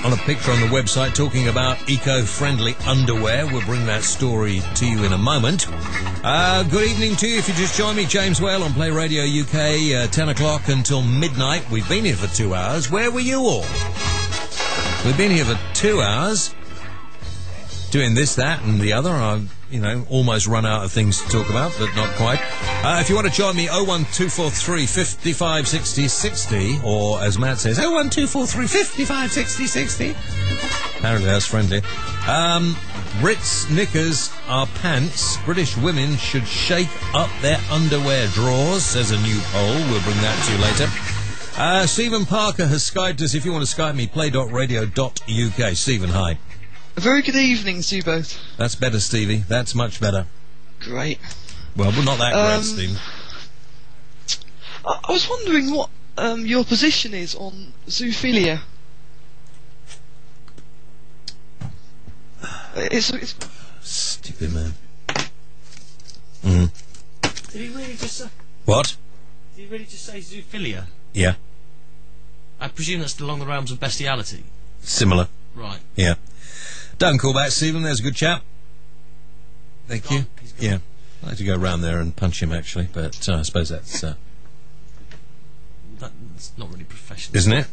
on a picture on the website talking about eco-friendly underwear. We'll bring that story to you in a moment. Good evening to you. If you just joined me, James Whale on Play Radio UK, 10 o'clock until midnight. We've been here for 2 hours. Where were you all? We've been here for 2 hours. Doing this, that, and the other. I've, almost run out of things to talk about, but not quite. If you want to join me, 01243 55 60 60, or as Matt says, 01243 55 60 60. Apparently that's friendly. Brits' knickers are pants. British women should shake up their underwear drawers, says a new poll. We'll bring that to you later. Stephen Parker has Skyped us. If you want to Skype me, play.radio.uk. Stephen, hi. A very good evening to you both. That's better, Stevie. That's much better. Great. Well, not that great, Stephen. I was wondering what your position is on zoophilia. It's stupid man. Mm. Did he really just say... What? Did he really just say zoophilia? Yeah. I presume that's along the realms of bestiality. Similar. Right. Yeah. Don't call back, Stephen. There's a good chap. Thank you. Yeah. I'd like to go round there and punch him, actually, but I suppose that's... That's not really professional. Isn't it?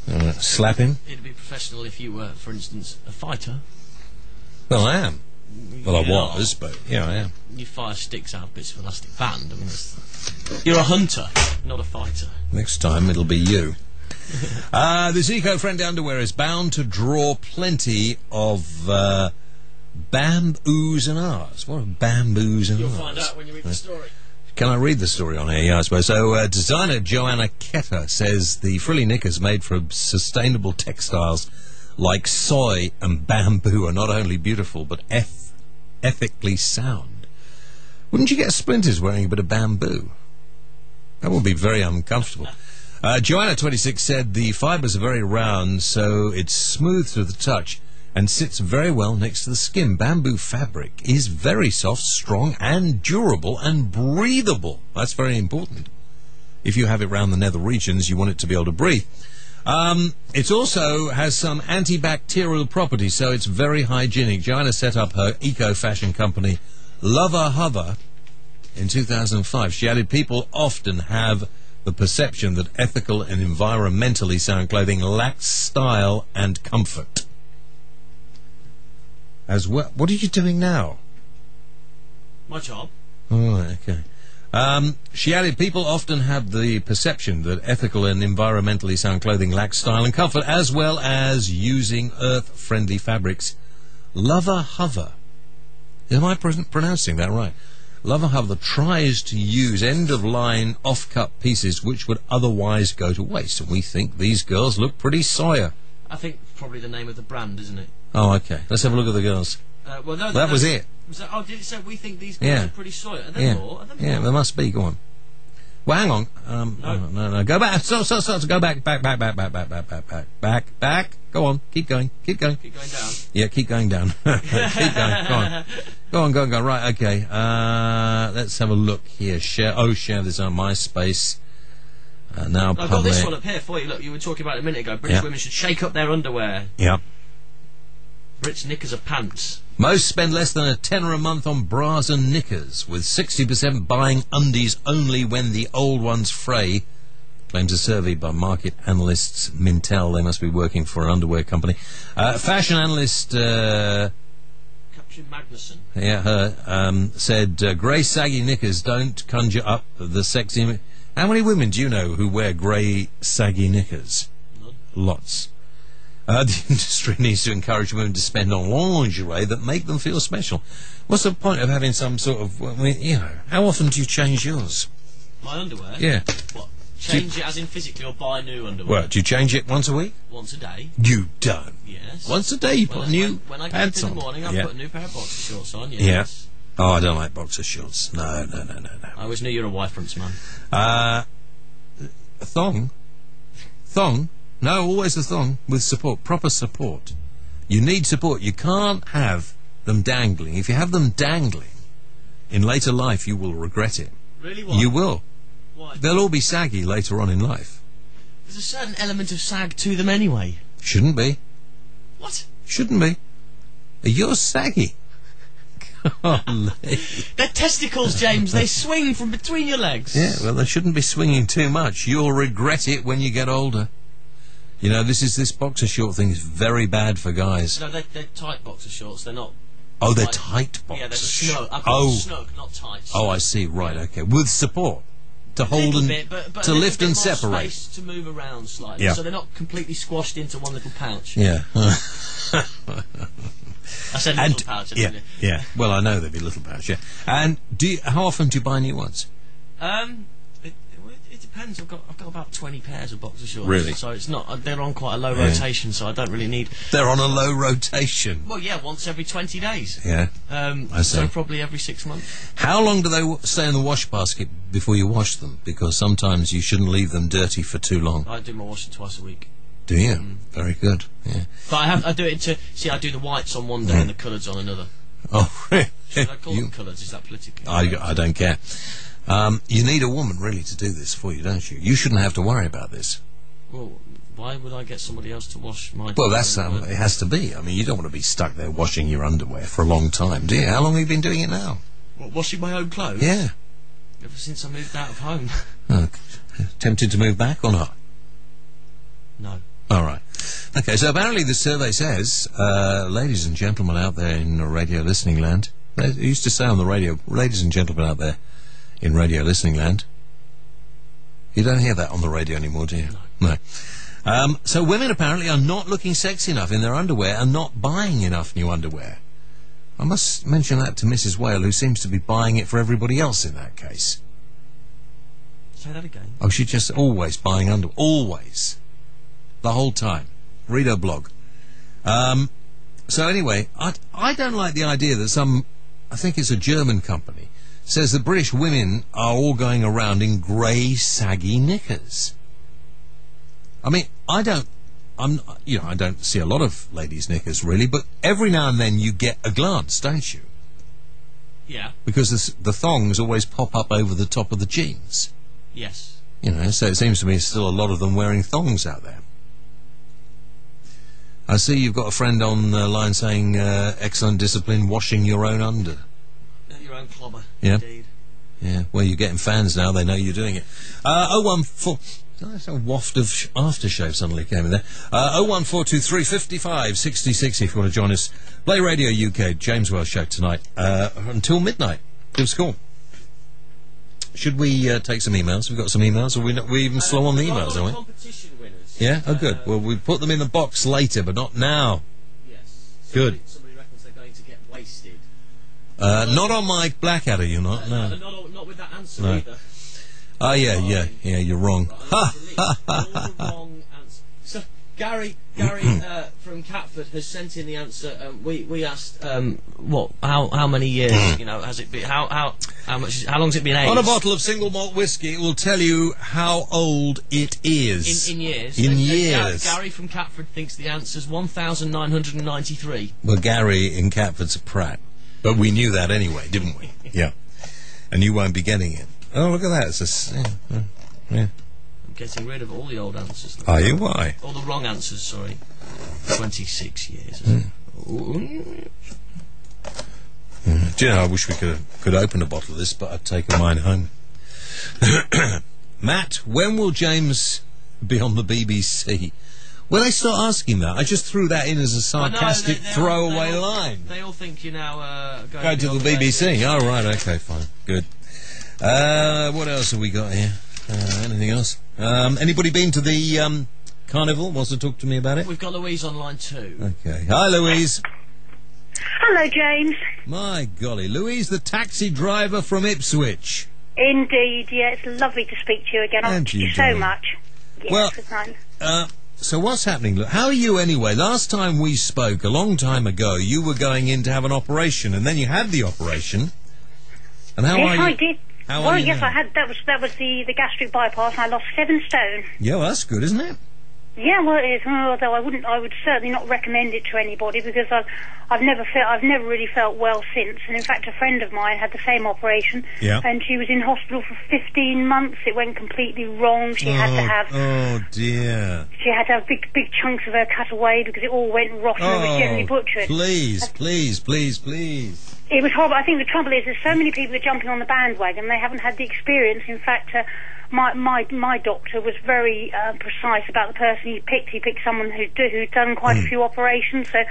No. Slap him? It'd be professional if you were, for instance, a fighter. Well, I am. Well, I was, but yeah, I am. You fire sticks out of bits of elastic band. I mean, you're a hunter, not a fighter. Next time it'll be you. This eco-friendly underwear is bound to draw plenty of bamboos and R's. What are bamboos and R's? You'll find out when you read the story. Can I read the story on here? Yeah, I suppose. So, designer Joanna Ketter says the frilly knickers made from sustainable textiles like soy and bamboo are not only beautiful but ethically sound. Wouldn't you get splinters wearing a bit of bamboo? That would be very uncomfortable. Joanna, 26, said the fibres are very round, so it's smooth to the touch and sits very well next to the skin. Bamboo fabric is very soft, strong, and durable and breathable. That's very important. If you have it round the nether regions, you want it to be able to breathe. It also has some antibacterial properties, so it's very hygienic. Joanna set up her eco-fashion company, Lover Hover, in 2005. She added, people often have the perception that ethical and environmentally sound clothing lacks style and comfort. As well. What are you doing now? My job. Oh, okay. She added, people often have the perception that ethical and environmentally sound clothing lacks style and comfort, as well as using earth-friendly fabrics. Lover Hover. Am I pronouncing that right? Lover Hover tries to use end-of-line, off-cut pieces which would otherwise go to waste, and we think these girls look pretty Sawyer. I think probably the name of the brand, isn't it? Oh, okay. Let's have a look at the girls. Well, no, that was it. Oh, did it say we think these girls are pretty Sawyer? Are there more? Are there more? Yeah, there must be. Go on. Well, hang on. No. Go back. Stop. Go back. Back. Go on. Keep going. Keep going down. Yeah, keep going down. Keep going. Go on. Go. Right. Okay. Let's have a look here. Share this on MySpace. Now I've got this one up here for you. Look, you were talking about it a minute ago. British women should shake up their underwear. Yeah. Brits knickers are pants. Most spend less than $10 a month on bras and knickers, with 60% buying undies only when the old ones fray, claims a survey by market analysts Mintel. They must be working for an underwear company. Fashion analyst Katrin Magnusson. Yeah, her, said, grey saggy knickers don't conjure up the sexy... How many women do you know who wear grey saggy knickers? None. Lots. The industry needs to encourage women to spend on lingerie that make them feel special. What's the point of having some sort of... I mean, you know, how often do you change yours? My underwear? Yeah. What? Change it as in physically or buy new underwear? Well, do you change it once a week? Once a day. You don't? Yes. Once a day you put new when I get pants up in on? the morning, I put a new pair of boxer shorts on, yes. Yeah. Oh, I don't like boxer shorts. No. I always knew you were a wife fronts man. A thong? Thong? No, always a thong with support, proper support. You need support. You can't have them dangling. If you have them dangling, in later life you will regret it. Really? Why? You will. Why? They'll all be saggy later on in life. There's a certain element of sag to them anyway. Shouldn't be. What? Shouldn't be. You're saggy. Golly. They're testicles, James. They swing from between your legs. Yeah, well, they shouldn't be swinging too much. You'll regret it when you get older. You know, this boxer short thing is very bad for guys. No, they're tight boxer shorts. They're not... Oh, they're tight boxer Yeah, they're shorts. snug. I call them snug, not tight. Oh, I see. Right, okay. With support. To hold and... Bit, but to lift and more separate. Space to move around slightly. Yeah. So they're not completely squashed into one little pouch. Yeah. I said little pouch, didn't you? Yeah. Well, I know there'd be little pouch, yeah. And how often do you buy new ones? It depends. I've got about 20 pairs of boxer shorts. Really? So it's not. They're on quite a low rotation, so I don't really need. They're on a low rotation. Well, yeah, once every 20 days. Yeah. I see. So probably every 6 months. How long do they stay in the wash basket before you wash them? Because sometimes you shouldn't leave them dirty for too long. I do my washing twice a week. Do you? Very good. Yeah. But I do it into. See, I do the whites on one day and the colours on another. Oh, really? Should I call them colours? Is that politically? I don't care. You need a woman, really, to do this for you, don't you? You shouldn't have to worry about this. Well, why would I get somebody else to wash my... Well, that's it has to be. I mean, you don't want to be stuck there washing your underwear for a long time, do you? How long have you been doing it now? What, washing my own clothes? Yeah. Ever since I moved out of home. Tempted to move back or not? No. All right. Okay, so apparently the survey says, ladies and gentlemen out there in radio listening land, it used to say on the radio, ladies and gentlemen out there in radio listening land. You don't hear that on the radio anymore, do you? No. So women apparently are not looking sexy enough in their underwear and not buying enough new underwear. I must mention that to Mrs. Whale, who seems to be buying it for everybody else in that case. Say that again. Oh, she's just always buying underwear. Always. The whole time. Read her blog. So anyway, I don't like the idea that I think it's a German company, says that British women are all going around in grey, saggy knickers. I mean, I don't see a lot of ladies' knickers really, but every now and then you get a glance, don't you? Yeah. Because the thongs always pop up over the top of the jeans. Yes. You know, so it seems to me there's still a lot of them wearing thongs out there. I see you've got a friend on the line saying, excellent discipline, washing your own under. Your own clobber, yeah. Indeed. Yeah, well, you're getting fans now, they know you're doing it. 014... A waft of aftershave suddenly came in there. 01423 55 60 60 if you want to join us. Playradio UK, James Wells Show tonight, until midnight. Give us a call. Should we take some emails? We've got some emails, or we're even slow on the emails, are we? Competition winners. Yeah? Oh, good. Well, we put them in the box later, but not now. Yes. Good. Somebody reckons they're going to get wasted. Not on my Blackadder, you're not. No. Not with that answer either. Oh, yeah, you're wrong. All the wrong answer. So, Gary from Catford has sent in the answer. We asked, how many years, has it been, how long's it been aged? On a bottle of single malt whiskey, it will tell you how old it is. In years. In years. Gary from Catford thinks the answer's 1,993. Well, Gary in Catford's a prat. But we knew that anyway, didn't we? Yeah. And you won't be getting it. Oh, look at that. It's yeah. I'm getting rid of all the old answers. Are you? Why? All the wrong answers, sorry. 26 years. Do you know, I wish we could open a bottle of this, but I've taken mine home. Matt, when will James be on the BBC? Well, they start asking that. I just threw that in as a sarcastic throwaway line. They all think you're now Go to the BBC. Oh, right, okay, fine. Good. What else have we got here? Anything else? Anybody been to the carnival? Wants to talk to me about it? We've got Louise on line 2. Okay. Hi, Louise. Hello, James. My golly. Louise, the taxi driver from Ipswich. Indeed, yeah, it's lovely to speak to you again. Thank you so much. Yes, well, good night. So what's happening? Look, how are you anyway? Last time we spoke, a long time ago, you were going in to have an operation, and then you had the operation. And how are you? Yes, I did. How well, are you yes, now? I had. That was the gastric bypass, and I lost 7 stone. Yeah, well, that's good, isn't it? Yeah, well, it is. Although I would certainly not recommend it to anybody because I've never really felt well since. And in fact, a friend of mine had the same operation, and she was in hospital for 15 months. It went completely wrong. She had to have. Oh dear. She had to have big chunks of her cut away because it all went rotten and was generally butchered. Please. It was horrible. I think the trouble is there's so many people that are jumping on the bandwagon. They haven't had the experience. In fact, my doctor was very precise about the person he picked. He picked someone who'd done quite a few operations, so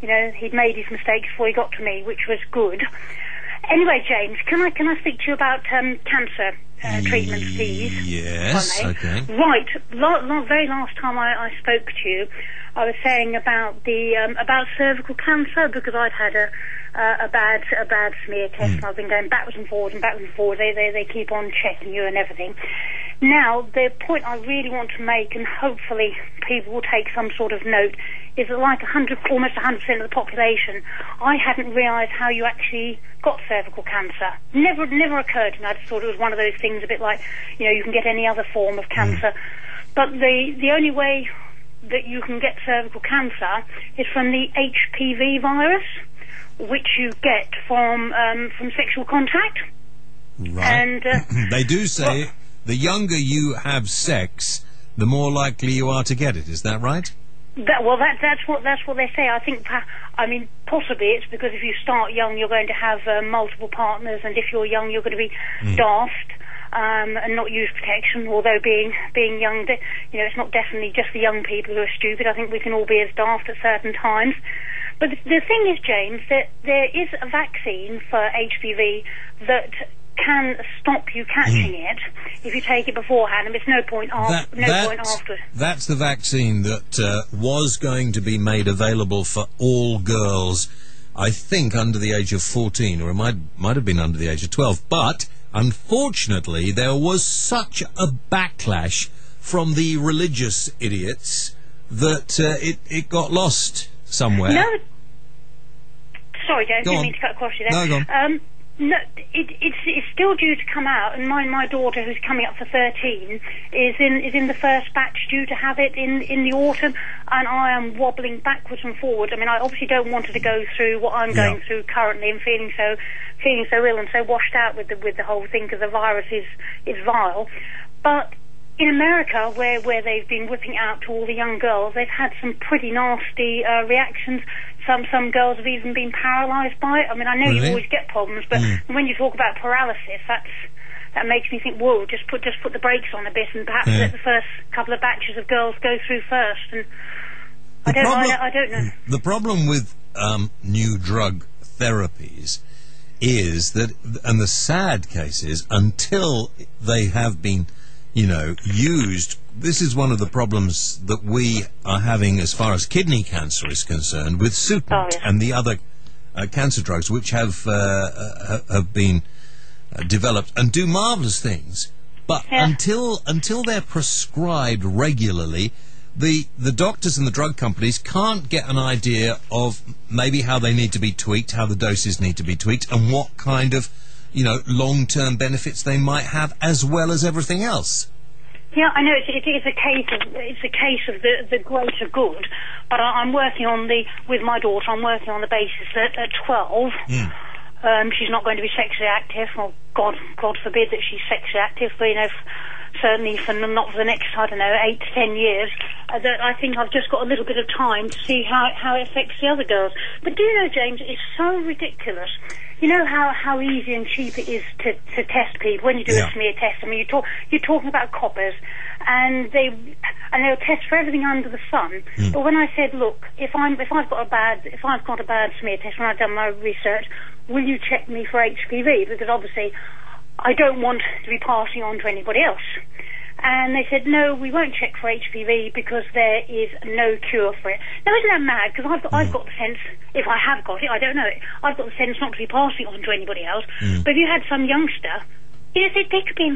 he'd made his mistakes before he got to me, which was good. Anyway, James, can I speak to you about cancer treatment, please? Yes. Okay. Right. Very last time I spoke to you, I was saying about about cervical cancer because I'd had a bad smear test, and I've been going backwards and forwards. They keep on checking you and everything. Now, the point I really want to make, and hopefully people will take some sort of note, is that like almost 100% of the population, I hadn't realised how you actually got cervical cancer. Never occurred to me. I just thought it was one of those things, a bit like you can get any other form of cancer, but the only way that you can get cervical cancer is from the HPV virus, which you get from sexual contact. Right. And they do say the younger you have sex, the more likely you are to get it. Is that right? That's what they say. I think. Possibly it's because if you start young, you're going to have multiple partners, and if you're young, you're going to be daft. And not use protection, although being young, it's not definitely just the young people who are stupid. I think we can all be as daft at certain times. But the thing is, James, that there is a vaccine for HPV that can stop you catching it if you take it beforehand, and there's no point after. That's the vaccine that was going to be made available for all girls, I think, under the age of 14, or it might have been under the age of 12, but unfortunately, there was such a backlash from the religious idiots that it got lost somewhere. No, sorry, James, didn't mean to cut across you there. No, go on. No, it's still due to come out, and my daughter, who's coming up for 13, is in the first batch due to have it in the autumn, and I am wobbling backwards and forwards. I mean, I obviously don't want her to go through what I'm going through currently, and feeling so ill and so washed out with the whole thing because the virus is vile. But in America, where they've been whipping out to all the young girls, they've had some pretty nasty reactions. Some girls have even been paralysed by it. I mean, I know you always get problems, but when you talk about paralysis, that makes me think, whoa, just put the brakes on a bit, and perhaps let the first couple of batches of girls go through first. And I don't know. The problem with new drug therapies is that, and the sad case is, until they have been, used. This is one of the problems that we are having as far as kidney cancer is concerned with Sutent and the other cancer drugs which have been developed and do marvellous things. But until they're prescribed regularly, the doctors and the drug companies can't get an idea of maybe how they need to be tweaked, how the doses need to be tweaked, and what kind of long-term benefits they might have, as well as everything else. Yeah, I know it's a case of the greater good, but I'm working with my daughter. I'm working on the basis that at 12, she's not going to be sexually active. Well, God forbid that she's sexually active, but certainly not for the next 8 to 10 years. That I think I've just got a little bit of time to see how it affects the other girls. But do you know, James, it's so ridiculous. you know how easy and cheap it is to test people when you do a smear test. I mean, you're talking about coppers, and they'll test for everything under the sun. But when I said, look, if I've got a bad smear test when I've done my research, will you check me for HPV? Because obviously, I don't want to be passing on to anybody else. And they said, no, we won't check for HPV because there is no cure for it. Now, isn't that mad? Because I've got the sense, if I have got it, I don't know it, I've got the sense not to be passing on to anybody else. But if you had some youngster, they could be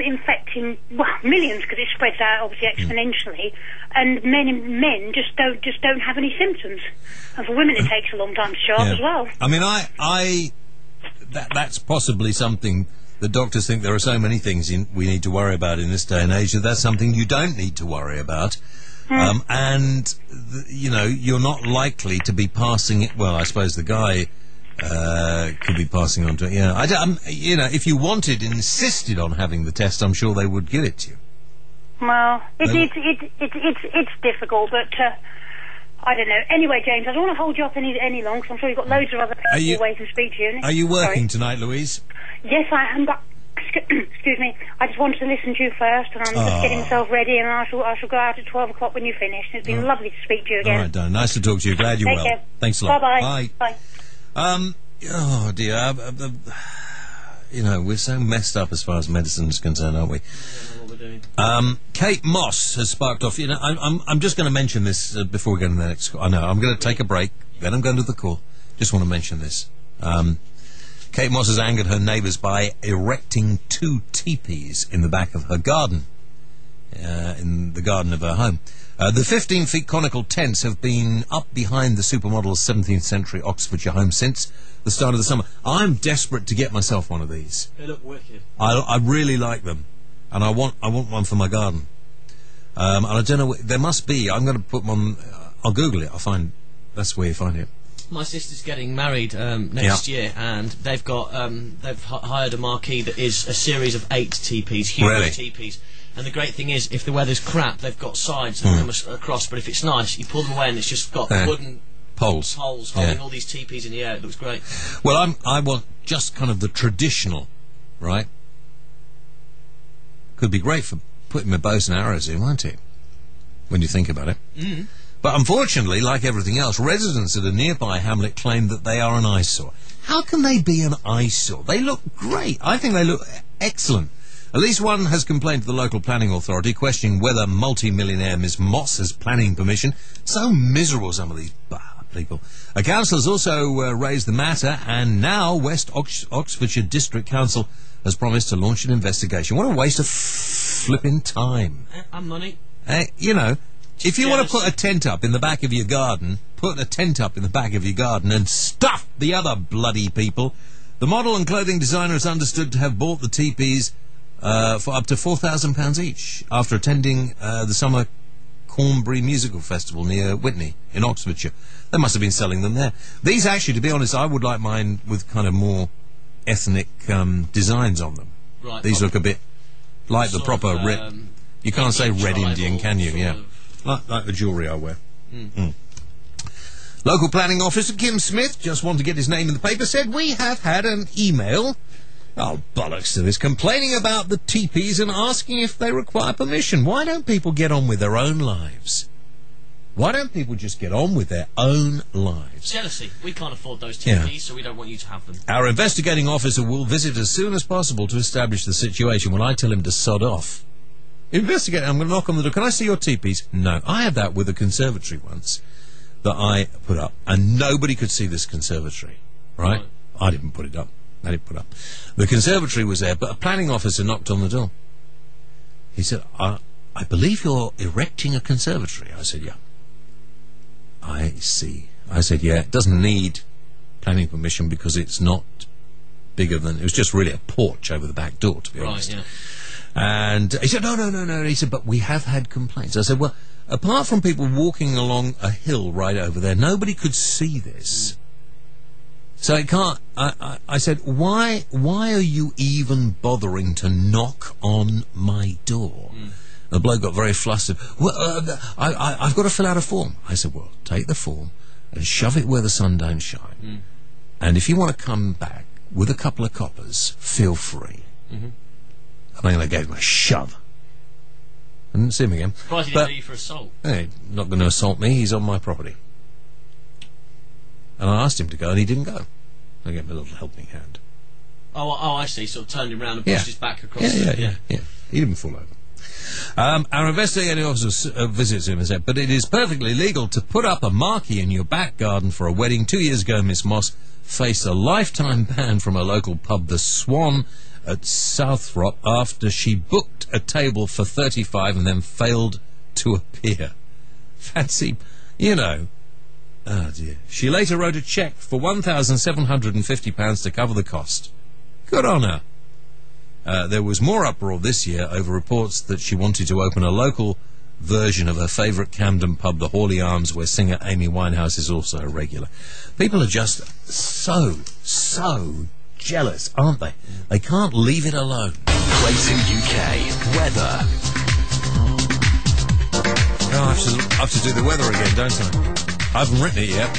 infecting, well, millions, because it spreads out, obviously, exponentially, and men just don't have any symptoms. And for women, it takes a long time to show up as well. I mean, that's possibly something... The doctors think there are so many things we need to worry about in this day and age that that's something you don't need to worry about. And, you're not likely to be passing it... Well, I suppose the guy could be passing on to it. Yeah, if you insisted on having the test, I'm sure they would give it to you. Well, it's difficult, but... I don't know. Anyway, James, I don't want to hold you up any long, because I'm sure you've got loads of other people waiting to speak to you. Are you working tonight, Louise? Yes, I am, but... Excuse me. I just wanted to listen to you first, and I'm just getting myself ready, and I shall go out at 12 o'clock when you finish. It's been lovely to speak to you again. All right, Darren. Nice to talk to you. Glad you're well. Care. Thanks a lot. Bye-bye. Bye. Oh, dear. We're so messed up as far as medicine is concerned, aren't we? Kate Moss has sparked off. I'm just going to mention this before we go to the next call. I know. I'm going to take a break, then I'm going to the call. Just want to mention this. Kate Moss has angered her neighbours by erecting 2 teepees in the back of her garden, in the garden of her home. The 15-feet conical tents have been up behind the supermodel's 17th century Oxfordshire home since the start of the summer. I'm desperate to get myself one of these. They look wicked. I really like them. And I want one for my garden. And I don't know, there must be. I'm going to put one. I'll Google it. That's where you find it. My sister's getting married next year, and they've got they've hired a marquee that is a series of 8 teepees, huge teepees. And the great thing is, if the weather's crap, they've got sides that come across. But if it's nice, you pull them away, and it's just got wooden poles holding all these teepees in the air. It looks great. Well, I want just kind of the traditional, right? Could be great for putting my bows and arrows in, won't it? When you think about it. But unfortunately, like everything else, residents at a nearby hamlet claim that they are an eyesore. How can they be an eyesore? They look great. I think they look excellent. At least one has complained to the local planning authority, questioning whether multi-millionaire Miss Moss has planning permission. So miserable, some of these people. A council has also raised the matter, and now West Oxfordshire District Council has promised to launch an investigation. What a waste of flipping time. And money. If you want to put a tent up in the back of your garden, put a tent up in the back of your garden and stuff the other bloody people. The model and clothing designer is understood to have bought the teepees for up to £4,000 each after attending the summer Cornbury Musical Festival near Witney in Oxfordshire. They must have been selling them there. These actually, to be honest, I would like mine with kind of more ethnic designs on them. Right, these look a bit like the proper you can't say red Indian, can you? Yeah, like the jewellery I wear. Local planning officer Kim Smith, just wanted to get his name in the paper, said we have had an email, bollocks to this, complaining about the teepees and asking if they require permission. Why don't people get on with their own lives? Why don't people just get on with their own lives? Jealousy. We can't afford those teepees, so we don't want you to have them. Our investigating officer will visit as soon as possible to establish the situation. When I tell him to sod off, investigate. I'm going to knock on the door. Can I see your teepees? No. I had that with a conservatory once that I put up, and nobody could see this conservatory. Right? I didn't put it up. I didn't put up. The conservatory was there, but a planning officer knocked on the door. He said, I believe you're erecting a conservatory. I said, yeah. I see. I said, yeah, it doesn't need planning permission because it's not bigger than... It was just really a porch over the back door, to be honest. Yeah. And he said, no. He said, but we have had complaints. I said, well, apart from people walking along a hill right over there, nobody could see this. So it can't... I said, why are you even bothering to knock on my door? The bloke got very flustered. Well, I've got to fill out a form. I said, well, take the form and shove it where the sun don't shine. And if you want to come back with a couple of coppers, feel free. Mm-hmm. And then I gave him a shove. I didn't see him again. Surprised he didn't do you for assault. Hey, not going to assault me, he's on my property. And I asked him to go, and he didn't go. I gave him a little helping hand. Oh, I see. Sort of turned him round and pushed his back across. Yeah. He didn't fall over. Our investigating officer visits him and said, but it is perfectly legal to put up a marquee in your back garden for a wedding. 2 years ago, Miss Moss faced a lifetime ban from a local pub, the Swan, at Southrop, after she booked a table for 35 and then failed to appear. Fancy, oh dear. She later wrote a cheque for £1,750 to cover the cost. Good on her. There was more uproar this year over reports that she wanted to open a local version of her favourite Camden pub, the Hawley Arms, where singer Amy Winehouse is also a regular. People are just so jealous, aren't they? They can't leave it alone. Play 2 UK weather. Oh, I have to do the weather again, don't I? I haven't written it yet.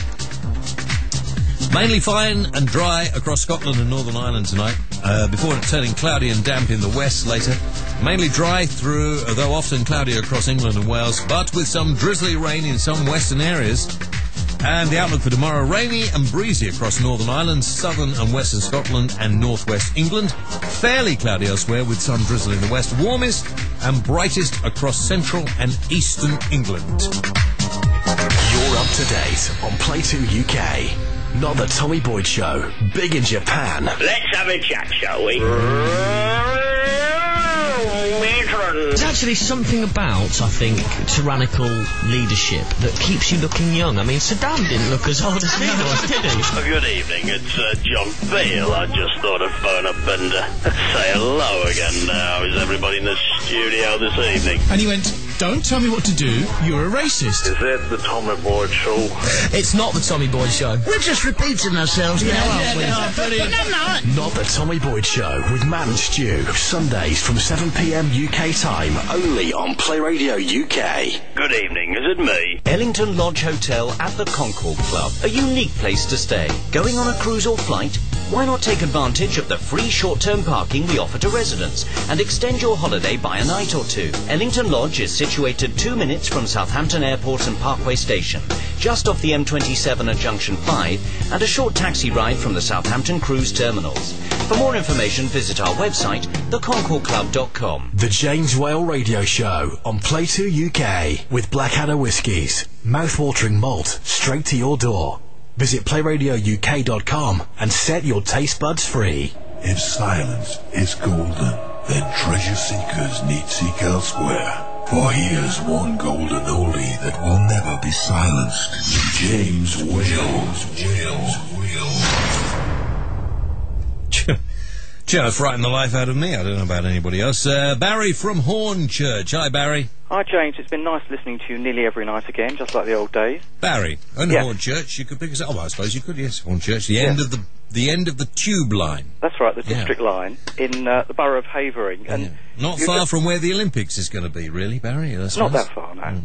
Mainly fine and dry across Scotland and Northern Ireland tonight, before turning cloudy and damp in the west later. Mainly dry through, though often cloudy across England and Wales, but with some drizzly rain in some western areas. And the outlook for tomorrow, rainy and breezy across Northern Ireland, southern and western Scotland and northwest England. Fairly cloudy elsewhere with some drizzle in the west. Warmest and brightest across central and eastern England. You're up to date on Play 2 UK. Not the Tommy Boyd Show. Big in Japan. Let's have a chat, shall we? There's actually something about, I think, tyrannical leadership that keeps you looking young. I mean, Saddam didn't look as old as he was, did he? Good evening, it's John Beale. I just thought I'd phone up and say hello again. How is everybody in the studio this evening? And he went, don't tell me what to do, you're a racist. Is that the Tommy Boyd Show? It's not the Tommy Boyd Show. We're just repeating ourselves now, aren't we? Not the Tommy Boyd Show with Matt and Stu. Sundays from 7 p.m. UK time, only on Playradio UK. Good evening, is it me? Ellington Lodge Hotel at the Concord Club. A unique place to stay. Going on a cruise or flight? Why not take advantage of the free short-term parking we offer to residents and extend your holiday by a night or two? Ellington Lodge is situated 2 minutes from Southampton Airport and Parkway Station, just off the M27 at Junction 5, and a short taxi ride from the Southampton Cruise Terminals. For more information, visit our website, theconcordclub.com. The James Whale Radio Show on Play 2 UK with Blackadder Whiskies. Mouth-watering malt straight to your door. Visit playradiouk.com and set your taste buds free. If silence is golden, then treasure seekers need seek elsewhere. For here's one golden oldie that will never be silenced. James Whale. Just frightened the life out of me. I don't know about anybody else. Barry from Hornchurch. Hi, Barry. Hi, James. It's been nice listening to you nearly every night again, just like the old days. Barry, Hornchurch. You could pick us up. Oh, I suppose you could. Yes, Hornchurch. The end of the tube line. That's right, the district line in the borough of Havering, and not far from where the Olympics is going to be, really, Barry. Not that far, no.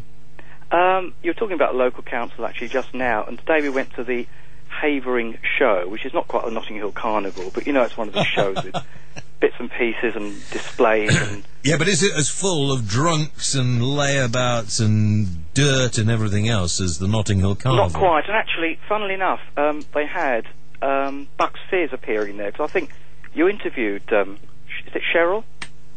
You were talking about local council actually just now, and today we went to the Havering show, which is not quite a Notting Hill Carnival, but it's one of the shows with bits and pieces and displays and... Yeah, but is it as full of drunks and layabouts and dirt and everything else as the Notting Hill Carnival? Not quite, and actually, funnily enough, they had Bucks Fizz appearing there, because I think you interviewed, is it Cheryl?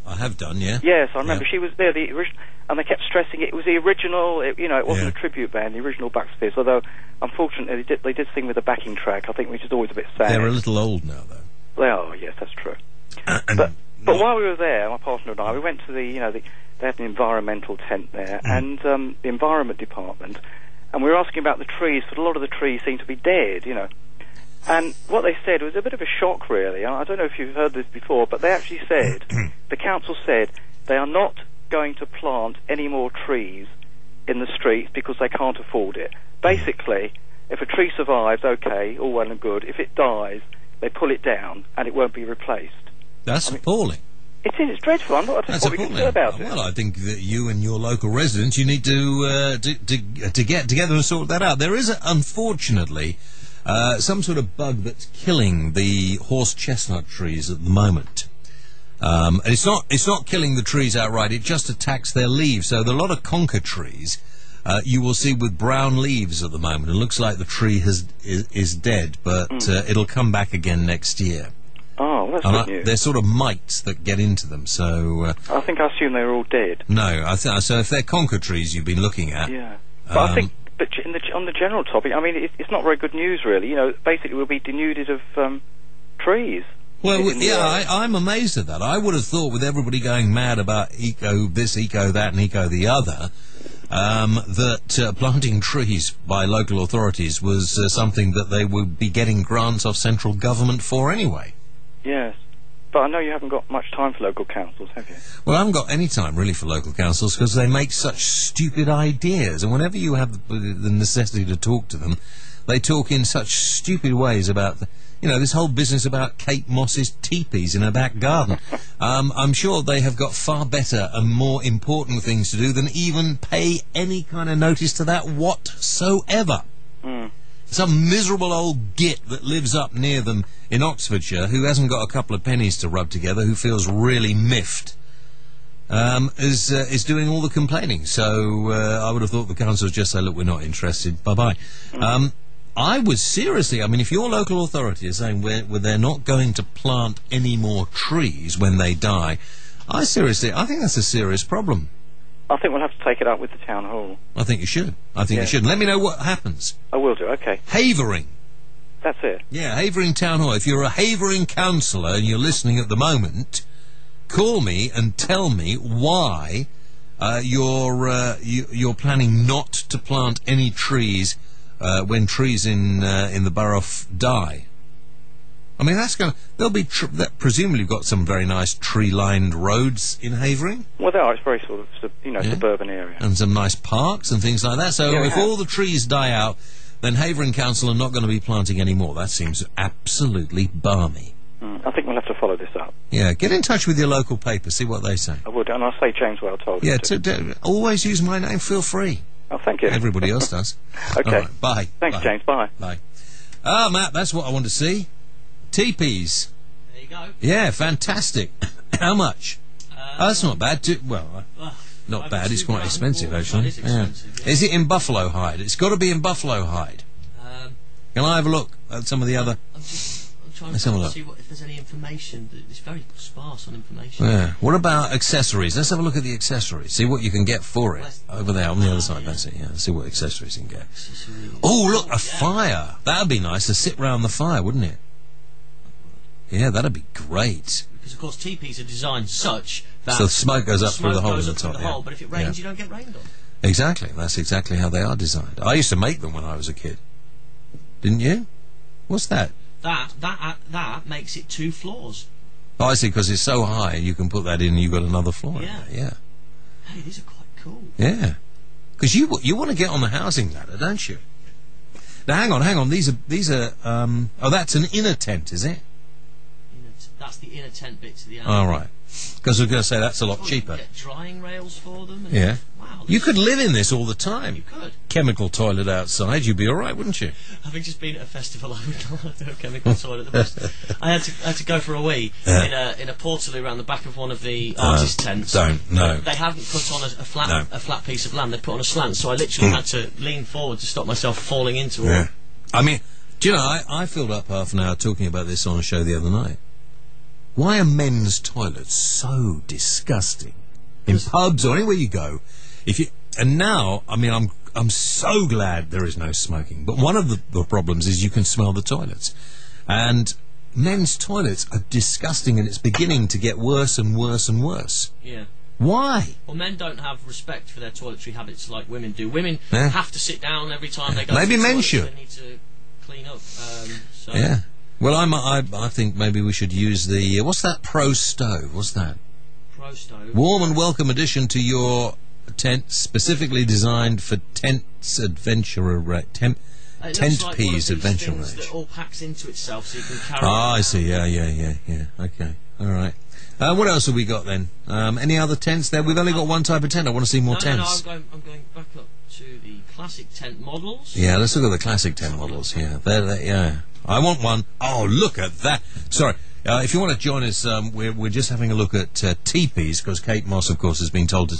I have done, yeah. Yes, I remember she was there, the original, and they kept stressing it was the original, it wasn't a tribute band, the original Bucks Fizz, although, unfortunately, they did sing with a backing track, I think, which is always a bit sad. They're a little old now, though. They are, yes, that's true. But while we were there, my partner and I, we went to they had an environmental tent there, and the environment department, and we were asking about the trees, but a lot of the trees seem to be dead, And what they said was a bit of a shock, really. I don't know if you've heard this before, but they actually said, the council said, they are not going to plant any more trees in the streets because they can't afford it. Basically, if a tree survives, okay, all well and good. If it dies, they pull it down and it won't be replaced. That's appalling. It is. It's dreadful. I'm not sure what we can do about it. Well, I think that you and your local residents, you need to get together and sort that out. There is, unfortunately, some sort of bug that's killing the horse chestnut trees at the moment. And it's not killing the trees outright, it just attacks their leaves. So there are a lot of conker trees you will see with brown leaves at the moment. It looks like the tree is dead, but it'll come back again next year. Oh, that's good news. They're sort of mites that get into them, so... I think I assumed they were all dead. No, so if they're conker trees you've been looking at... Yeah. But I think, on the general topic, I mean, it's not very good news, really. You know, basically we'll be denuded of trees. Well, yeah, I'm amazed at that. I would have thought, with everybody going mad about eco this, eco that, and eco the other, that planting trees by local authorities was something that they would be getting grants off central government for anyway. Yes. But I know you haven't got much time for local councils, have you? Well, I haven't got any time, really, for local councils, because they make such stupid ideas, and whenever you have the necessity to talk to them, they talk in such stupid ways about... this whole business about Kate Moss's teepees in her back garden. I'm sure they have got far better and more important things to do than even pay any kind of notice to that whatsoever. Some miserable old git that lives up near them in Oxfordshire, who hasn't got a couple of pennies to rub together, who feels really miffed, is doing all the complaining. So I would have thought the council would just say, look, we're not interested, bye-bye. I would seriously, I mean, if your local authority is saying they're not going to plant any more trees when they die, I think that's a serious problem. I think we'll have to take it up with the town hall. I think you should. You should. Let me know what happens. I will do, okay. Havering. That's it. Yeah, Havering Town Hall. If you're a Havering councillor and you're listening at the moment, call me and tell me why you're planning not to plant any trees when trees in the borough die. I mean, they'll be presumably got some very nice tree-lined roads in Havering. Well, they are. It's very sort of suburban area, and some nice parks and things like that. So if all the trees die out, then Havering Council are not going to be planting any more. That seems absolutely balmy. I think we'll have to follow this up. Yeah, get in touch with your local paper, see what they say. I would, and I'll say James Well told you. Yeah, always use my name. Feel free. Oh, thank you. Everybody else does. Okay. Right, bye. Thanks, bye. James. Bye. Bye. Matt, that's what I want to see. Teepees. There you go. Yeah, fantastic. How much? That's not bad. Not bad. It's quite expensive, actually. It is expensive, Is it in buffalo hide? It's got to be in buffalo hide. Can I have a look at some of the other... I'm trying to see if there's any information. It's very sparse on information. Yeah. What about accessories? Let's have a look at the accessories. See what you can get for it. Over there on the other side. That's it. Yeah. See what accessories you can get. Oh, look, a fire. That would be nice to sit round the fire, wouldn't it? Yeah, that'd be great. Because, of course, teepees are designed such that... So the smoke goes up through the hole in the top. Hole, but if it rains, you don't get rained on. Exactly. That's exactly how they are designed. I used to make them when I was a kid. Didn't you? What's that? That makes it 2 floors. Oh, I see, because it's so high, you can put that in and you've got another floor. Yeah. Hey, these are quite cool. Yeah. Because you want to get on the housing ladder, don't you? Now, hang on. These are that's an inner tent, is it? That's the inner tent bit to the outside. All right. Because I was going to say that's a lot cheaper. You can get drying rails for them. And yeah. Wow. You could live in this all the time. You could. Chemical toilet outside, you'd be all right, wouldn't you? Having just been at a festival, I would not have a chemical toilet. The best. I had to go for a wee in a portaloo around the back of one of the artist tents. No. They hadn't put on a flat piece of land. They put on a slant, so I literally had to lean forward to stop myself falling into it. I mean, do you know, I filled up half an hour talking about this on a show the other night. Why are men's toilets so disgusting? In pubs or anywhere you go, and now, I mean, I'm so glad there is no smoking. But one of the problems is you can smell the toilets, and men's toilets are disgusting, and it's beginning to get worse and worse and worse. Yeah. Why? Well, men don't have respect for their toiletry habits like women do. Women have to sit down every time they go. Maybe to the men toilet, should. They need to clean up. So. Yeah. Well, I think maybe we should use the... what's that Pro Stove? What's that? Pro Stove? Warm and welcome addition to your tent, specifically designed for tents adventurer... tent peas adventure range. That all packs into itself so you can carry it. I see. Yeah. Okay. All right. What else have we got then? Any other tents there? We've only got one type of tent. I want to see more tents. No, I'm going back up to the classic tent models. Yeah, let's look at the classic tent models. Yeah, yeah. I want one. Oh, look at that. Sorry. If you want to join us, we're just having a look at teepees, because Kate Moss, of course, has been told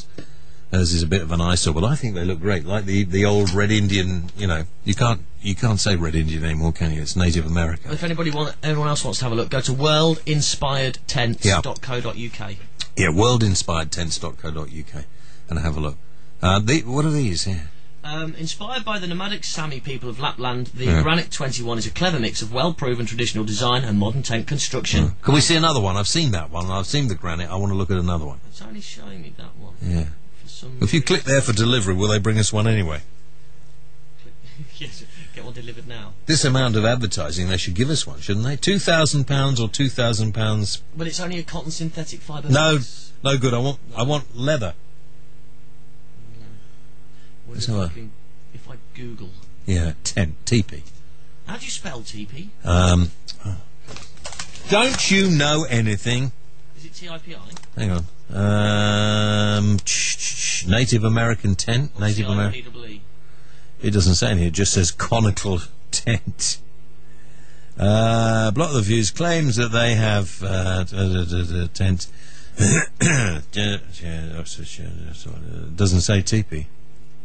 hers is a bit of an eyesore, but I think they look great, like the old Red Indian. You know, you can't say Red Indian anymore, can you? It's Native American. If anyone else wants to have a look, go to worldinspiredtents.co.uk. Yeah, worldinspiredtents.co.uk, and have a look. What are these here? Inspired by the nomadic Sami people of Lapland, the Granite 21 is a clever mix of well-proven traditional design and modern tent construction. Can we see another one? I've seen that one. I've seen the Granite. I want to look at another one. It's only showing me that one. Yeah. If you click there for delivery, will they bring us one anyway? Yes, get one delivered now. This amount of advertising, they should give us one, shouldn't they? £2,000 or £2,000. But it's only a cotton synthetic fibre. No good. I want leather. If I Google. Yeah, tent, teepee. How do you spell teepee? Don't you know anything? Is it TIPI? Hang on. Native American tent. Native American. It doesn't say anything. It just says conical tent. Block the Views claims that they have tent. Doesn't say teepee.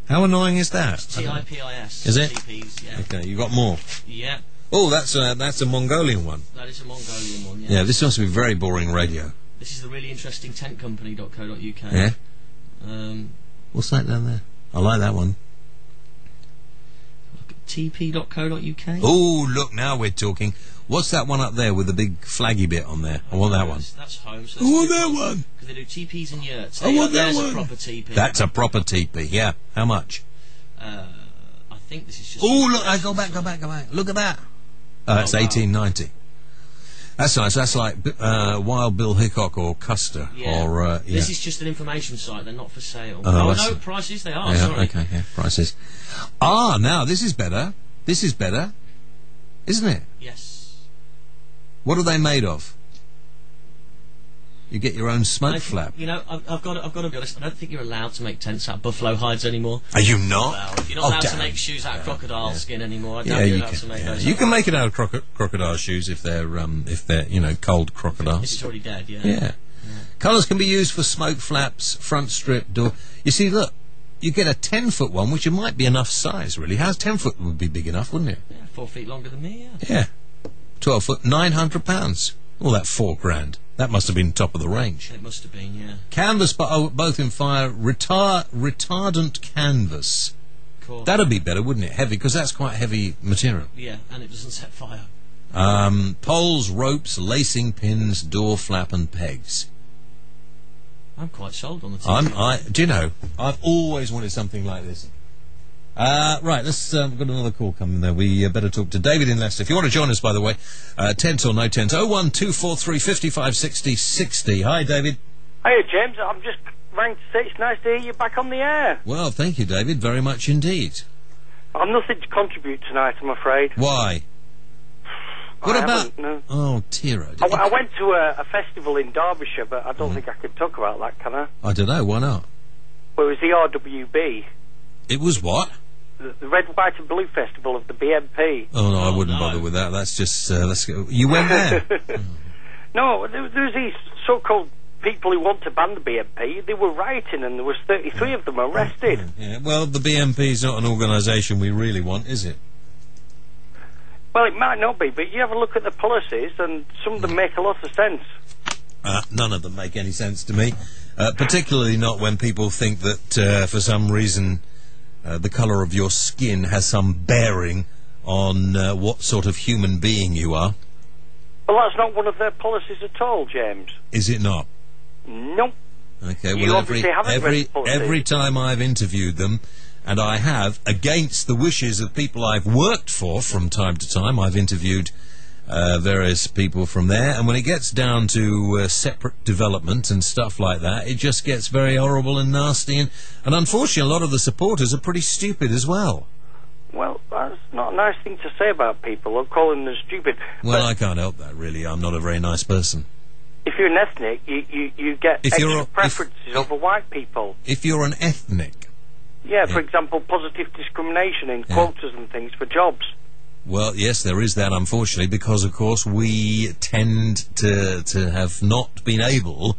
How annoying is that? TIPIS. Is it? TPs, yeah. Okay, you got more. Yeah. Oh, that's a Mongolian one. That is a Mongolian one. Yeah. Yeah, this must be very boring radio. This is the really interesting tentcompany.co.uk. Yeah. What's that down there? I like that one. Look at tp.co.uk. Oh, look, now we're talking. What's that one up there with the big flaggy bit on there? I want that one. That's home. So I want that one. Because they do teepees and yurts. I want that There's one. a proper teepee. That's a proper teepee. Yeah. How much? I think this is just. Oh, look! Go back. Look at that. It's 1890. That's nice. That's like Wild Bill Hickok or Custer. Yeah. Or This is just an information site. They're not for sale. Oh, no, prices. They are. Yeah, Sorry. okay. Yeah, prices. Ah, now this is better. This is better, isn't it? Yes. What are they made of? You get your own smoke flap. You know, I've got to be honest. I don't think you're allowed to make tents out of buffalo hides anymore. Are you not? Well, you're not allowed to make shoes out of crocodile skin anymore. I doubt you're allowed to make those. You can make it out of crocodile shoes if they're cold crocodiles. If it's already dead, yeah. Yeah. Colours can be used for smoke flaps, front strip, door. You see, look, you get a 10-foot one, which might be enough size, really. How's 10-foot would be big enough, wouldn't it? Yeah, 4 feet longer than me. Yeah. Yeah. 12-foot, £900. All that £4,000. That must have been top of the range. It must have been, yeah. Canvas, both in fire, retardant canvas. Cool. That'd be better, wouldn't it? Heavy, because that's quite heavy material. Yeah, and it doesn't set fire. Poles, ropes, lacing pins, door flap, and pegs. I'm quite sold on the TV. Do you know? I've always wanted something like this. Right, let's we've got another call coming there. We better talk to David in Leicester. If you want to join us, by the way, tent or no tent, 01243 55 60 60. Hi, David. Hey, James. I'm just rang to say it's nice to hear you back on the air. Well, thank you, David, very much indeed. I've nothing to contribute tonight, I'm afraid. Why? What about? No. Oh, Tiro. I went to a festival in Derbyshire, but I don't think I could talk about that, can I? I don't know. Why not? Well, it was the RWB. It was what? The Red, White and Blue Festival of the BNP. Oh, no, I wouldn't bother with that. That's just... let's go. You went there? No, there's these so-called people who want to ban the BNP. They were rioting, and there was 33 of them arrested. Yeah. Well, the BNP is not an organisation we really want, is it? Well, it might not be, but you have a look at the policies, and some of them make a lot of sense. None of them make any sense to me, particularly not when people think that, for some reason... the colour of your skin has some bearing on what sort of human being you are. Well, that's not one of their policies at all, James. Is it not? Nope. Okay, you well, every time I've interviewed them, and I have, against the wishes of people I've worked for from time to time, I've interviewed various people from there, and when it gets down to separate development and stuff like that, it just gets very horrible and nasty, and unfortunately a lot of the supporters are pretty stupid as well. Well, that's not a nice thing to say about people. I'm calling them stupid. Well, I can't help that, really. I'm not a very nice person. If you're an ethnic, you get extra preferences over white people. If you're an ethnic? Yeah, for example, positive discrimination in quotas and things for jobs. Well, yes, there is that, unfortunately, because, of course, we tend to have not been able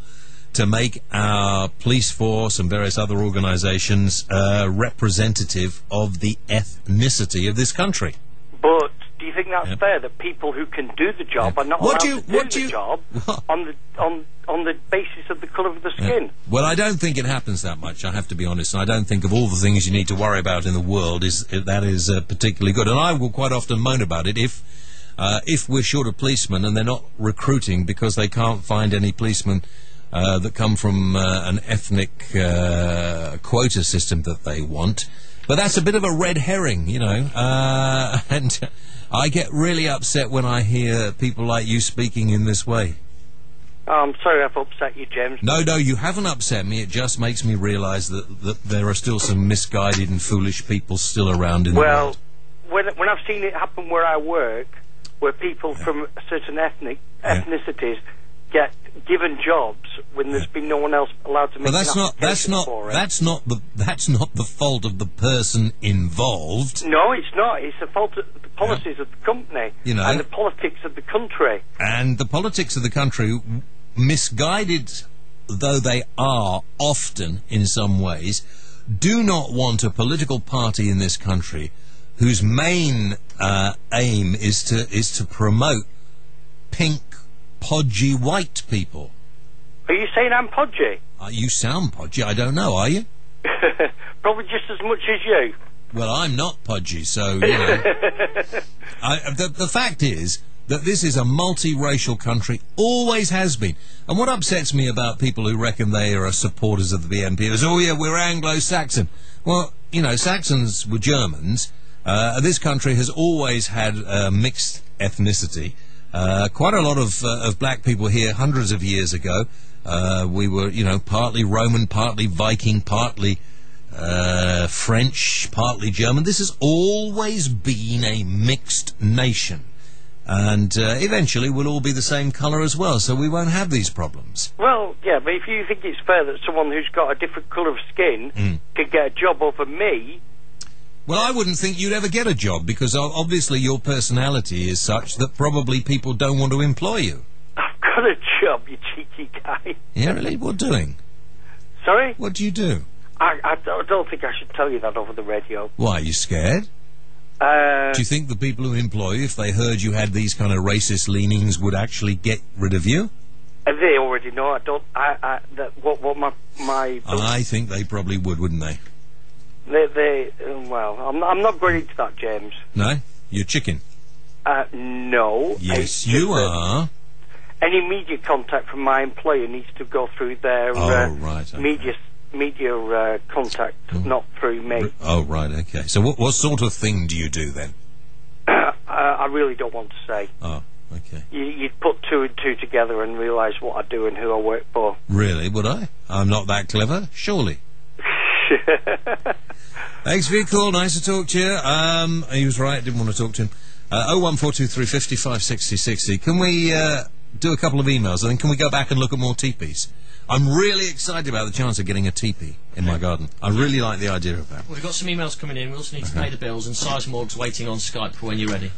to make our police force and various other organisations representative of the ethnicity of this country. But do you think that's fair that people who can do the job are not allowed to do the job on the basis of the colour of the skin? Well, I don't think it happens that much, I have to be honest, and I don't think of all the things you need to worry about in the world that is particularly good. And I will quite often moan about it if we're short of policemen and they're not recruiting because they can't find any policemen that come from an ethnic quota system that they want. But that's a bit of a red herring, you know, and I get really upset when I hear people like you speaking in this way. Oh, I'm sorry I've upset you, James. No, you haven't upset me. It just makes me realise that there are still some misguided and foolish people still around in the world. Well, when I've seen it happen where I work, where people from certain ethnicities get given jobs when there's been no one else allowed to make an application for it. That's not the fault of the person involved. No, it's not. It's the fault of the policies of the company, you know, and the politics of the country. And the politics of the country, misguided though they are often in some ways, do not want a political party in this country whose main aim is to promote pink, podgy white people. Are you saying I'm podgy? You sound podgy. I don't know. Are you? Probably just as much as you. Well, I'm not podgy, so, you know. The fact is that this is a multiracial country, always has been. And what upsets me about people who reckon they are supporters of the BNP is, oh, yeah, we're Anglo-Saxon. Well, you know, Saxons were Germans. This country has always had mixed ethnicity. Quite a lot of black people here hundreds of years ago. We were, you know, partly Roman, partly Viking, partly French, partly German. This has always been a mixed nation. And eventually we'll all be the same colour as well, so we won't have these problems. Well, yeah, but if you think it's fair that someone who's got a different colour of skin could get a job over me... Well, I wouldn't think you'd ever get a job, because obviously your personality is such that probably people don't want to employ you. I've got a job, you cheeky guy. Yeah, really? What doing? Sorry? What do you do? I don't think I should tell you that over the radio. Why, are you scared? Do you think the people who employ you, if they heard you had these kind of racist leanings, would actually get rid of you? They already know. I think they probably would, wouldn't they? Well, I'm not going into that, James. No? You're chicken? No. Yes, you are. Any media contact from my employer needs to go through their media contact, not through me. Oh, right, okay. So what sort of thing do you do then? I really don't want to say. Oh, okay. You'd put two and two together and realise what I do and who I work for. Really, would I? I'm not that clever, surely. Thanks for your call, nice to talk to you. He was right, didn't want to talk to him. 01423 55 60 60. Can we do a couple of emails and then can we go back and look at more teepees? I'm really excited about the chance of getting a teepee in my garden. I really like the idea of that. Well, we've got some emails coming in. We also need to pay the bills, and Sizemorg's waiting on Skype for when you're ready.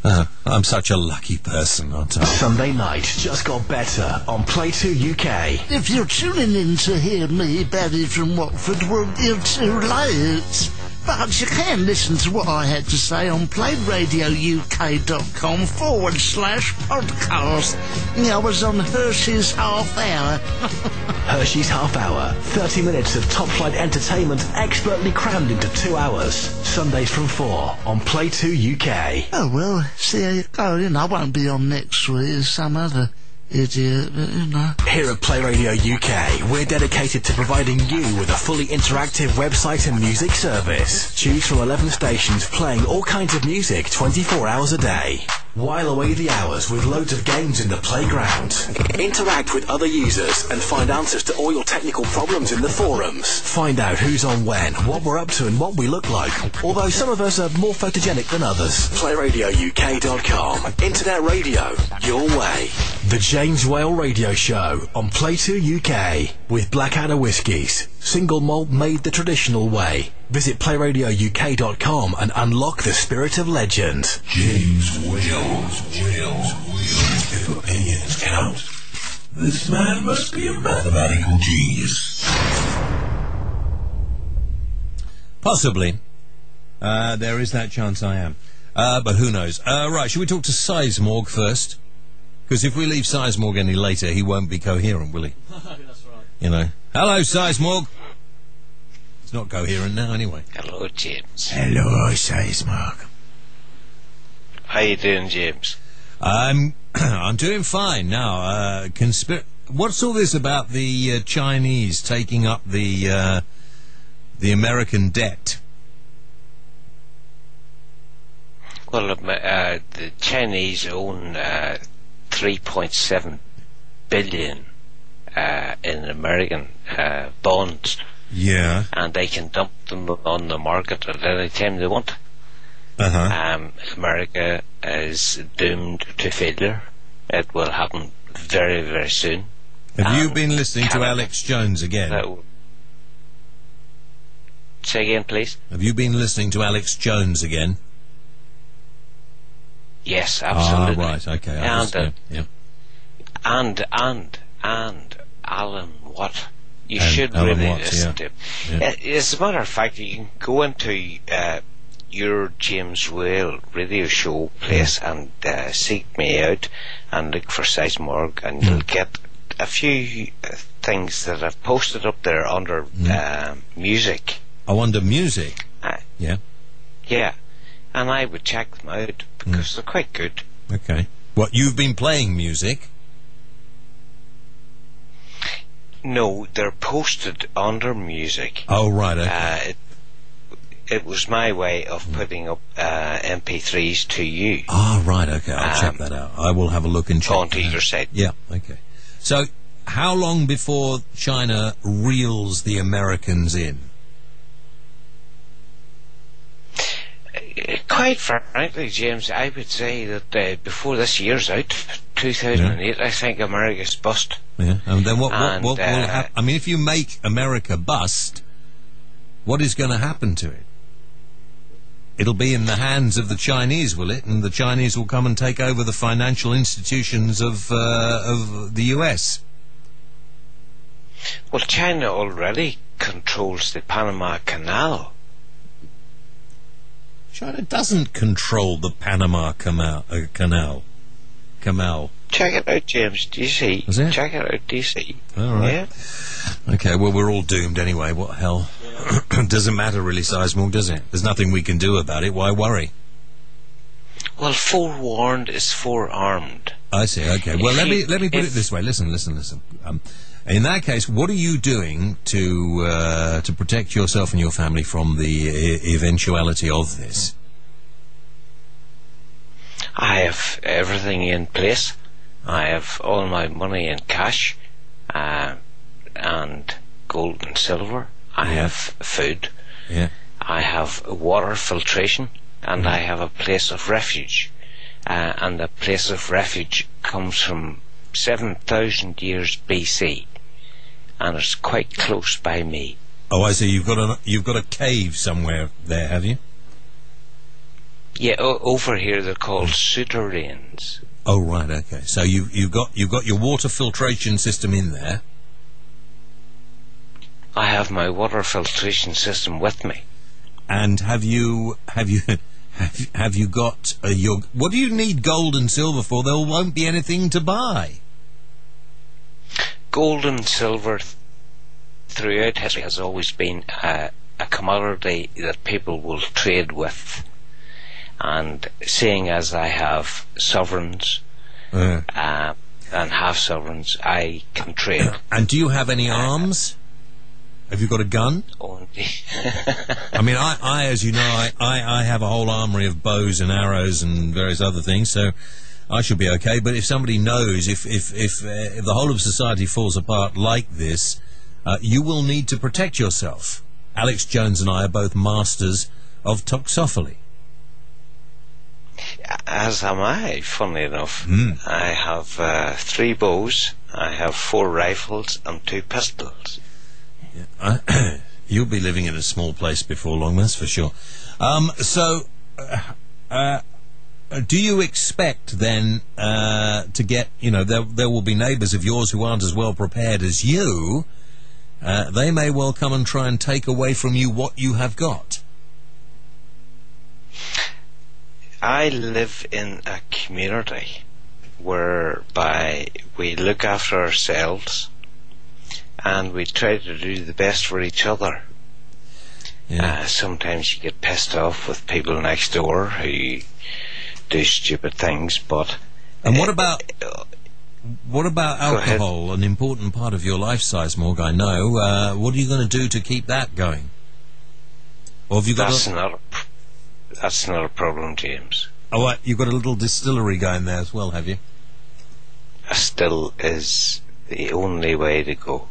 I'm such a lucky person, aren't I? Sunday night just got better on Play 2 UK. If you're tuning in to hear me, Barry from Watford, well, you're too late. But you can listen to what I had to say on playradiouk.com/podcast. I was on Hershey's Half Hour. Hershey's Half Hour. 30 minutes of top-flight entertainment expertly crammed into 2 hours. Sundays from 4 on Play 2 UK. Oh, well, see how you go. I won't be on next week as some other idiot, but Here at Play Radio UK, we're dedicated to providing you with a fully interactive website and music service. Choose from 11 stations playing all kinds of music 24 hours a day. While away the hours with loads of games in the playground. Interact with other users and find answers to all your technical problems in the forums. Find out who's on when, what we're up to and what we look like. Although some of us are more photogenic than others. PlayRadioUK.com. Internet radio, your way. The James Whale Radio Show on Play 2 UK with Blackadder Whiskies. Single malt made the traditional way. Visit playradiouk.com and unlock the spirit of legend. James Wales. If opinions count, this man must be a mathematical genius. Possibly. There is that chance I am. But who knows? Right, should we talk to Sizemorg first? Because if we leave Sizemorg any later, he won't be coherent, will he? That's right. You know. Hello, Sizemorg. It's not coherent now, anyway. Hello, James. Hello, Sizemorg. How you doing, James? I'm doing fine now. What's all this about the Chinese taking up the American debt? Well, the Chinese own 3.7 billion in American bonds. Yeah. And they can dump them on the market at any time they want. America is doomed to failure. It will happen very, very soon. Have you been listening to Alex Jones again? Say again, please. Have you been listening to Alex Jones again? Yes, absolutely. Right, okay. And Alan Watt. You should Alan really Watt, listen to him. Yeah. As a matter of fact, you can go into your James Whale radio show place and seek me out and look for Sizemorg, and you'll get a few things that I've posted up there under music. Oh, under music? Yeah. Yeah. And I would check them out because they're quite good. Okay. What, you've been playing music? No, they're posted under music. Oh, right, okay. It was my way of putting up MP3s to you. Ah, right, okay. I'll check that out. I will have a look and check onto your site. Yeah, okay. So, how long before China reels the Americans in? Quite frankly, James, I would say that before this year's out, 2008, I think America's bust. Yeah, and then what will happen? I mean, if you make America bust, what is going to happen to it? It'll be in the hands of the Chinese, will it? And the Chinese will come and take over the financial institutions of the US. Well, China already controls the Panama Canal. China doesn't control the Panama Canal. Check it out, James. Do you see? Is it? Check it out. Do you see? All right. Yeah. Okay, well, we're all doomed anyway. What the hell? Doesn't matter really, Sizemorg, does it? There's nothing we can do about it. Why worry? Well, forewarned is forearmed. I see. Okay. Well, let me put it this way. Listen. In that case, what are you doing to protect yourself and your family from the eventuality of this? I have everything in place. I have all my money in cash and gold and silver. I have food. Yeah. I have water filtration, and I have a place of refuge. And the place of refuge comes from 7,000 years BC, and it's quite close by me. Oh, I see. You've got a cave somewhere there, have you? Yeah, over here they're called souterrains. Oh, right. Okay. So you've got your water filtration system in there. I have my water filtration system with me. And have you got your? What do you need gold and silver for? There won't be anything to buy. Gold and silver throughout history has always been a commodity that people will trade with. And seeing as I have sovereigns and half sovereigns, I can trade. And do you have any arms? Have you got a gun? I mean, I as you know, I have a whole armory of bows and arrows and various other things, so I should be okay. But if somebody knows, if the whole of society falls apart like this, you will need to protect yourself. Alex Jones and I are both masters of toxophilie. As am I, funnily enough. I have 3 bows, I have 4 rifles and 2 pistols. Yeah. You'll be living in a small place before long, that's for sure. Do you expect then to get, there will be neighbours of yours who aren't as well prepared as you? They may well come and try and take away from you what you have got. I live in a community whereby we look after ourselves and we try to do the best for each other. Yeah. Sometimes you get pissed off with people next door who do stupid things, but... And what about alcohol, an important part of your life, Sizemore, I know. What are you going to do to keep that going? Or have you got That's not a problem, James. Oh, what? You've got a little distillery going there as well, have you? A still is the only way to go.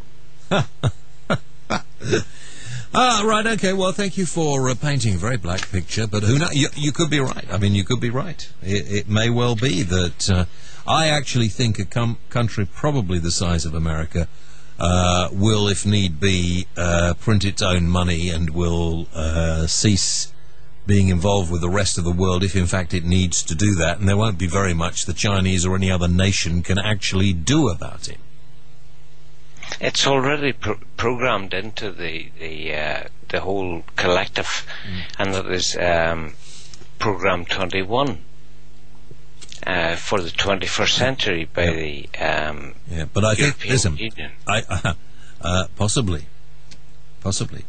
Right, okay, well, thank you for painting a very black picture, but who knows? You could be right. I mean, you could be right. It may well be that I actually think a country probably the size of America will, if need be, print its own money and will cease being involved with the rest of the world if in fact it needs to do that, and there won't be very much the Chinese or any other nation can actually do about it. It's already programmed into the whole collective, and that is Program 21 for the 21st century by the but I European think, Union. Possibly,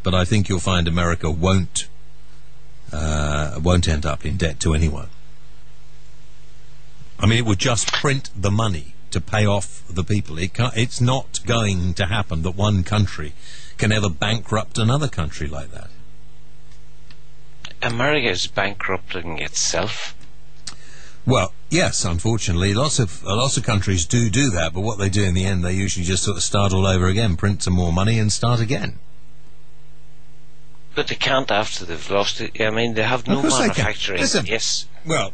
but I think you'll find America won't end up in debt to anyone. I mean, it would just print the money to pay off the people. It's not going to happen that one country can ever bankrupt another country like that. America is bankrupting itself. Well, yes, unfortunately, lots of countries do that, but what they do in the end, they usually just sort of start all over again, print some more money and start again. But they can't after they've lost it. I mean, they have no manufacturing. Listen, yes. Well,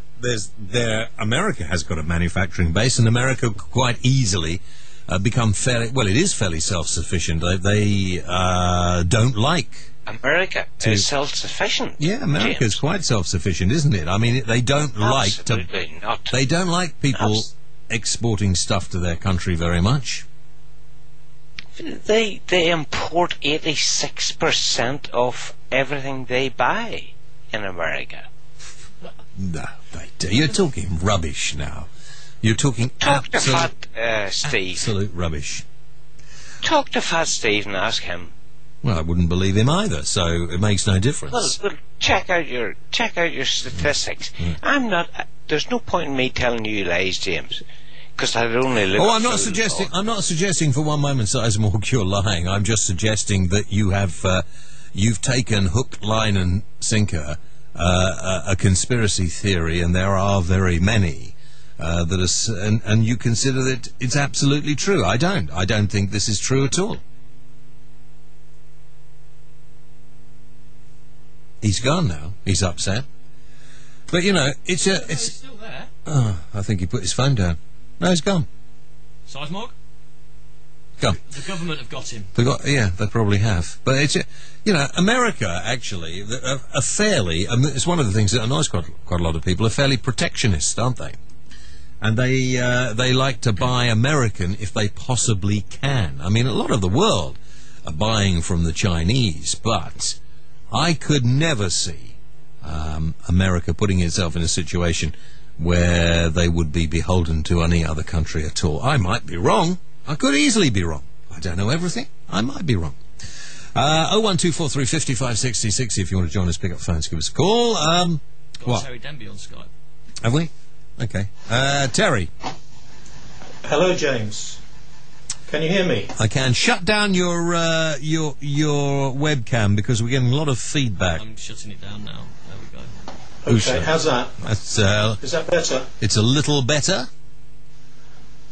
America has got a manufacturing base, and America could quite easily become it is fairly self-sufficient. They don't like... America is self-sufficient. Yeah, America is quite self-sufficient, isn't it? I mean, they don't Absolutely not. They don't like people exporting stuff to their country very much. They import 86% of everything they buy in America. No, they do. You're talking rubbish now. You're talking Talk to Fat Steve. Absolute rubbish. Talk to Fat Steve and ask him. Well, I wouldn't believe him either, so it makes no difference. Well, check out your statistics. There's no point in me telling you lies, James. Because I'd only live. I'm not suggesting for one moment, Sizemore, you're lying. I'm just suggesting that you've taken hook, line, and sinker a conspiracy theory, and there are very many and you consider that it's absolutely true. I don't think this is true at all. He's gone now. He's upset. But he's still there. Oh, I think he put his phone down. No, he's gone. Sizemore? Gone. The government have got him. They probably have. But it's, America, actually, are fairly, it's one of the things that annoys quite a lot of people, are fairly protectionist, aren't they? And they like to buy American if they possibly can. I mean, a lot of the world are buying from the Chinese, but I could never see America putting itself in a situation where they would be beholden to any other country at all. I might be wrong. I could easily be wrong. I don't know everything. I might be wrong. 01243 55 60 60 if you want to join us, pick up phones, give us a call. Got Terry Denby on Skype. Have we? Okay. Terry. Hello, James. Can you hear me? I can. Shut down your webcam because we're getting a lot of feedback. I'm shutting it down now. There we go. Okay, how's that? Is that better? It's a little better.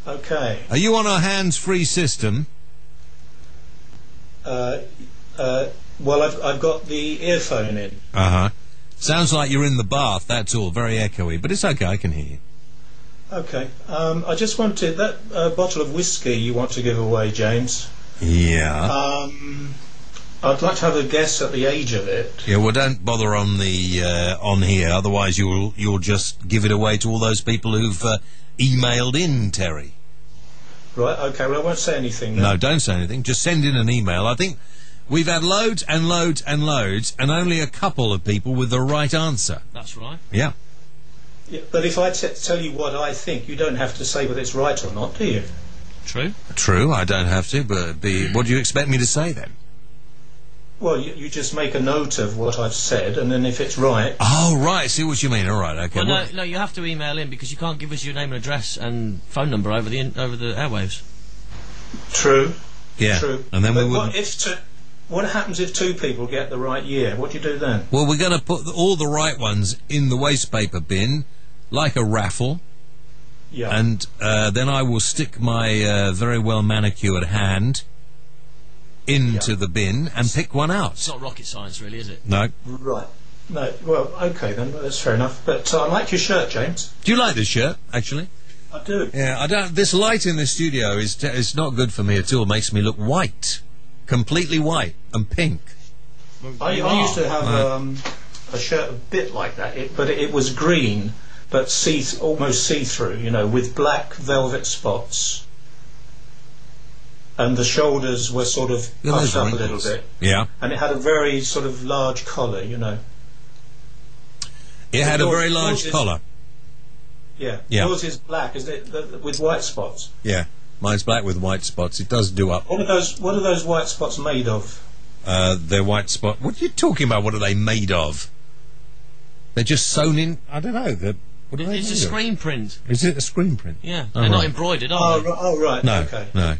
Okay. Are you on a hands-free system? Well, I've got the earphone in. Uh-huh. Sounds like you're in the bath, that's all. Very echoey, but it's okay, I can hear you. Okay. I just wanted that bottle of whiskey you want to give away, James. Yeah. I'd like to have a guess at the age of it. Yeah, well, don't bother on the on here, otherwise you'll just give it away to all those people who've emailed in, Terry. Right, okay, well, I won't say anything then. No, don't say anything. Just send in an email. I think we've had loads and loads and loads, and only a couple of people with the right answer. That's right. Yeah. Yeah, but if I tell you what I think, you don't have to say whether it's right or not, do you? True. True, I don't have to, but what do you expect me to say then? Well, you just make a note of what I've said, and then if it's right... Oh, right, see what you mean. All right, okay. Well, no, you have to email in, because you can't give us your name and address and phone number over the airwaves. True. Yeah. True. And then but we wouldn't... what happens if 2 people get the right year? What do you do then? Well, we're going to put all the right ones in the waste paper bin, like a raffle. Yeah. And then I will stick my very well manicured hand into the bin and pick one out. It's not rocket science, really, is it? No. Right. No. Well, okay then. That's fair enough. But I like your shirt, James. Do you like this shirt, actually? I do. Yeah, I don't. This light in the studio is not good for me at all. It makes me look white, completely white and pink. I used to have a shirt a bit like that, but it was green, but almost see-through, you know, with black velvet spots. And the shoulders were sort of puffed up a little bit. Yeah. And it had a very sort of large collar, you know. It had a very large collar. Yeah. Yeah. Yours is black, isn't it, with white spots? Yeah. Mine's black with white spots. It does do up. What are those white spots made of? They're white spot. What are you talking about? What are they made of? They're just sewn in. I don't know. It's a screen print. Is it a screen print? Yeah. They're not embroidered, are they? Oh, right. No. Okay. No.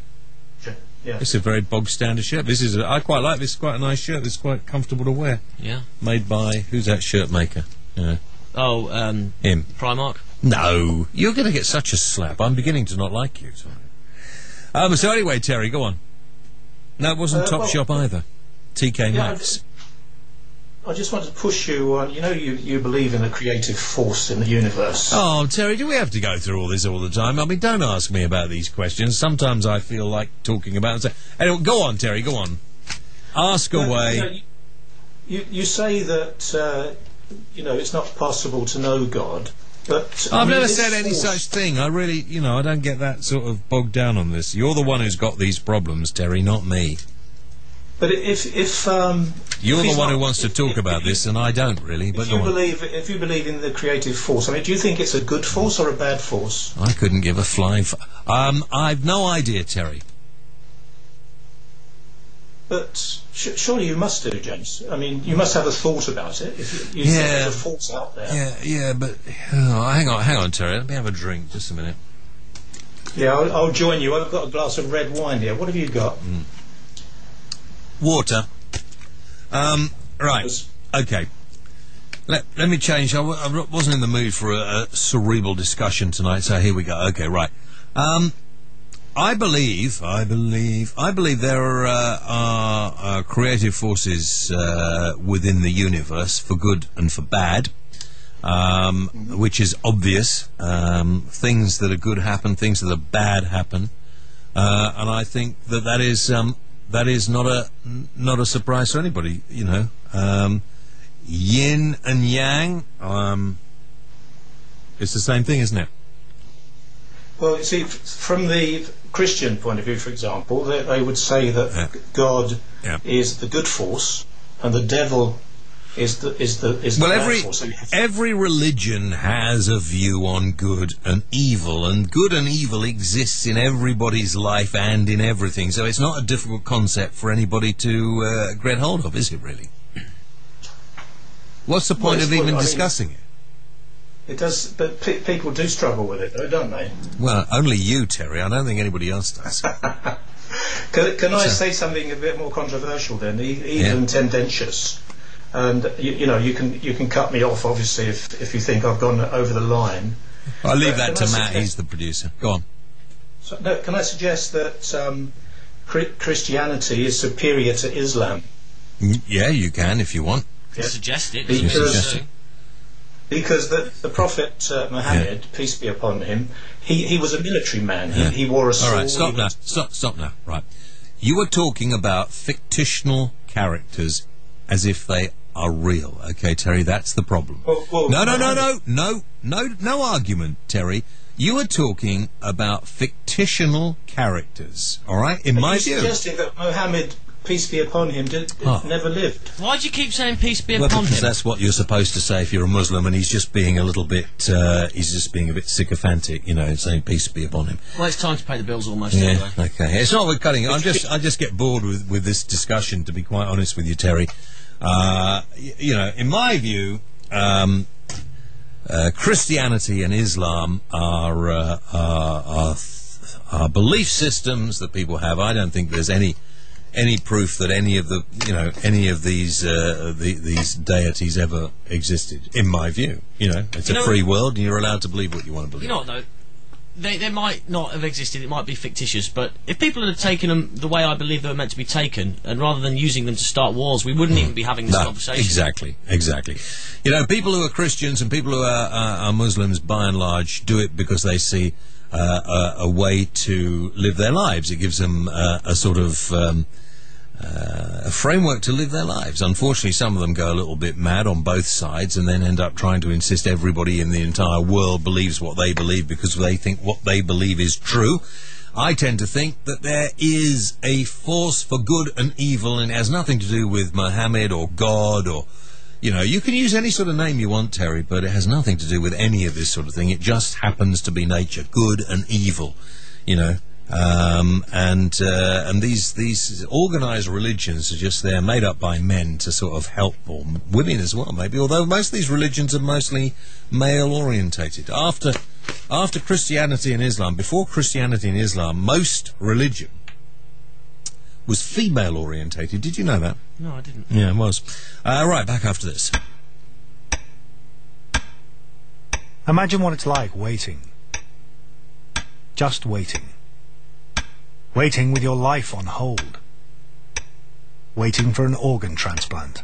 Yeah. It's a very bog standard shirt. I quite like this. It's quite a nice shirt. It's quite comfortable to wear. Yeah. Made by who's that shirt maker? Yeah. Oh, him. Primark. No, you're going to get such a slap. I'm beginning to not like you. So anyway, Terry, go on. No, it wasn't Topshop either. TK Maxx. I just wanted to push you on. You know, you believe in a creative force in the universe. Oh, Terry, do we have to go through all this all the time? I mean, don't ask me about these questions. Sometimes I feel like talking about it. Anyway, go on, Terry, go on. Ask away. You say that, it's not possible to know God, but... I've never said any such thing. I really, I don't get that sort of bogged down on this. You're the one who's got these problems, Terry, not me. But if you're the one who wants to talk about this, and I don't really. But if you believe in the creative force, I mean, do you think it's a good force or a bad force? I couldn't give a flying. I've no idea, Terry. But surely you must do, James. I mean, you must have a thought about it. If you think there's a force out there. Yeah, but hang on, Terry. Let me have a drink. Just a minute. Yeah, I'll join you. I've got a glass of red wine here. What have you got? Water. Right. Okay. Let me change. I wasn't in the mood for a cerebral discussion tonight, so here we go. Okay, right. I believe there are creative forces within the universe for good and for bad, which is obvious. Things that are good happen, things that are bad happen, and I think that is not a surprise to anybody. Yin and yang. It's the same thing, isn't it? Well, you see, from the Christian point of view, for example, they would say that God is the good force and the devil is the bad force. So every religion has a view on good and evil exists in everybody's life and in everything. So it's not a difficult concept for anybody to get hold of, is it? Really? What's the point of even discussing it? It does, but people do struggle with it, though, don't they? Well, only you, Terry. I don't think anybody else does. Can I say something a bit more controversial then, even tendentious? And you can cut me off, obviously, if you think I've gone over the line. I'll leave that to Matt. He's the producer. Go on. So, no, can I suggest that Christianity is superior to Islam? Yeah, you can if you want. Suggest it. Because the Prophet Muhammad, peace be upon him, he was a military man. He wore a sword. All right, stop now. Right. You were talking about fictional characters as if they are real. Okay, Terry, that's the problem. No argument, Terry. You are talking about fictional characters, all right? In my view. You're suggesting that Mohammed, peace be upon him, never lived. Why do you keep saying peace be upon him? Because that's what you're supposed to say if you're a Muslim, and he's just being a little bit, he's just being a bit sycophantic, saying peace be upon him. Well, it's time to pay the bills almost. Yeah, anyway. okay. It's not worth cutting. I just get bored with this discussion, to be quite honest with you, Terry. In my view, Christianity and Islam are belief systems that people have. I don't think there's any proof that any of these deities ever existed. In my view, it's a free world, and you're allowed to believe what you want to believe. You know what, though? They might not have existed, it might be fictitious, but if people had taken them the way I believe they were meant to be taken, and rather than using them to start wars, we wouldn't even be having this conversation. Exactly. People who are Christians and people who are Muslims, by and large, do it because they see a way to live their lives. It gives them a sort of a framework to live their lives. Unfortunately, some of them go a little bit mad on both sides and then end up trying to insist everybody in the entire world believes what they believe because they think what they believe is true. I tend to think that there is a force for good and evil, and it has nothing to do with Muhammad or God or... you can use any sort of name you want, Terry, but it has nothing to do with any of this sort of thing. It just happens to be nature, good and evil, and these organised religions are just there, made up by men to sort of help, or women as well, maybe. Although most of these religions are mostly male orientated. After Christianity and Islam, before Christianity and Islam, most religion was female orientated. Did you know that? No, I didn't. Yeah, it was. Right, back after this. Imagine what it's like waiting. Just waiting. Waiting with your life on hold. Waiting for an organ transplant.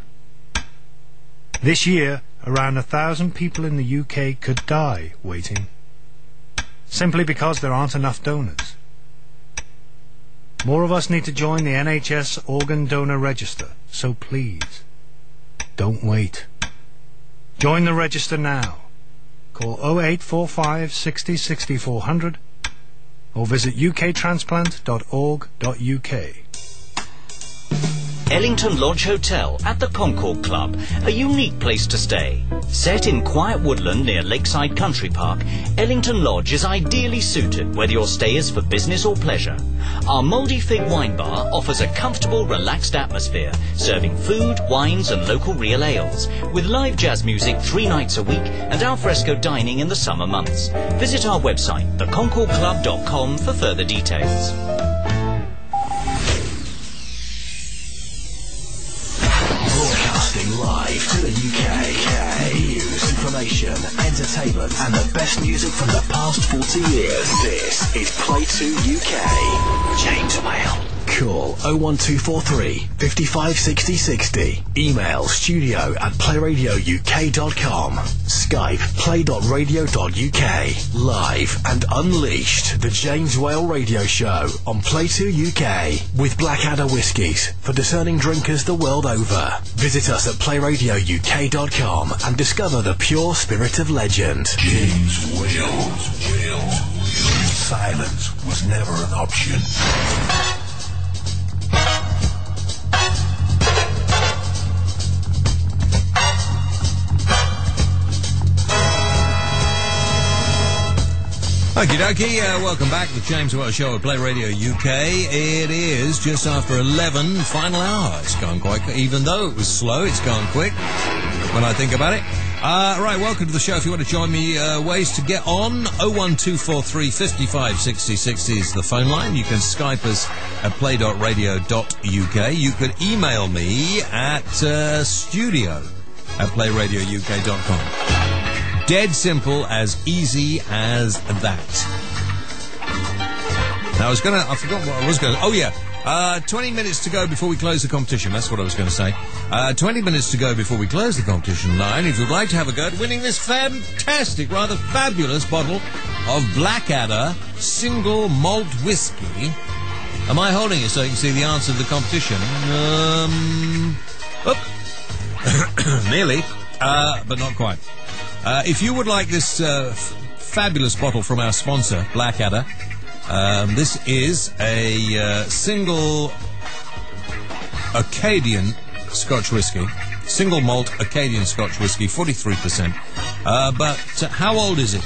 This year, around 1,000 people in the UK could die waiting. Simply because there aren't enough donors. More of us need to join the NHS organ donor register, so please, don't wait. Join the register now. Call 0845 60 6400 or visit uktransplant.org.uk. Ellington Lodge Hotel at the Concord Club, a unique place to stay. Set in quiet woodland near Lakeside Country Park, Ellington Lodge is ideally suited whether your stay is for business or pleasure. Our Mouldy Fig Wine Bar offers a comfortable, relaxed atmosphere, serving food, wines and local real ales, with live jazz music 3 nights a week and alfresco dining in the summer months. Visit our website, theconcordclub.com, for further details. Live to the UK. News, information, entertainment, and the best music from the past 40 years. This is Play 2 UK. James Whale. Call 01243 55 60 60. Email studio@playradiouk.com. Skype play.radio.uk. Live and Unleashed, the James Whale Radio Show on Play 2 UK with Blackadder Whiskies for discerning drinkers the world over. Visit us at playradiouk.com and discover the pure spirit of legend. James Whale. Silence was never an option. Okie dokie, welcome back to the James Whale Show at Play Radio UK. It is just after 11, final hour. It's gone quite quick. Even though it was slow, it's gone quick when I think about it. Right, welcome to the show. If you want to join me, ways to get on, 01243 55 60 60 is the phone line. You can Skype us at play.radio.uk. You could email me at studio@playradiouk.com. Dead simple, as easy as that. Now, I forgot what I was going to... Oh, yeah. 20 minutes to go before we close the competition. That's what I was going to say. 20 minutes to go before we close the competition line. If you'd like to have a go at winning this fantastic, rather fabulous bottle of Blackadder single malt whiskey, Am I holding it so you can see the answer to the competition? Nearly, but not quite. If you would like this fabulous bottle from our sponsor, Blackadder, this is a single Acadian Scotch whisky. Single malt Acadian Scotch whisky, 43%. But how old is it?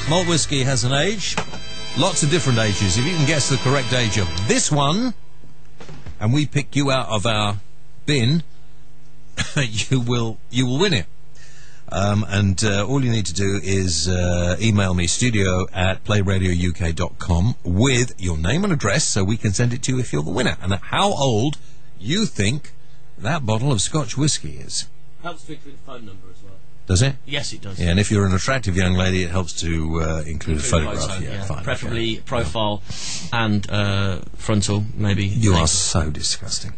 Malt whisky has an age. Lots of different ages. If you can guess the correct age of this one, and we pick you out of our bin, you will win it. And all you need to do is email me, studio@playradiouk.com, with your name and address so we can send it to you if you're the winner. And how old you think that bottle of Scotch whisky is. Helps to include a phone number as well. Does it? Yes, it does. Yeah, and if you're an attractive young lady, it helps to include a photograph. Photo, yeah, fine. Preferably profile and frontal, maybe. You are so disgusting.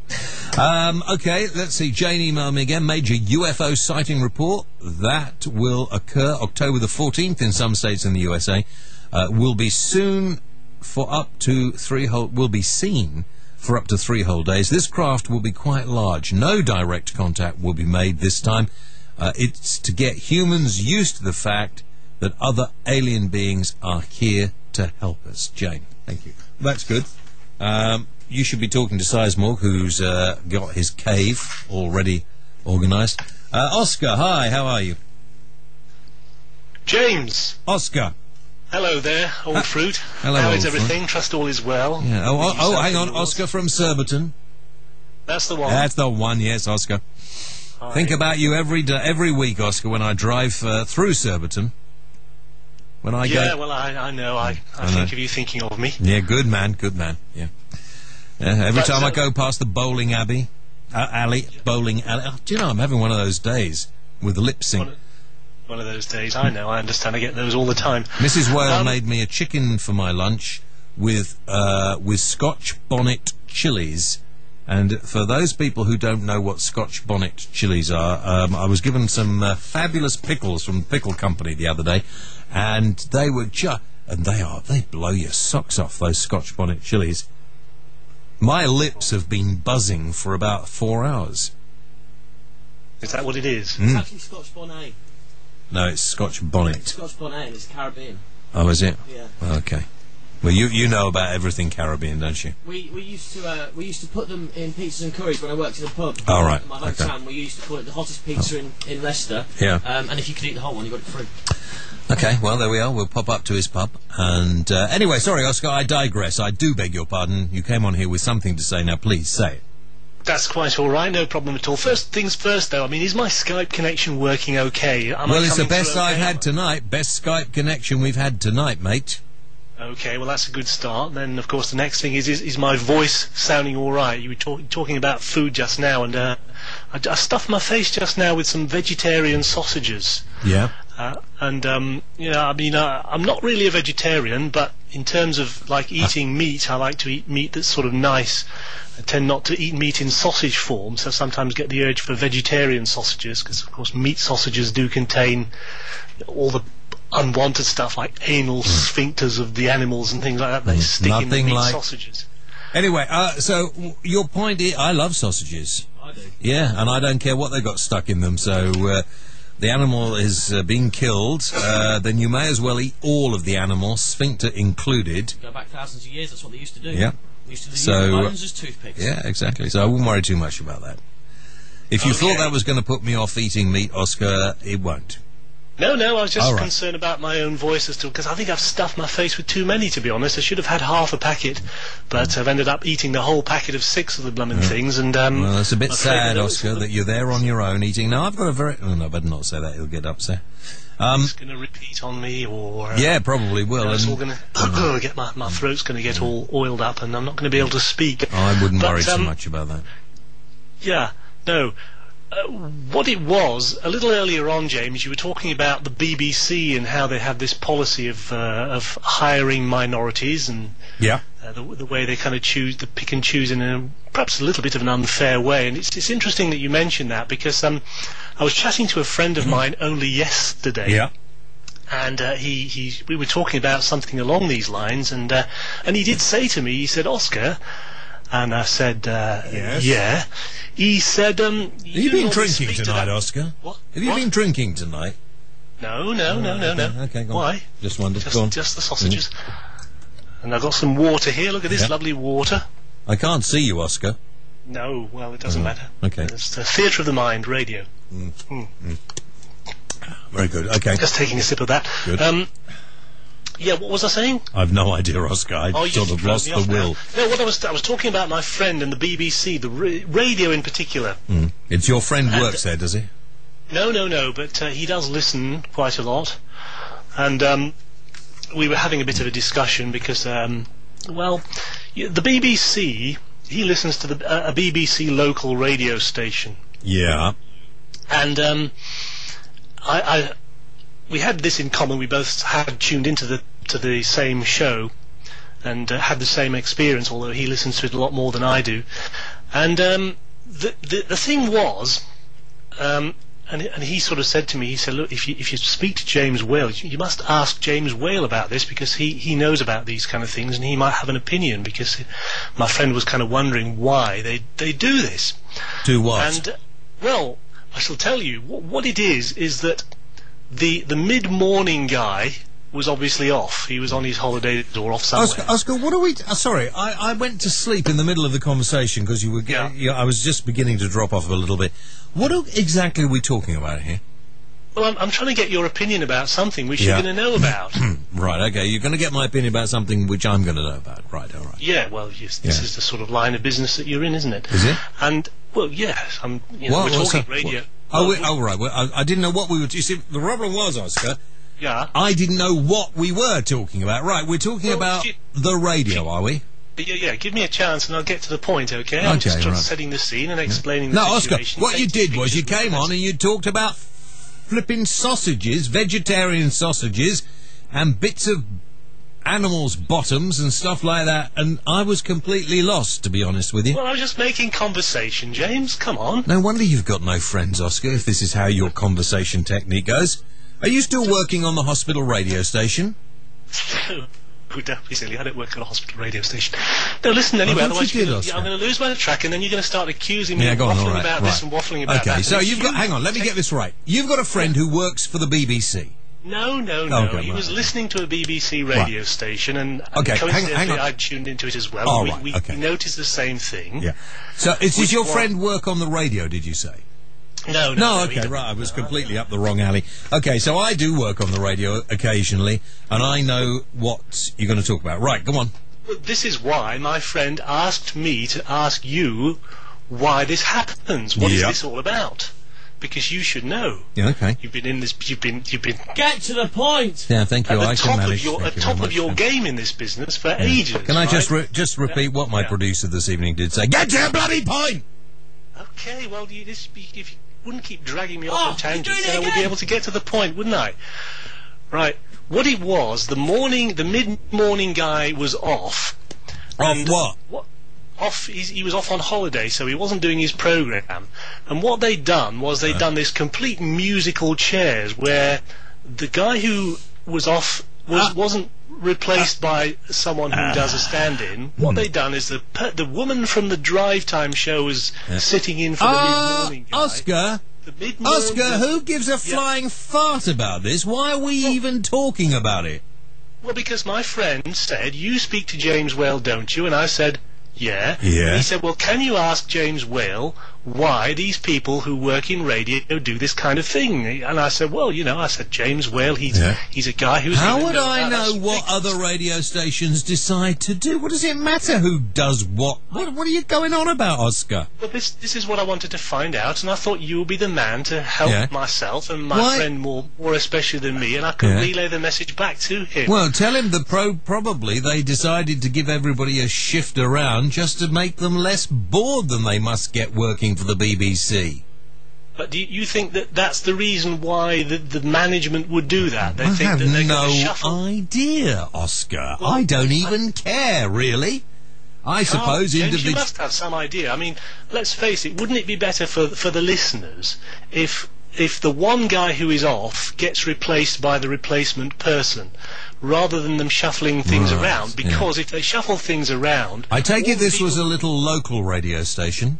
Okay, let's see. Jane emailed me again. Major UFO sighting report. That will occur October the 14th in some states in the USA. Will be soon for up to 3 whole... Will be seen for up to 3 whole days. This craft will be quite large. No direct contact will be made this time. It's to get humans used to the fact that other alien beings are here to help us. Jane, thank you. That's good. You should be talking to Sizemore, who's got his cave already organised. Oscar, hi, how are you? James. Oscar. Hello there, old fruit. Hello, how old is everything? fruit. Trust all is well. Yeah. Oh, hang on, Oscar from Surbiton. That's the one. That's the one, yes, Oscar. Hi. Think about you every week, Oscar, when I drive through Surbiton. When I go... well, I know. I think of you thinking of me. Yeah, good man, yeah. Every time I go past the bowling alley, bowling alley. Oh, do you know, I'm having one of those days with the lip sync. One of those days, I know, I understand, I get those all the time. Mrs. Whale made me a chicken for my lunch with Scotch bonnet chilies. And for those people who don't know what Scotch bonnet chilies are, I was given some fabulous pickles from the pickle company the other day, and they were they blow your socks off, those Scotch bonnet chilies. My lips have been buzzing for about 4 hours. Is that what it is? It's actually Scotch bonnet. No, it's Scotch bonnet. It's Scotch bonnet, and it's Caribbean. Oh, is it? Yeah. Okay. Well, you know about everything Caribbean, don't you? We used to put them in pizzas and curries when I worked in a pub. Oh, right. In my hometown, okay. We used to call it the hottest pizza in Leicester. Yeah. And if you could eat the whole one, you got it free. Okay, well, there we are. We'll pop up to his pub. And anyway, sorry, Oscar, I digress. I do beg your pardon. You came on here with something to say. Now, please say it. That's quite all right, no problem at all. First things first, though, I mean, is my Skype connection working okay? Well, it's the best I've had tonight. Best Skype connection we've had tonight, mate. Okay, well, that's a good start. Then, of course, the next thing is my voice sounding all right? You were talking about food just now, and I stuffed my face just now with some vegetarian sausages. Yeah. And I'm not really a vegetarian, but in terms of, like, eating meat, I like to eat meat that's sort of nice. I tend not to eat meat in sausage form, so I sometimes get the urge for vegetarian sausages, because, of course, meat sausages do contain all the unwanted stuff like anal sphincters of the animals and things like that. They stick in the meat sausages. Anyway, so your point is, I love sausages. I do. Yeah, and I don't care what they got stuck in them. So the animal is being killed, then you may as well eat all of the animal, sphincter included. Go back thousands of years. That's what they used to do. Yeah. They used to use the bones as toothpicks. Yeah, exactly. So I wouldn't worry too much about that. If you thought that was going to put me off eating meat, Oscar, it won't. No, I was just concerned about my own voice as to, because I think I've stuffed my face with too many, to be honest. I should have had half a packet, but I've ended up eating the whole packet of 6 of the blooming things. And well, it's a bit sad, Oscar, that you're there on your own eating. Now, I've got a very... Oh, no, I better not say that. He'll get upset. It's going to repeat on me, or... yeah, probably will. It's all going to... get my throat's going to get all oiled up, and I'm not going to be able to speak. I wouldn't worry too much about that. Yeah, no... what it was, a little earlier on, James, you were talking about the BBC and how they have this policy of hiring minorities, and the way they kind of pick and choose in perhaps a little bit of an unfair way. And it's interesting that you mentioned that, because I was chatting to a friend of mine only yesterday, And we were talking about something along these lines, and he did say to me, he said, Oscar, and I said, yes. Yeah. He said, have you been drinking tonight, Oscar? What? Have you been drinking tonight? No. Okay, go on. Why? Just wondered. Go on. Just the sausages. And I've got some water here. Look at this lovely water. I can't see you, Oscar. No, well, it doesn't matter. Okay. It's the theatre of the mind, radio. Very good. Okay. Just taking a sip of that. Good. Yeah, what was I saying? I've no idea, Oscar. I sort of lost the will. No, what I was talking about my friend and the BBC, the radio in particular. It's your friend works there, does he? No, but he does listen quite a lot. And we were having a bit of a discussion because, the BBC, he listens to a BBC local radio station. Yeah. And we had this in common. We both had tuned into the same show and had the same experience, although he listens to it a lot more than I do. And the thing was, and he sort of said to me, he said, look, if you speak to James Whale, you must ask James Whale about this, because he knows about these kind of things and he might have an opinion, because my friend was kind of wondering why they do this. Do what? And, well, I shall tell you. What it is that the mid-morning guy was obviously off. He was on his holidays or off somewhere. Oscar, what are we... sorry, I went to sleep in the middle of the conversation because you were... I was just beginning to drop off a little bit. What exactly are we talking about here? Well, I'm trying to get your opinion about something which you're going to know about. Right, okay. You're going to get my opinion about something which I'm going to know about. Right, all right. Yeah, well, yes, this is the sort of line of business that you're in, isn't it? Is it? And, well, yes, we're talking radio. Right. Well, I didn't know what we were... You see, the problem was, Oscar... Yeah. I didn't know what we were talking about. Right, we're talking about the radio, are we? Yeah, give me a chance and I'll get to the point, okay? I'm just setting the scene and explaining the situation. No, Oscar, what you did was you came on and you talked about flipping sausages, vegetarian sausages, and bits of animals' bottoms and stuff like that, and I was completely lost, to be honest with you. Well, I was just making conversation, James. Come on. No wonder you've got no friends, Oscar, if this is how your conversation technique goes. Are you still working on the hospital radio station? Oh, don't be silly. I don't work on a hospital radio station. No, listen, anyway, otherwise I'm going to lose my track, and then you're going to start accusing me of waffling about this and waffling about that. Okay, so you've got... Hang on, let me get this right. You've got a friend who works for the BBC. No. He was listening to a BBC radio station, and coincidentally I tuned into it as well. Oh, we noticed the same thing. Yeah. So, does your friend work on the radio, did you say? No, okay, right, I was completely up the wrong alley. Okay, so I do work on the radio occasionally, and I know what you're going to talk about. Right, go on. Well, this is why my friend asked me to ask you why this happens. What is this all about? Because you should know. Yeah, okay. You've been in this. You've been. Get to the point. Yeah, thank you. At the top of your game in this business for ages. Can I just repeat what my producer this evening did say? Get to the bloody point. Okay, well, if you wouldn't keep dragging me off on tangents, then I would be able to get to the point, wouldn't I? Right. What it was, the mid-morning guy was off. Off what? Off. He was off on holiday, so he wasn't doing his program. And what they'd done was they'd done this complete musical chairs, where the guy who was off wasn't replaced by someone who does a stand-in. What they'd done is the woman from the Drive Time show was sitting in for the mid-morning guy. Oscar, who gives a flying fart about this? Why are we even talking about it? Well, because my friend said, you speak to James Whale, don't you? And I said, yeah. And he said, well, can you ask James Whale why these people who work in radio do this kind of thing? And I said, well, James Whale, he's a guy who's... How would I know what other radio stations decide to do? What does it matter who does what? What are you going on about, Oscar? Well, this is what I wanted to find out, and I thought you would be the man to help myself and my friend more especially than me, and I could relay the message back to him. Well, tell him probably they decided to give everybody a shift around just to make them less bored than they must get working for the BBC. But do you think that that's the reason why the management would do that? They think that they're no going to shuffle? idea, Oscar. Well, I don't even care, really. I suppose James, you must have some idea. I mean, let's face it, wouldn't it be better for the listeners if if the one guy who is off gets replaced by the replacement person, rather than them shuffling things around, because if they shuffle things around... I take it this was a little local radio station?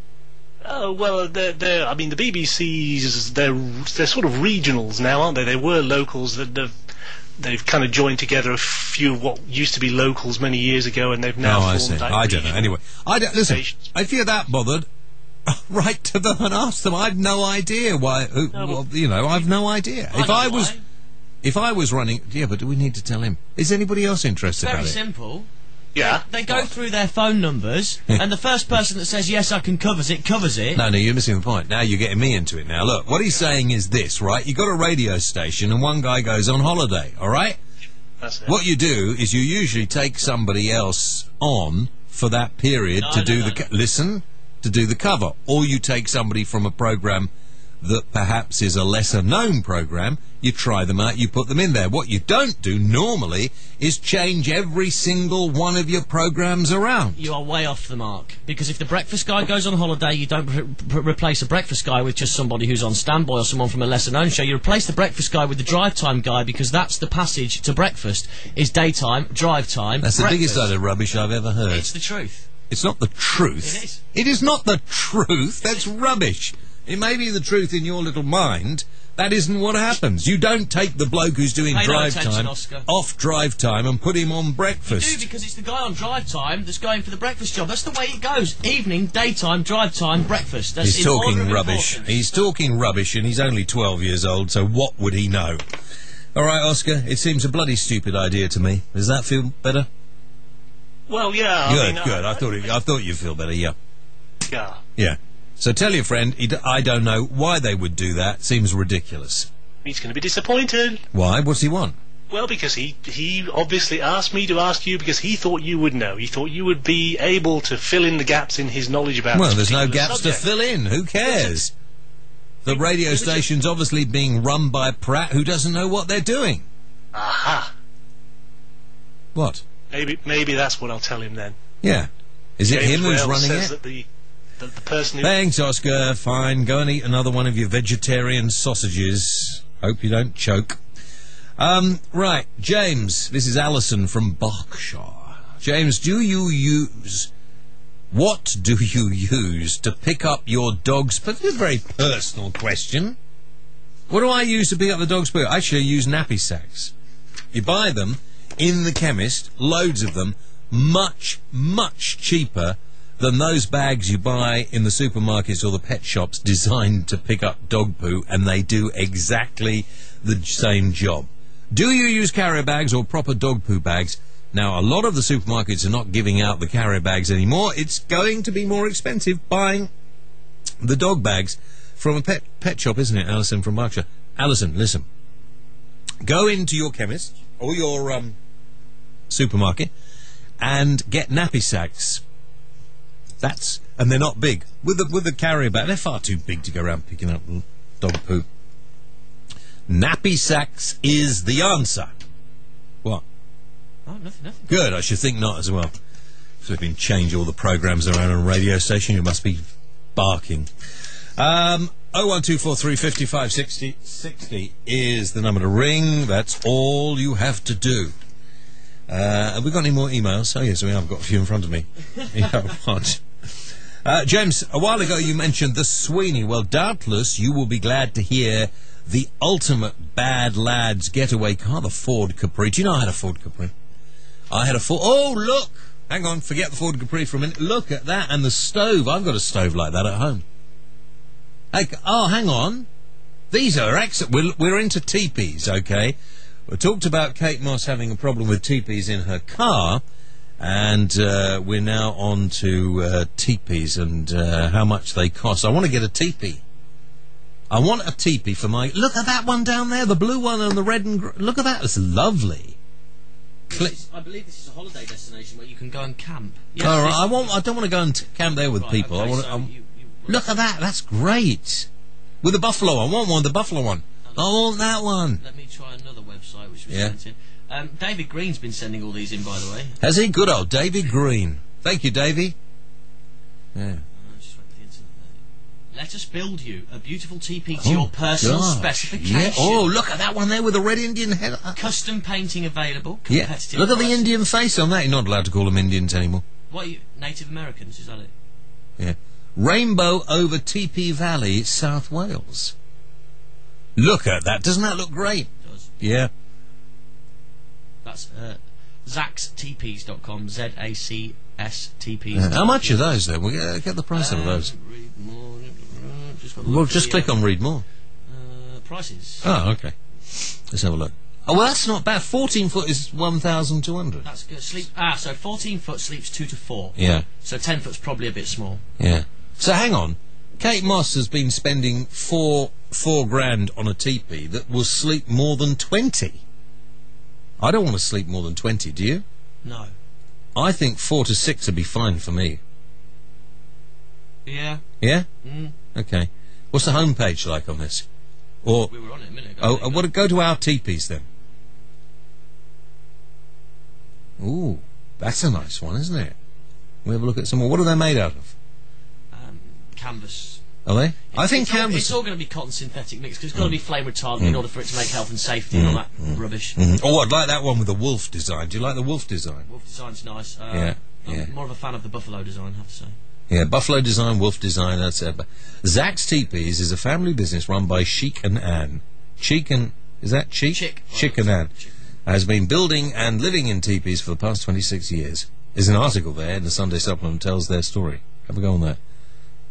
Oh, well, I mean, the BBC's, they're sort of regionals now, aren't they? They were locals, they've kind of joined together a few of what used to be locals many years ago, and they've now formed... I don't know. Anyway, listen, if you're that bothered, write to them and ask them. I've no idea why. I've no idea. If I was running, but do we need to tell him? Is anybody else interested? Very about it? simple. Yeah. They go through their phone numbers, and the first person that says yes, I can covers it. No, you're missing the point. Now you're getting me into it. Now look, what he's saying is this, right? You got a radio station, and one guy goes on holiday. All right. That's it. What you do is you usually take somebody else on for that period to do the cover, or you take somebody from a program that perhaps is a lesser known program, you try them out, you put them in there. What you don't do normally is change every single one of your programs around. You are way off the mark, because if the breakfast guy goes on holiday, you don't replace a breakfast guy with just somebody who's on standby or someone from a lesser known show. You replace the breakfast guy with the drive time guy, because that's the passage to breakfast, is daytime, drive time, That's breakfast. the biggest load of rubbish I've ever heard. It's the truth. It's not the truth. It is. It is not the truth. That's rubbish. It may be the truth in your little mind. That isn't what happens. You don't take the bloke who's doing drive time off drive time and put him on breakfast. You do, because it's the guy on drive time that's going for the breakfast job. That's the way it goes. Evening, daytime, drive time, breakfast. That's He's talking rubbish. He's talking rubbish, and he's only 12 years old, so what would he know? All right, Oscar, it seems a bloody stupid idea to me. Does that feel better? Well, yeah. Good. I thought you'd feel better, yeah. Yeah. Yeah. So tell your friend, I don't know why they would do that. Seems ridiculous. He's going to be disappointed. Why? What's he want? Well, because he obviously asked me to ask you because he thought you would know. He thought you would be able to fill in the gaps in his knowledge about Well, there's no particular gaps subject. to fill in. Who cares? The radio station's obviously being run by Pratt, who doesn't know what they're doing. Aha. What? Maybe that's what I'll tell him then. Yeah. Is it him who's running says it? That the person who... Thanks, Oscar. Fine. Go and eat another one of your vegetarian sausages. Hope you don't choke. Right. James, this is Alison from Berkshire. James, what do you use to pick up your dog's poo? This is a very personal question. What do I use to pick up the dog's poo? Actually, I use nappy sacks. You buy them in the chemist, loads of them, much, much cheaper than those bags you buy in the supermarkets or the pet shops designed to pick up dog poo, and they do exactly the same job. Do you use carrier bags or proper dog poo bags? Now, a lot of the supermarkets are not giving out the carrier bags anymore. It's going to be more expensive buying the dog bags from a pet shop, isn't it, Alison from Berkshire? Alison, listen. Go into your chemist or your supermarket and get nappy sacks. And they're not big. With the carrier bag, they're far too big to go around picking up dog poop. Nappy sacks is the answer. What? Oh, nothing. Good, I should think not as well. So we've been change all the programmes around on a radio station. You must be barking. 01243 55 60 60 is the number to ring. That's all you have to do. Have we got any more emails? Oh, yes, we have got a few in front of me. You have a bunch. James, a while ago you mentioned the Sweeney. Well, doubtless you will be glad to hear the ultimate bad lads getaway car, the Ford Capri. Do you know I had a Ford Capri? I had a Ford... Oh, look! Hang on, forget the Ford Capri for a minute. Look at that, and the stove. I've got a stove like that at home. Hang on. These are excellent. We're into teepees, okay? We talked about Kate Moss having a problem with teepees in her car, and we're now on to teepees and how much they cost. I want to get a teepee. I want a teepee for my... Look at that one down there, the blue one and the red and... Look at that, it's lovely. I believe this is a holiday destination where you can go and camp. Yes, all right, I don't want to go and camp there with people. Okay, look at that, that's great. With the buffalo, I want one, the buffalo one. I want that one. Let me try another website which was sent in. David Green's been sending all these in, by the way. Has he? Good old David Green. Thank you, Davey. Yeah. Let us build you a beautiful teepee to your personal specification. Yeah. Oh, look at that one there with the red Indian head. Custom painting available. Yeah. Competitive Look at the prices. Indian face on that. You're not allowed to call them Indians anymore. What are you, Native Americans, is that it? Yeah. Rainbow over Teepee Valley, South Wales. Look at that. Doesn't that look great? It does. Yeah. That's zaxteepees.com. ZACS-TPs. How much are those, then? We'll get the price of those. Read more. Well, just click on read more. Prices. Oh, okay. Let's have a look. Oh, well, that's not bad. 14 foot is 1,200. That's good. So 14 foot sleeps 2 to 4. Yeah. So 10 foot's probably a bit small. Yeah. So hang on. Kate Moss has been spending four grand on a teepee that will sleep more than 20. I don't want to sleep more than 20, do you? No. I think 4 to 6 would be fine for me. Yeah. Yeah? Mm. Okay. What's the homepage like on this? Or we were on it a minute ago. Go to our teepees then. Ooh, that's a nice one, isn't it? We'll have a look at some more. What are they made out of? Canvas. Are they? I think canvas. It's all going to be cotton synthetic mix because it's got to be flame retardant in order for it to make health and safety and all that rubbish. Oh, I'd like that one with the wolf design. Do you like the wolf design? Wolf design's nice. Yeah. I'm more of a fan of the buffalo design, I have to say. Yeah, buffalo design, wolf design, that's it. Zach's Teepees is a family business run by Sheik and Ann. Is that Cheek? Chick and Ann. Has been building and living in teepees for the past 26 years. There's an article there in the Sunday Supplement tells their story. Have a go on that.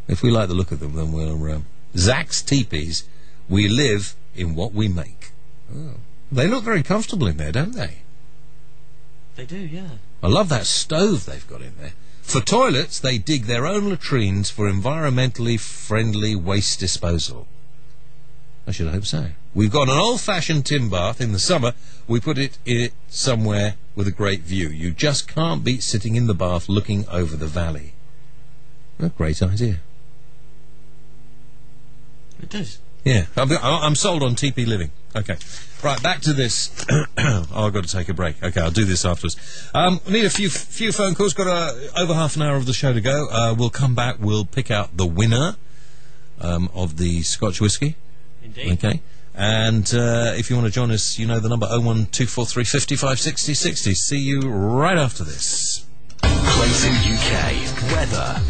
If we like the look of them, then we'll... Zach's Teepees, we live in what we make. Oh. They look very comfortable in there, don't they? They do, yeah. I love that stove they've got in there. For toilets, they dig their own latrines for environmentally friendly waste disposal. I should hope so. We've got an old-fashioned tin bath. In the summer, we put it in somewhere with a great view. You just can't beat sitting in the bath looking over the valley. A great idea. It does. Yeah, I'm sold on teepee living. Okay. Right, back to this. I've got to take a break. Okay, I'll do this afterwards. We need a few phone calls. Got over half an hour of the show to go. We'll come back. We'll pick out the winner of the Scotch whisky. Indeed. Okay. And if you want to join us, you know the number 01243 55 60 60. See you right after this. Clayton UK weather.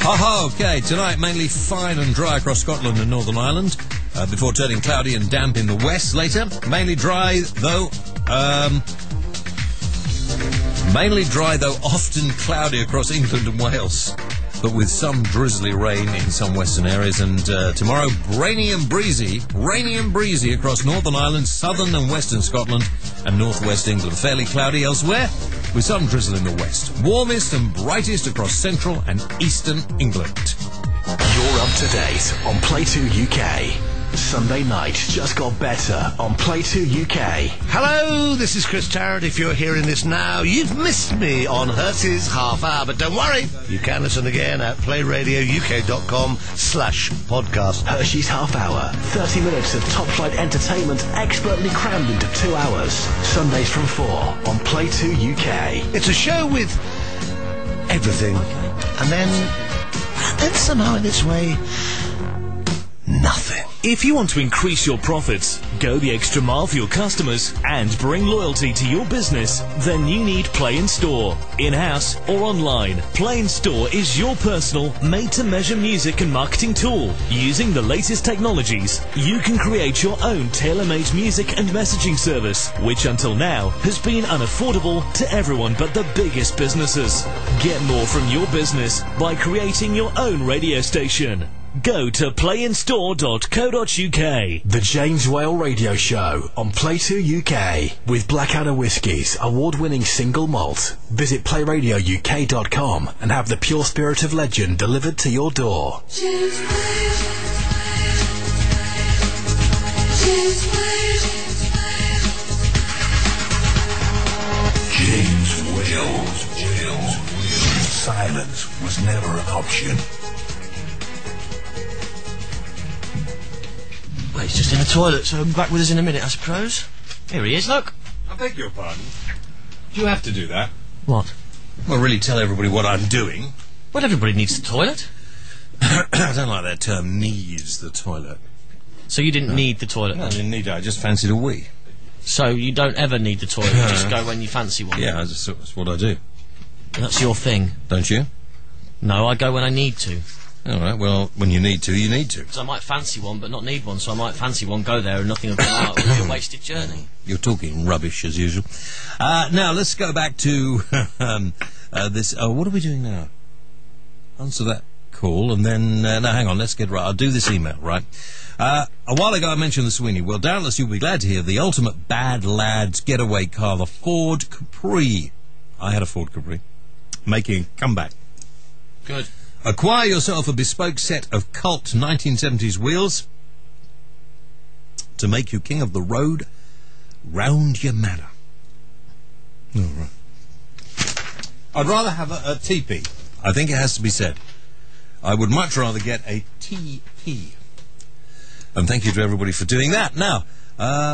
Okay, tonight mainly fine and dry across Scotland and Northern Ireland, before turning cloudy and damp in the west later. Mainly dry, though often cloudy across England and Wales, but with some drizzly rain in some western areas. And tomorrow, rainy and breezy across Northern Ireland, southern and western Scotland and northwest England. Fairly cloudy elsewhere, with some drizzle in the west. Warmest and brightest across central and eastern England. You're up to date on Play 2 UK. Sunday night just got better on Play 2 UK. Hello, this is Chris Tarrant. If you're hearing this now, you've missed me on Hertz's Half Hour, but don't worry, you can listen again at playradiouk.com/podcast. Hershey's Half Hour, 30 minutes of top-flight entertainment expertly crammed into 2 hours. Sundays from 4 on Play 2 UK. It's a show with everything, and then somehow in its way, nothing. If you want to increase your profits, go the extra mile for your customers, and bring loyalty to your business, then you need Play and Store. In-house or online, Play and Store is your personal, made-to-measure music and marketing tool. Using the latest technologies, you can create your own tailor-made music and messaging service, which until now has been unaffordable to everyone but the biggest businesses. Get more from your business by creating your own radio station. Go to playinstore.co.uk. The James Whale Radio Show on Play 2 UK with Blackadder Whiskies award-winning single malt. Visit playradiouk.com and have the pure spirit of legend delivered to your door. James Wales. Silence was never an option. Well, he's just in the toilet, so he'll be back with us in a minute, I suppose. Here he is, look. I beg your pardon. Do you have to do that? What? Well, really tell everybody what I'm doing. Well, everybody needs the toilet. I don't like that term, needs the toilet. So you didn't need the toilet? No, I didn't need it. I just fancied a wee. So you don't ever need the toilet, you just go when you fancy one? Yeah, that's what I do. That's your thing? Don't you? No, I go when I need to. All right, well, when you need to, you need to. Because I might fancy one, but not need one, so I might fancy one, go there, and nothing will come out. It'll be a wasted journey. You're talking rubbish, as usual. Now, let's go back to this... what are we doing now? Answer that call, and then... no, hang on, let's get right. I'll do this email, right? A while ago I mentioned the Sweeney. Well, doubtless you'll be glad to hear the ultimate bad lads getaway car, the Ford Capri. I had a Ford Capri. Making a comeback. Good. Acquire yourself a bespoke set of cult 1970s wheels to make you king of the road round your manor. All right. I'd rather have a TP. I think it has to be said. I would much rather get a TP. And thank you to everybody for doing that. Now,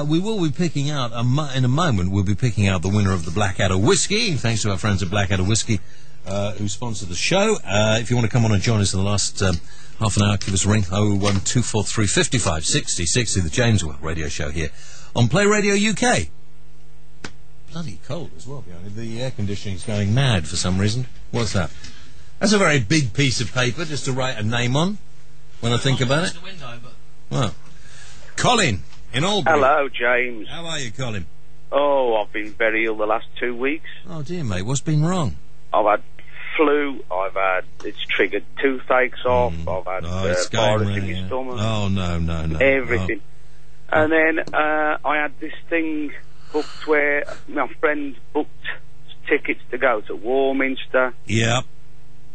we will be picking out, in a moment, we'll be picking out the winner of the Blackadder Whiskey, thanks to our friends at Blackadder Whiskey, who sponsored the show. If you want to come on and join us in the last half an hour, give us a ring, 01243 55 60 60, the James Will radio show here on Play Radio UK. Bloody cold as well, Bjarne. The air conditioning's going mad for some reason. What's that? That's a very big piece of paper just to write a name on, when I think about it. Well, Colin, in Albury. Hello, James. How are you, Colin? Oh, I've been very ill the last 2 weeks. Oh, dear, mate. What's been wrong? I've had flu. It's triggered toothaches off. I've had virus in my stomach. Oh, no. Everything. Oh. And then I had this thing booked where my friend booked tickets to go to Warminster. Yep.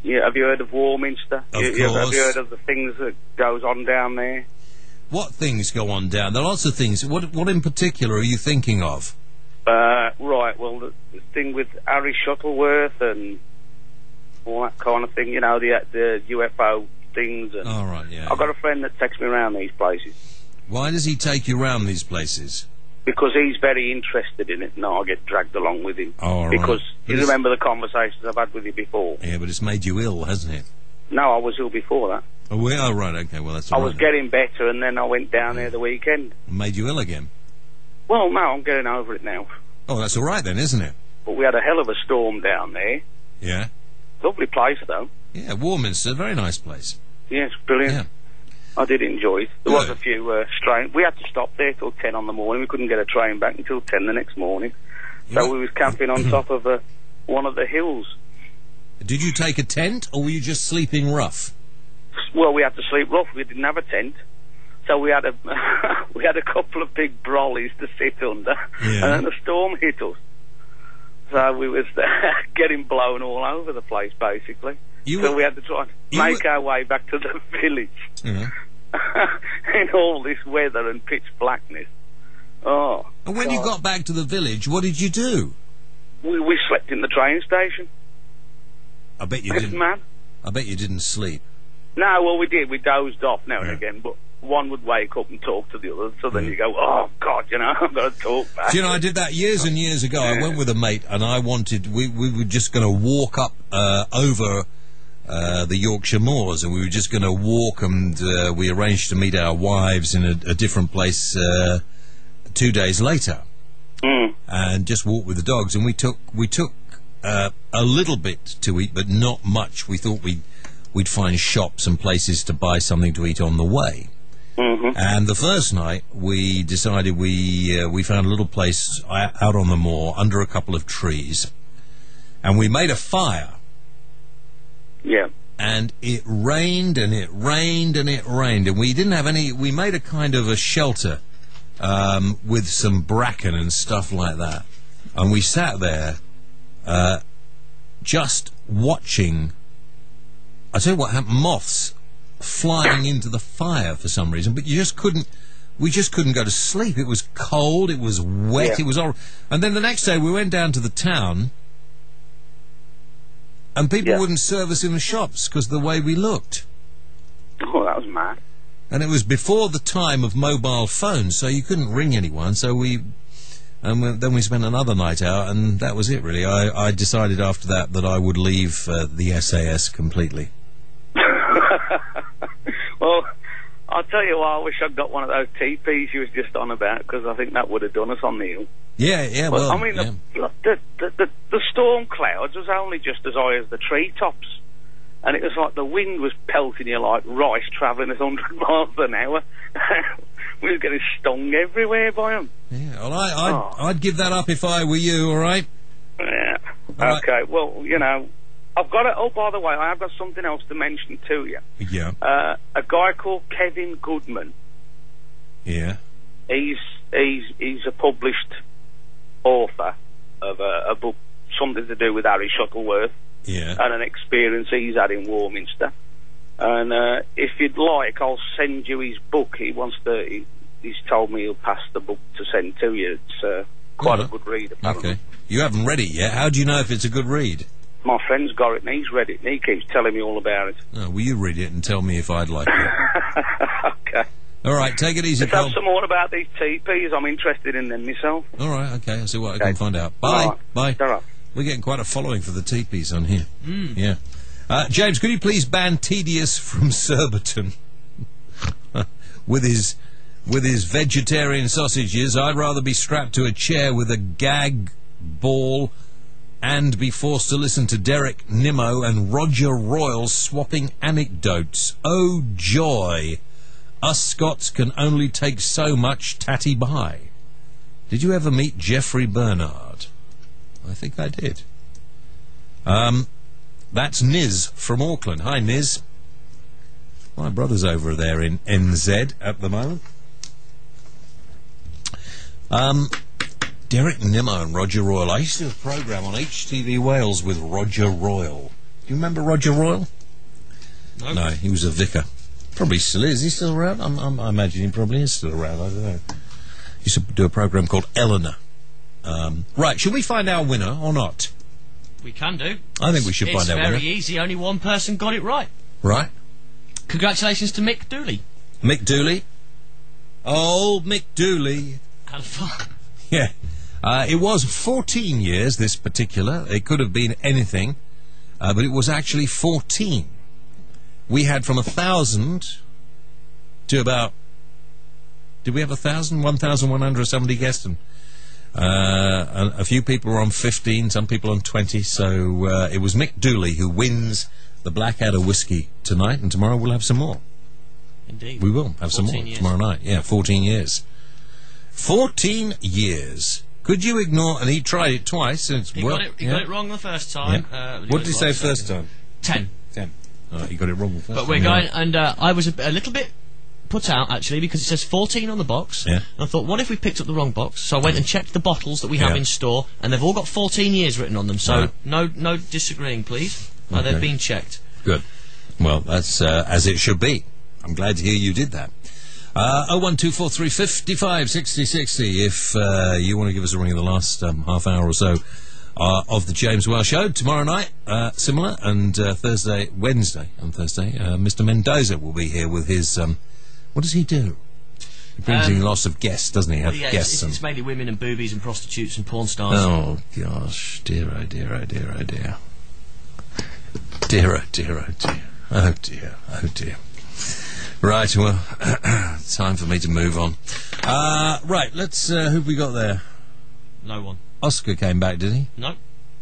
Yeah, have you heard of Warminster? Of course. Have you heard of the things that goes on down there? What things go on down? There are lots of things. What in particular are you thinking of? Right, well, the thing with Harry Shuttleworth and all that kind of thing, you know, the UFO things. And all right, yeah. I've got a friend that takes me around these places. Why does he take you around these places? Because he's very interested in it, and I get dragged along with him. Oh, all right. Because you remember the conversations I've had with you before. Yeah, but it's made you ill, hasn't it? No, I was ill before that. Oh, right, okay, well, that's I all right. was getting better, and then I went down there the weekend. Made you ill again? Well, no, I'm getting over it now. Oh, that's all right then, isn't it? But we had a hell of a storm down there. Yeah? Lovely place, though. Yeah, Warminster, very nice place. Yes, brilliant. Yeah. I did enjoy it. There was a few strain. We had to stop there till 10 on the morning. We couldn't get a train back until 10 the next morning. So we was camping on top of one of the hills. Did you take a tent, or were you just sleeping rough? Well, we had to sleep rough. We didn't have a tent. So we had a couple of big brollies to sit under, and then the storm hit us. So we was getting blown all over the place, basically. So we had to try and make our way back to the village in all this weather and pitch blackness. Oh! And when you got back to the village, what did you do? We slept in the train station. I bet you didn't. Man. I bet you didn't sleep. No, well, we did. We dozed off now and again, but one would wake up and talk to the other, so then you go, oh, God, you know, I've got to talk back. Do you know, I did that years and years ago. I went with a mate, and we were just going to walk up over the Yorkshire moors, and we were just going to walk, and we arranged to meet our wives in a different place 2 days later, and just walk with the dogs. And we took a little bit to eat, but not much. We thought we'd find shops and places to buy something to eat on the way. And the first night, we decided we found a little place out on the moor under a couple of trees, and we made a fire. Yeah. And it rained, and it rained, and it rained, and we didn't have any. We made a kind of a shelter with some bracken and stuff like that, and we sat there just watching. I tell you what happened: moths flying into the fire for some reason, but we just couldn't go to sleep. It was cold, it was wet, it was horrible. And then the next day we went down to the town, and people wouldn't serve us in the shops because of the way we looked. Oh, that was mad. And it was before the time of mobile phones, so you couldn't ring anyone, and And then we spent another night out, and that was it, really. I decided after that I would leave the SAS completely. Well, I'll tell you what, I wish I'd got one of those teepees you was just on about, because I think that would have done us on the hill. Yeah, well, I mean, the storm clouds was only just as high as the treetops, and it was like the wind was pelting you like rice travelling at 100 miles an hour. We were getting stung everywhere by them. Yeah, well, I'd give that up if I were you, all right? Yeah. All okay, right. Well, you know, I've got it. Oh, by the way, I have got something else to mention to you. Yeah. A guy called Kevin Goodman. Yeah. He's a published author of a book, something to do with Harry Shuttleworth. Yeah. And an experience he's had in Warminster. And if you'd like, I'll send you his book. He's told me he'll pass the book to send to you. It's quite a good read, apparently. Okay. You haven't read it yet. How do you know if it's a good read? My friend's got it, and he's read it, and he keeps telling me all about it. Oh, will you read it and tell me if I'd like it? Okay. All right, take it easy, Let's have some more about these teepees. I'm interested in them myself. All right, okay, I'll see what I can find out. Bye. Right. Bye. We're getting quite a following for the teepees on here. Yeah. James, could you please ban Tedious from Surbiton? with his vegetarian sausages, I'd rather be strapped to a chair with a gag ball and be forced to listen to Derek Nimmo and Roger Royal swapping anecdotes. Oh, joy! Us Scots can only take so much tatty by. Did you ever meet Geoffrey Bernard? I think I did. That's Niz from Auckland. Hi, Niz. My brother's over there in NZ at the moment. Derek Nimmo and Roger Royal. I used to do a programme on HTV Wales with Roger Royal. Do you remember Roger Royal? No, he was a vicar. Probably still is. Is he still around? I imagine he probably is still around. I don't know. He used to do a programme called Eleanor. Right, should we find our winner or not? We can do. I think we should find out. It's very easy. Only one person got it right. Right. Congratulations to Mick Dooley. Mick Dooley. Old Mick Dooley. Had fun. Yeah. It was 14 years, this particular. It could have been anything, but it was actually 14. We had from 1,000 to about... Did we have 1,000? 1,100 somebody guessed them. A few people were on 15, some people on 20, so it was Mick Dooley who wins the Blackadder whiskey tonight, and tomorrow we'll have some more. Indeed. We will have some more tomorrow night. Yeah, 14 years. 14 years. Could you ignore... And he tried it twice. And he got it wrong the first time. Yeah. What did he say first time? 10. 10. He got it wrong the first time. But we're going... And I was a little bit put out, actually, because it says 14 on the box. Yeah. And I thought, what if we picked up the wrong box? So I went and checked the bottles that we have in store, and they've all got 14 years written on them. So no disagreeing, please. Okay. They've been checked. Good. Well, that's as it should be. I'm glad to hear you did that. 01243 55 60 60 if you want to give us a ring in the last half hour or so of the James Welsh Show. Tomorrow night, similar, and Wednesday and Thursday, Mr. Mendoza will be here with his... what does he do? He brings in lots of guests, doesn't he? Guests it's mainly women and boobies and prostitutes and porn stars. Oh, gosh. Dear, oh, dear, oh, dear, oh, dear. Dear, oh, dear, oh, dear. Oh, dear, oh, dear. Right, well, time for me to move on. Right, let's... who've we got there? No one. Oscar came back, did he? No.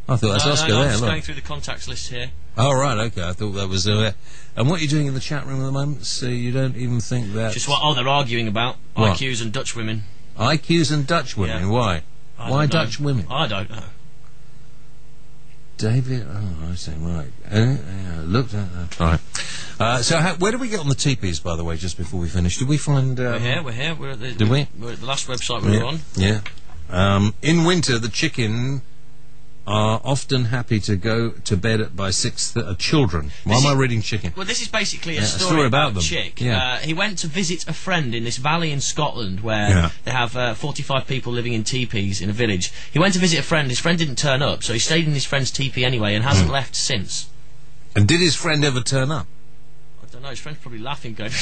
I thought that's Oscar no, there. I'm just going through the contacts list here. Oh, right, okay. I thought that was... and what are you doing in the chat room at the moment? So you don't even think that... Just what... Oh, they're arguing about what? IQs and Dutch women. IQs and Dutch women? Yeah. Why? Why Dutch women? I don't know. David... Oh, I see, right. Looked at that. All right. So where do we get on the teepees, by the way, just before we finish? Did we find... We're here. We're at the... Did we? We're at the last website we were on. Yeah. In winter, the chicken are often happy to go to bed by 6 children. Why am I reading chicken? Well, this is basically a story about them. Chick. Yeah. He went to visit a friend in this valley in Scotland where they have 45 people living in teepees in a village. He went to visit a friend. His friend didn't turn up, so he stayed in his friend's teepee anyway and hasn't left since. And did his friend ever turn up? I don't know. His friend's probably laughing, going,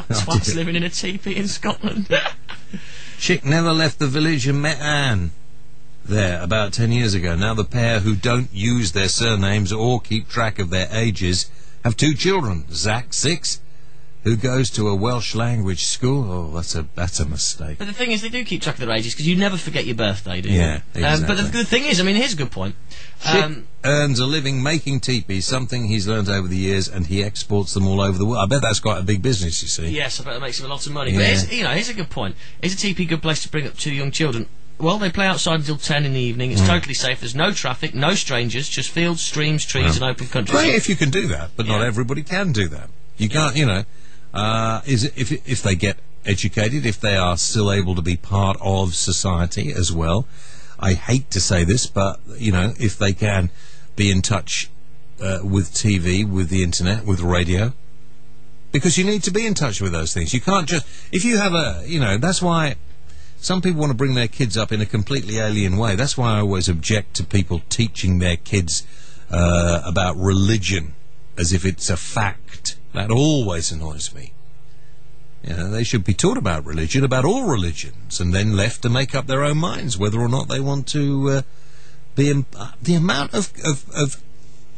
"That's why he's living in a teepee in Scotland." Chick never left the village and met Anne. there about 10 years ago. Now the pair, who don't use their surnames or keep track of their ages, have 2 children. Zach, 6, who goes to a Welsh language school. Oh, that's a mistake. But the thing is, they do keep track of their ages, because you never forget your birthday, do you? Yeah, exactly. But the thing is, I mean, here's a good point. Chip earns a living making teepees, something he's learned over the years, and he exports them all over the world. I bet that's quite a big business, you see. Yes, I bet that makes him a lot of money. Yeah. But here's a good point. Is a teepee a good place to bring up 2 young children? Well, they play outside until 10 in the evening. It's totally safe. There's no traffic, no strangers, just fields, streams, trees, and open country. Great if you can do that, but not everybody can do that. You can't, if they get educated, if they are still able to be part of society as well. I hate to say this, but, if they can be in touch with TV, with the internet, with radio, because you need to be in touch with those things. You can't just, if you have that's why some people want to bring their kids up in a completely alien way. That's why I always object to people teaching their kids about religion as if it's a fact. That always annoys me. They should be taught about religion, about all religions, and then left to make up their own minds whether or not they want to be in... the amount of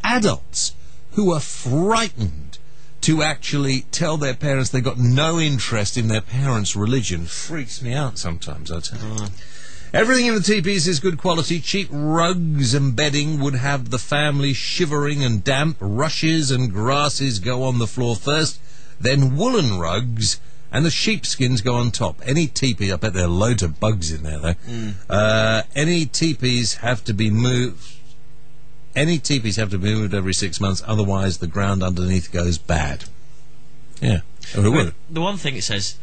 adults who are frightened to actually tell their parents they've got no interest in their parents' religion freaks me out sometimes, I tell you. Everything in the teepees is good quality. Cheap rugs and bedding would have the family shivering and damp. Rushes and grasses go on the floor first, then woolen rugs, and the sheepskins go on top. Any teepee, I bet there are loads of bugs in there, though. Any teepees have to be moved. Any teepees have to be moved every 6 months, otherwise the ground underneath goes bad. Yeah. The one thing it says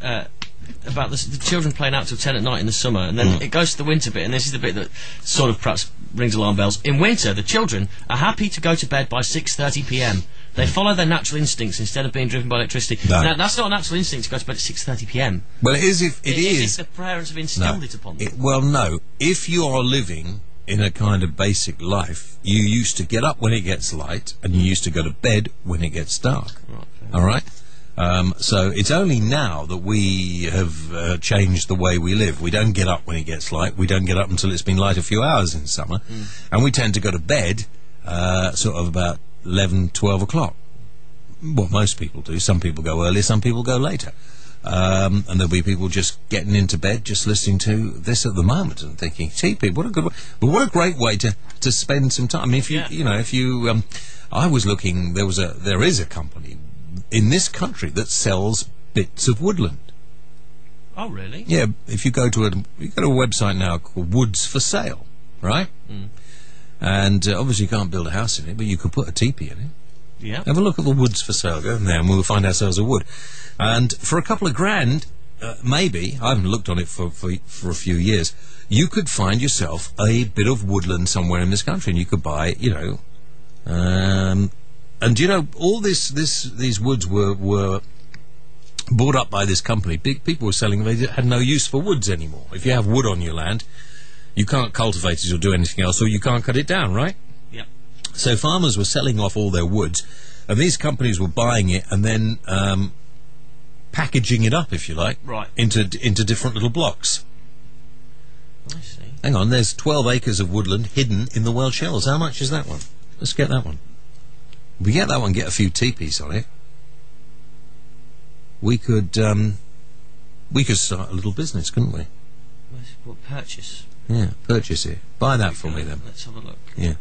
about the children playing out till 10 at night in the summer, and then it goes to the winter bit, and this is the bit that sort of perhaps rings alarm bells. In winter, the children are happy to go to bed by 6:30 p.m. They follow their natural instincts instead of being driven by electricity. No. Now, that's not a natural instinct to go to bed at 6:30 p.m. Well, it is if it is. If the parents have instilled it upon them. Well, no. If you are living in a kind of basic life, you used to get up when it gets light, and you used to go to bed when it gets dark. All right? So it's only now that we have changed the way we live. We don't get up when it gets light. We don't get up until it's been light a few hours in summer. And we tend to go to bed sort of about 11, 12 o'clock. Well, most people do. Some people go earlier, some people go later. And there'll be people just getting into bed, just listening to this at the moment and thinking, teepee, what a good way. But what a great way to spend some time. I mean, if you, I was looking, there is a company in this country that sells bits of woodland. Oh, really? Yeah, if you go to a website now called Woods for Sale, right? And obviously you can't build a house in it, but you could put a teepee in it. Yeah. Have a look at the Woods for Sale. Go in there and we'll find ourselves a wood. And for a couple of grand, maybe, I haven't looked on it for a few years, you could find yourself a bit of woodland somewhere in this country, and you could buy, and all these woods were bought up by this company. Big people were selling them. They had no use for woods anymore. If you have wood on your land, you can't cultivate it or do anything else, or you can't cut it down, right? Yep. So farmers were selling off all their woods, and these companies were buying it and then packaging it up, if you like, right, into different little blocks. I see. Hang on, there's 12 acres of woodland hidden in the Welsh Hills. How much is that one? Let's get that one. If we get that one, get a few teepees on it, we could start a little business, couldn't we? What, purchase? Yeah, purchase it. Buy that for me then. Let's have a look. Yeah.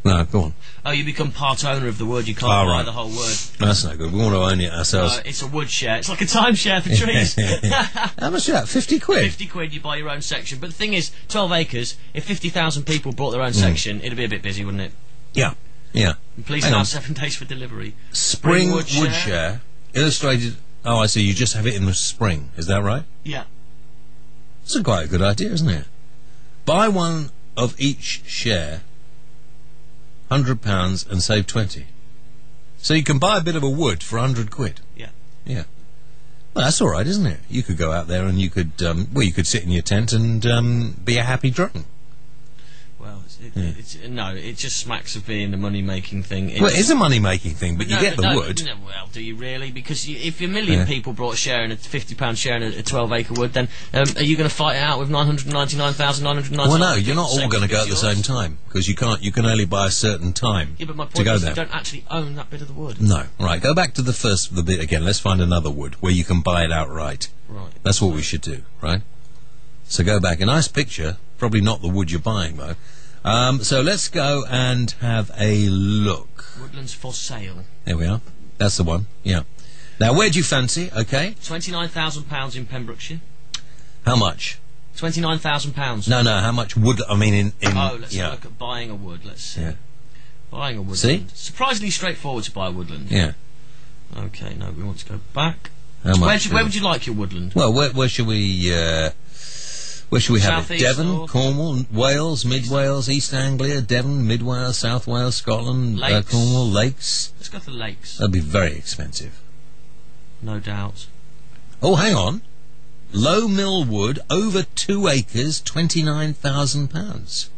No, go on. Oh, you become part owner of the wood. You can't buy the whole wood. That's no good. We want to own it ourselves. It's a wood share. It's like a timeshare for trees. How much is that? 50 quid? 50 quid, you buy your own section. But the thing is, 12 acres, if 50,000 people bought their own section, it'd be a bit busy, wouldn't it? Yeah, yeah. And please allow 7 days for delivery. Spring wood share. Illustrated. Oh, I see. You just have it in the spring. Is that right? Yeah. It's quite a good idea, isn't it? Buy one of each share, £100, and save 20. So you can buy a bit of a wood for 100 quid. Yeah. Yeah. Well, that's all right, isn't it? You could go out there and you could, you could sit in your tent and be a happy drunk. Well, it just smacks of being a money-making thing. Well, it is a money-making thing, but you get the wood. No, well, do you really? Because if a million people brought a share in a £50 share in a 12-acre wood, then are you going to fight it out with 999,999? Well, no, you're not all going to go at the same time, because you can't. You can only buy a certain time but my point to go is there. You don't actually own that bit of the wood. No, right. Go back to the bit again. Let's find another wood where you can buy it outright. Right. That's what we should do, right? So go back. A nice picture. Probably not the wood you're buying, though. So let's go and have a look. Woodlands for sale. There we are. That's the one. Yeah. Now, where do you fancy? Okay. £29,000 in Pembrokeshire. How much? £29,000. No. How much wood? I mean, in let's look at buying a wood. Let's see. Yeah. Buying a woodland. See? Surprisingly straightforward to buy a woodland. Yeah. Okay. No, we want to go back. How much? Where would you like your woodland? Well, where should we? Where should we have it? Devon, North? Cornwall, Wales, Mid Wales, East Anglia, Devon, Mid Wales, South Wales, Scotland, Cornwall, Lakes. Let's go for the Lakes. That'd be very expensive. No doubt. Oh, hang on. Low Mill Wood, over 2 acres, £29,000.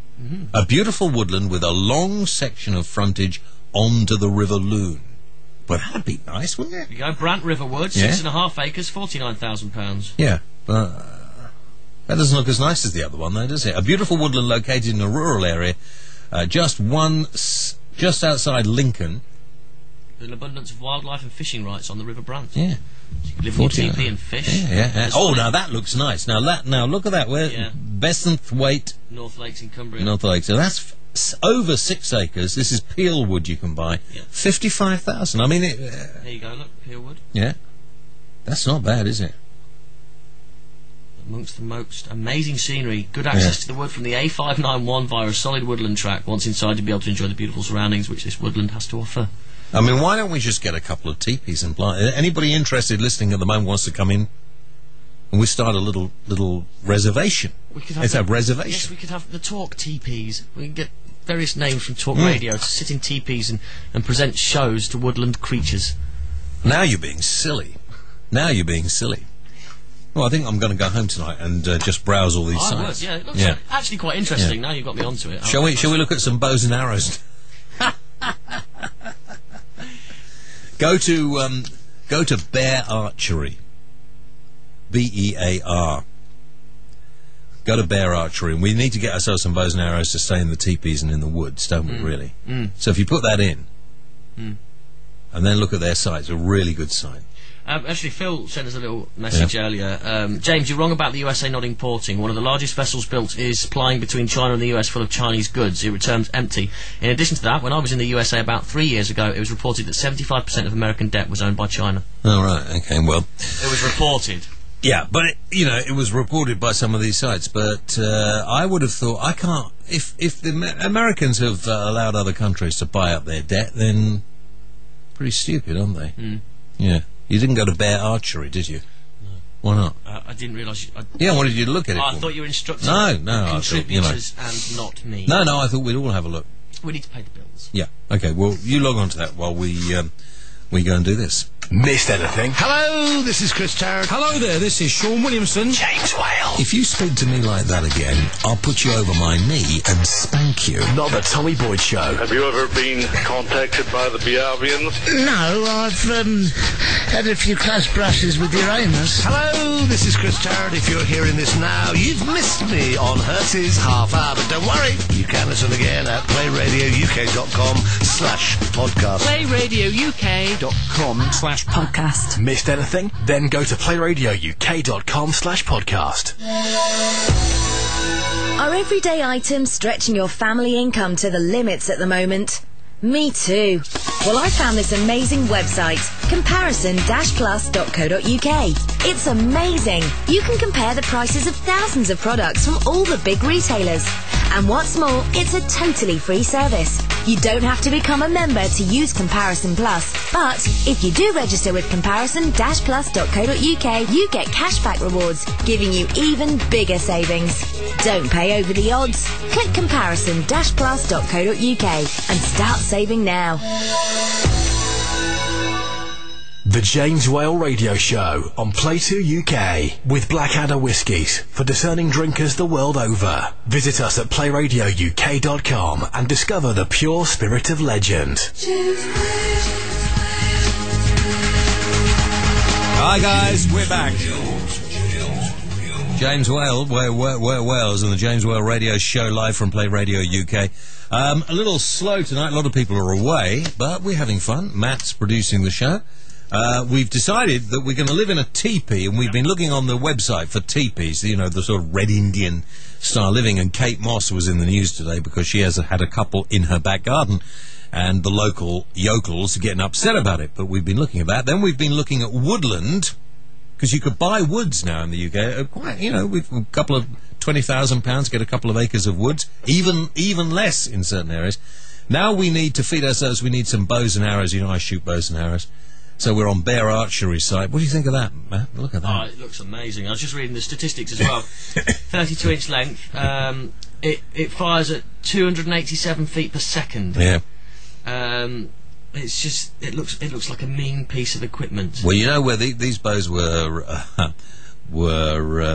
A beautiful woodland with a long section of frontage onto the River Loon. But that'd be nice, wouldn't it? You go Brant River Wood, 6.5 acres, £49,000. Yeah, that doesn't look as nice as the other one, though, does it? A beautiful woodland located in a rural area, just outside Lincoln. With an abundance of wildlife and fishing rights on the River Brant. Yeah. So you can live in your teepee and fish. Yeah. Oh, now that looks nice. Now look at that. Where Besantthwaite, North Lakes in Cumbria. North Lakes. So that's over 6 acres. This is peel wood you can buy. Yeah. 55,000. I mean, there you go. Look, peel wood. Yeah. That's not bad, is it? Amongst the most amazing scenery, good access to the wood from the A591 via a solid woodland track. Once inside, you'll be able to enjoy the beautiful surroundings which this woodland has to offer. I mean, why don't we just get a couple of teepees and plant? Anybody interested listening at the moment wants to come in, and we start a little reservation. It's a reservation. Yes, we could have the talk teepees. We can get various names from talk radio to sit in teepees and present shows to woodland creatures. Now you're being silly. Well, I think I'm going to go home tonight and just browse all these sites. Yeah, it looks actually quite interesting. Now you've got me onto it. Shall we look at some bows and arrows? Go to Bear Archery. BEAR. Go to Bear Archery, and we need to get ourselves some bows and arrows to stay in the teepees and in the woods, don't we, really? So if you put that in, and then look at their site, it's a really good site. Actually, Phil sent us a little message earlier. James, you're wrong about the USA not importing. One of the largest vessels built is plying between China and the US full of Chinese goods. It returns empty. In addition to that, when I was in the USA about 3 years ago, it was reported that 75% of American debt was owned by China. Oh, right. Okay, well... It was reported. Yeah, but, it was reported by some of these sites, but I would have thought, I can't... If the Americans have allowed other countries to buy up their debt, then pretty stupid, aren't they? Yeah. You didn't go to Bear Archery, did you? No. Why not? I didn't realise... I wanted you to look at it. I thought you were instructing contributors and not me. No, I thought we'd all have a look. We need to pay the bills. Yeah, okay, well, you log on to that while we go and do this. Missed anything? Hello, this is Chris Tarrant. Hello there, this is Sean Williamson. James Whale. If you speak to me like that again, I'll put you over my knee and spank you. Not the Tommy Boyd Show. Have you ever been contacted by the Biavians? No, I've had a few close brushes with Uranus. Hello, this is Chris Tarrant. If you're hearing this now, you've missed me on Hertz's Half Hour. But don't worry, you can listen again at playradiouk.com/podcast. playradiouk.com/podcast. Missed anything? Then go to playradiouk.com/podcast. Are everyday items stretching your family income to the limits at the moment? Me too. Well, I found this amazing website, comparison-plus.co.uk. It's amazing. You can compare the prices of thousands of products from all the big retailers. And what's more, it's a totally free service. You don't have to become a member to use Comparison Plus. But if you do register with comparison-plus.co.uk, you get cashback rewards, giving you even bigger savings. Don't pay over the odds. Click comparison-plus.co.uk and start saving now. The James Whale Radio Show on Play 2 UK with Blackadder Whiskies for discerning drinkers the world over. Visit us at playradiouk.com and discover the pure spirit of legend. Hi guys, we're back. James Whale, Wales, and the James Whale Radio Show live from Play Radio UK. A little slow tonight, a lot of people are away, but we're having fun. Matt's producing the show. We've decided that we're going to live in a teepee, and we've been looking on the website for teepees, you know, the sort of Red Indian style living, and Kate Moss was in the news today because she has had a couple in her back garden, and the local yokels are getting upset about it, but we've been looking at that. Then we've been looking at woodland, because you could buy woods now in the UK, quite, you know, with a couple of £20,000, get a couple of acres of woods, even less in certain areas. Now we need to feed ourselves, we need some bows and arrows. You know, I shoot bows and arrows. So we're on Bear Archery site. What do you think of that, Matt? Look at that. Oh, it looks amazing. I was just reading the statistics as well. 32-inch length. It fires at 287 feet per second. Yeah. It's just it looks like a mean piece of equipment. Well, you know where these bows were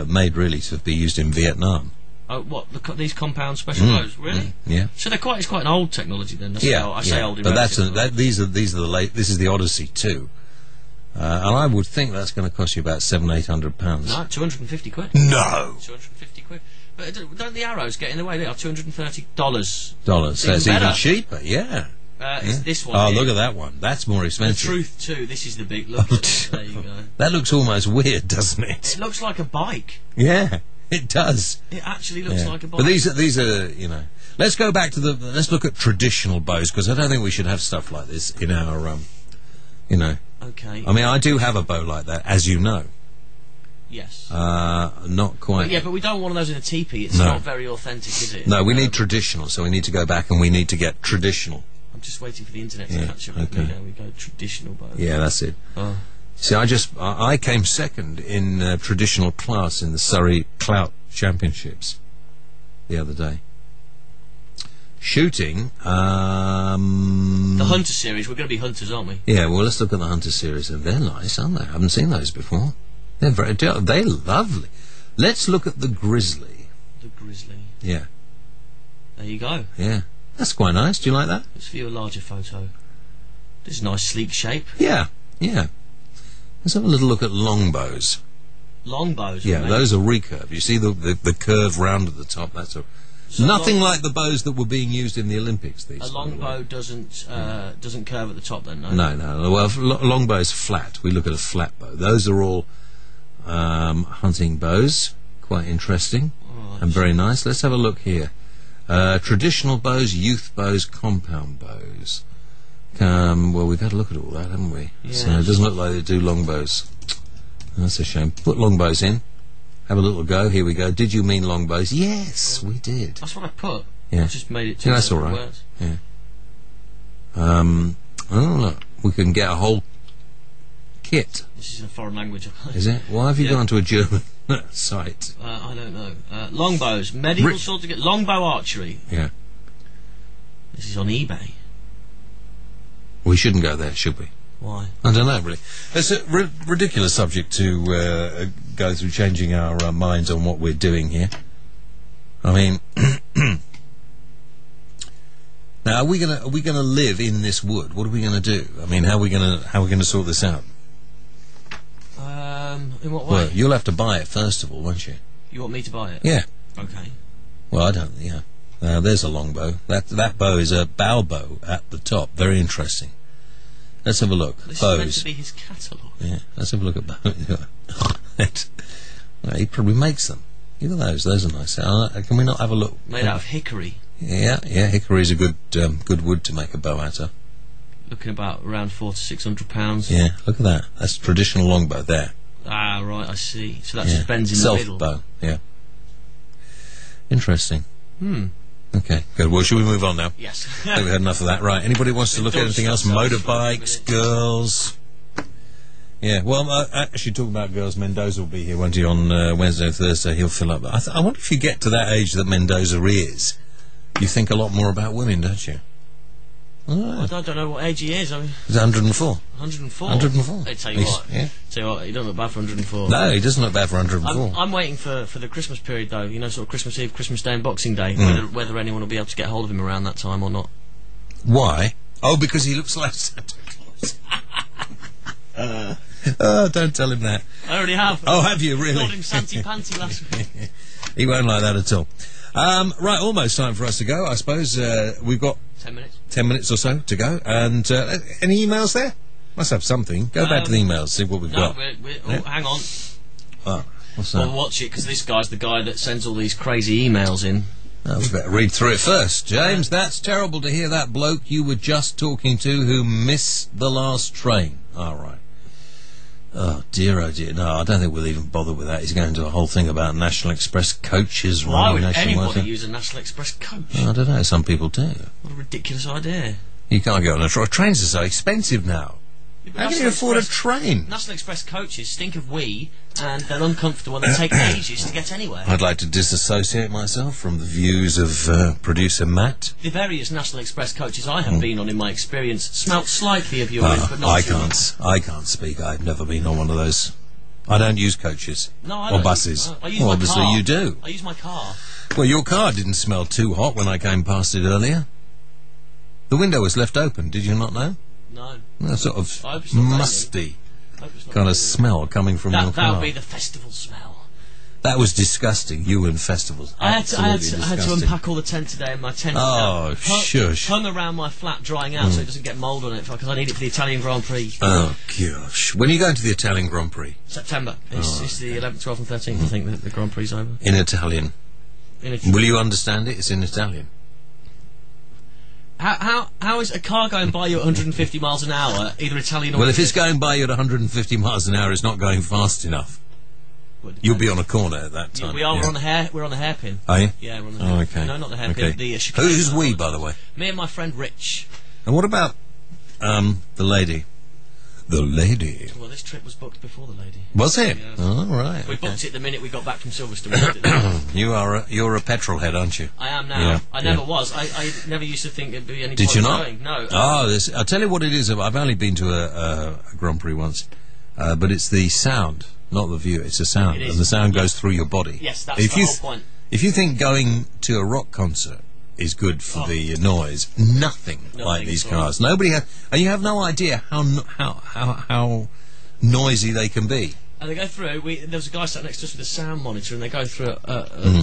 made really to be used in Vietnam. Oh, what these compound special bows? Really? Yeah. So it's quite an old technology then. I say old. But these are the late. This is the Odyssey 2, and I would think that's going to cost you about £700-800. No, 250 quid. No. 250 quid. But don't the arrows get in the way? They are $230. Dollars. So it's even cheaper. Yeah. It's this one. Oh, here. look at that one. That's more expensive. The Truth 2. This is the big look. There you go. That looks almost weird, doesn't it? It looks like a bike. Yeah. It does. It actually looks like a bike. But these are, you know. Let's go back to let's look at traditional bows, because I don't think we should have stuff like this in our, you know. Okay. I mean, I do have a bow like that, as you know. Yes. Not quite. But we don't want those in a teepee. It's not very authentic, is it? No, we need traditional, so we need to go back and we need to get traditional. I'm just waiting for the internet to catch up with me. There we go. Traditional bow. Yeah, that's it. Oh. See, I came second in traditional class in the Surrey Clout Championships the other day. Shooting, the Hunter series. We're going to be hunters, aren't we? Yeah. Well, let's look at the Hunter series, and they're nice, aren't they? I haven't seen those before. They're lovely. Let's look at the Grizzly. The Grizzly. Yeah. There you go. Yeah. That's quite nice. Do you like that? Let's view a larger photo. This is a nice sleek shape. Yeah. Yeah. Let's have a little look at longbows. Longbows? Yeah, those are recurved. You see the curve round at the top? That's nothing like the bows that were being used in the Olympics. These a longbow doesn't curve at the top then, no? No. Well, longbow's flat. We look at a flat bow. Those are all hunting bows. Quite interesting and very nice. Let's have a look here. Traditional bows, youth bows, compound bows. Well, we've had a look at all that, haven't we? Yeah. So it doesn't look like they do longbows. That's a shame. Put longbows in. Have a little go. Here we go. Did you mean longbows? Yes, we did. That's what I put. Yeah. I just made it two that's all right. words. Yeah. Oh, look. We can get a whole kit. This is a foreign language. Is it? Why have you gone to a German site? I don't know. Longbows. Medieval sort of longbow archery. Yeah. This is on eBay. We shouldn't go there, should we? Why? I don't know, really. It's a ridiculous subject to go through, changing our minds on what we're doing here. I mean, now are we gonna live in this wood? What are we gonna do? I mean, how are we gonna sort this out? In what way? Well, you'll have to buy it first of all, won't you? You want me to buy it? Yeah. Okay. Well, I don't. Yeah. There's a longbow. That bow is a bow bow at the top. Very interesting. Let's have a look. This bows. is meant to be his catalogue. Yeah. Let's have a look at bows. Well, he probably makes them. Look at those. Those are nice. Can we not have a look? Made out of hickory. Yeah. Hickory is a good wood to make a bow out of. Looking about around £400 to £600. Yeah. Look at that. That's a traditional longbow there. Ah, right. I see. So that just bends in the middle. Self bow. Yeah. Interesting. Hmm. Okay, good. Well, should we move on now? Yes. I think we've had enough of that. Right. Anybody wants to look at anything else? Motorbikes, girls. Yeah. Well, actually, talking about girls, Mendoza will be here, won't he, on Wednesday and Thursday? He'll fill up. I wonder if you get to that age that Mendoza is, you think a lot more about women, don't you? Oh. I don't know what age he is. I mean, he's 104. 104? 104. I tell you what. Yeah. Tell you what, he doesn't look bad for 104. No, he doesn't look bad for 104. I'm waiting for the Christmas period, though. You know, sort of Christmas Eve, Christmas Day and Boxing Day. Whether anyone will be able to get hold of him around that time or not. Why? Oh, because he looks like Santa Claus. Oh, don't tell him that. I already have. Oh, have you, really? I called him Santy Panty last week. He won't like that at all. Right, almost time for us to go. I suppose we've got 10 minutes. 10 minutes or so to go. And any emails there? Must have something. Go back to the emails, see what we've got. Hang on. Oh, what's that? Well, watch it, because this guy's the guy that sends all these crazy emails in. Oh, we better read through it first. James, that's terrible to hear that bloke you were just talking to who missed the last train. All right. Oh dear, oh dear. No, I don't think we'll even bother with that. He's going to a whole thing about National Express coaches. Why would anybody use a National Express coach? Oh, I don't know, some people do. What a ridiculous idea. You can't go on a train. Trains are so expensive now. How can you afford a train? National Express coaches stink of wee, and they're uncomfortable and they take ages to get anywhere. I'd like to disassociate myself from the views of producer Matt. The various National Express coaches I have been on, in my experience, smelt slightly of urine, but not too much. I can't speak. I've never been on one of those. I don't use coaches. No, I or don't. buses. I use my obviously car. You do. I use my car. Well, your car didn't smell too hot when I came past it earlier. The window was left open, did you not know? No. A sort of musty kind of smell coming from your car. That would be the festival smell. That was disgusting. You and festivals. I had to unpack all the tent today, and my tent shush. hung around my flat drying out so it doesn't get mould on it, because I need it for the Italian Grand Prix. Oh, gosh. When are you going to the Italian Grand Prix? September. It's the 11th, 12th and 13th, I think, that the Grand Prix is over. In Italian. Will you understand it? It's in Italian. How is a car going by you at 150 miles an hour, either Italian or... Well, if it's going by you at 150 miles an hour, it's not going fast enough. You'll be on a corner at that time. We are. Yeah. We're on the hairpin. Are you? Yeah, we're on the hairpin. Oh, okay. No, not the hairpin. Okay. The Who's we, by the way? Me and my friend Rich. And what about the lady? The lady. Well, this trip was booked before the lady. Was it? Yeah. Oh, right. We booked it the minute we got back from Silverstone. You're a petrol head, aren't you? I am now. Yeah. I never was. I never used to think it'd be any. Did you not? Going. No. Oh, I'll tell you what it is. I've only been to a Grand Prix once, but it's the sound, not the view. It's the sound, and the sound goes through your body. Yes, that's the whole point. If you think going to a rock concert is good for the noise, nothing like these cars. Nobody has, and you have no idea how noisy they can be. And they go through. There was a guy sat next to us with a sound monitor, and they go through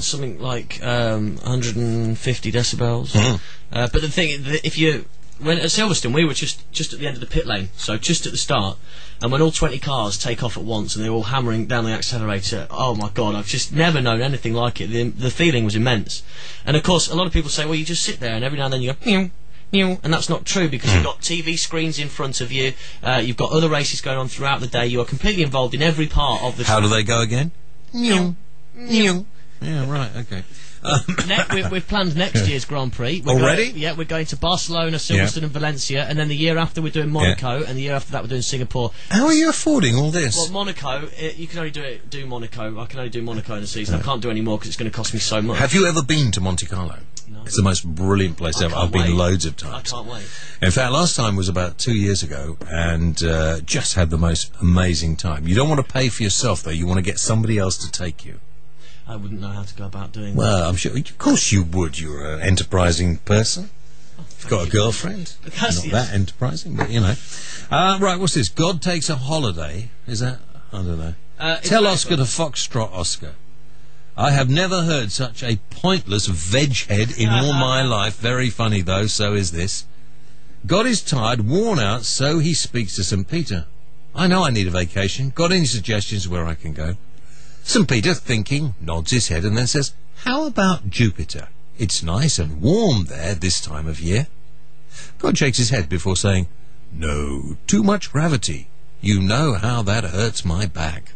something like 150 decibels. But the thing, if you went at Silverstone, we were just at the end of the pit lane, so just at the start. And when all 20 cars take off at once and they're all hammering down the accelerator, oh my God, I've just never known anything like it. The feeling was immense. And of course, a lot of people say, well, you just sit there and every now and then you go, meow, meow, and that's not true, because you've got TV screens in front of you, you've got other races going on throughout the day, you are completely involved in every part of the... How do they go again? Meow, meow. Yeah, right, okay. We've planned next year's Grand Prix. Already? We're going to Barcelona, Silverstone and Valencia, and then the year after we're doing Monaco, and the year after that we're doing Singapore. How are you affording all this? Well, Monaco, you can only do Monaco. I can only do Monaco in a season. I can't do any more because it's going to cost me so much. Have you ever been to Monte Carlo? No. It's the most brilliant place ever. I've been loads of times. I can't wait. In fact, last time was about 2 years ago, and just had the most amazing time. You don't want to pay for yourself, though. You want to get somebody else to take you. I wouldn't know how to go about doing that. Well, I'm sure. Of course you would. You're an enterprising person. You've got a girlfriend. Not that enterprising, but you know. Right, what's this? God takes a holiday. Is that? I don't know. Tell Oscar to foxtrot Oscar. I have never heard such a pointless veg-head in all my life. Very funny, though, so is this. God is tired, worn out, so he speaks to St. Peter. I know I need a vacation. Got any suggestions where I can go? St. Peter, thinking, nods his head and then says, how about Jupiter? It's nice and warm there this time of year. God shakes his head before saying, no, too much gravity. You know how that hurts my back.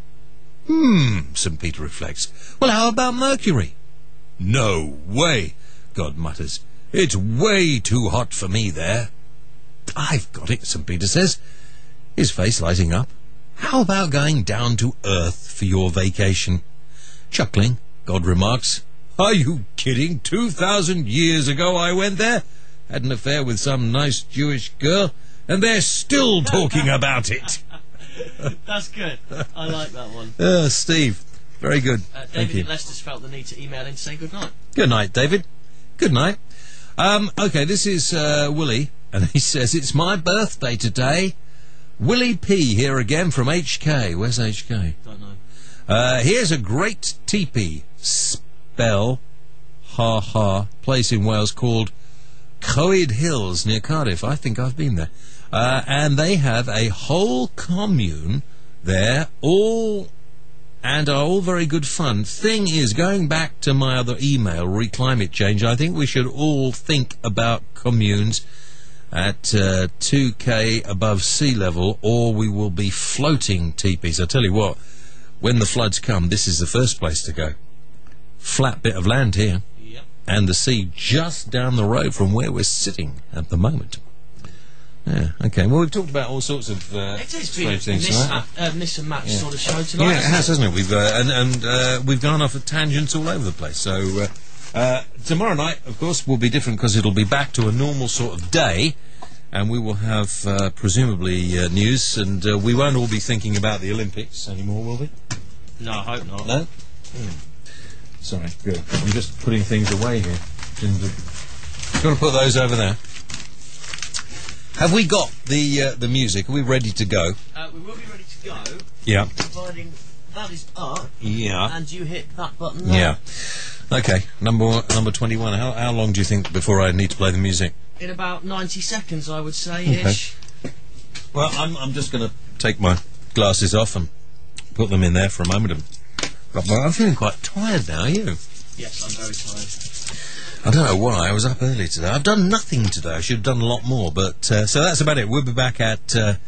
St. Peter reflects. Well, how about Mercury? No way, God mutters. It's way too hot for me there. I've got it, St. Peter says, his face lighting up. How about going down to Earth for your vacation? Chuckling, God remarks, are you kidding? 2,000 years ago I went there. had an affair with some nice Jewish girl, and they're still talking about it. That's good. I like that one. Steve, very good. Thank you. David Leicester's felt the need to email in to say good night. Good night, David. Good night. Okay, this is Willie, and he says, it's my birthday today. Willie P. here again from HK. Where's HK? Don't know. Here's a great teepee spell, place in Wales called Coed Hills near Cardiff. I think I've been there. And they have a whole commune there, are all very good fun. Thing is, going back to my other email, re-climate change, I think we should all think about communes at 2k above sea level, or we will be floating teepees. I tell you what, when the floods come, this is the first place to go. Flat bit of land here, yep. And the sea just down the road from where we're sitting at the moment. Yeah, okay. Well, we've talked about all sorts of strange things tonight. Miss and match sort of show tonight. Yeah, it has, hasn't it? We've we've gone off at tangents all over the place. So tomorrow night, of course, will be different because it'll be back to a normal sort of day, and we will have presumably news, and we won't all be thinking about the Olympics anymore, will we? No, I hope not. No. Sorry, good. I'm just putting things away here. Got to put those over there. Have we got the music? Are we ready to go? We will be ready to go. Yeah. Providing that is up. Yeah. And you hit that button there. Yeah. Okay. Number 21. How long do you think before I need to play the music? In about 90 seconds, I would say, ish. Okay. Well, I'm just going to take my glasses off and put them in there for a moment. I'm feeling quite tired now. Are you? Yes, I'm very tired. I don't know why. I was up early today. I've done nothing today. I should have done a lot more. But so that's about it. We'll be back at 8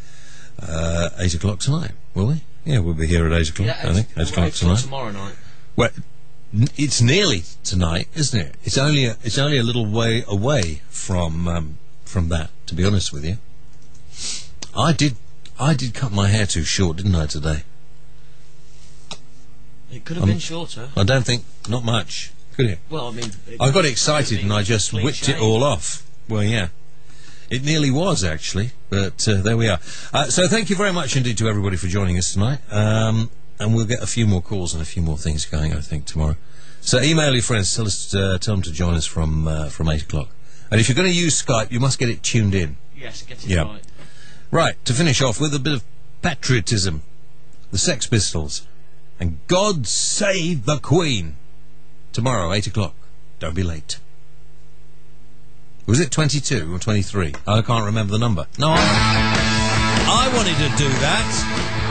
o'clock tonight, will we? Yeah, we'll be here at 8 o'clock, I think. 8 o'clock tonight. Tomorrow night. Well, it's nearly tonight, isn't it? It's only a little way away from that, to be honest with you. I did cut my hair too short, didn't I, today? It could have been shorter. I don't think, not much. Could it? Well, I mean... I got excited and I just whipped it all off. Well, yeah. It nearly was, actually. But there we are. So thank you very much indeed to everybody for joining us tonight. And we'll get a few more calls and a few more things going, I think, tomorrow. So email your friends. Tell them to join us from 8 o'clock. And if you're going to use Skype, you must get it tuned in. Yes, get it right. Right, to finish off with a bit of patriotism. The Sex Pistols. And God Save the Queen. Tomorrow, 8 o'clock. Don't be late. Was it 22 or 23? I can't remember the number. No, I wanted to do that.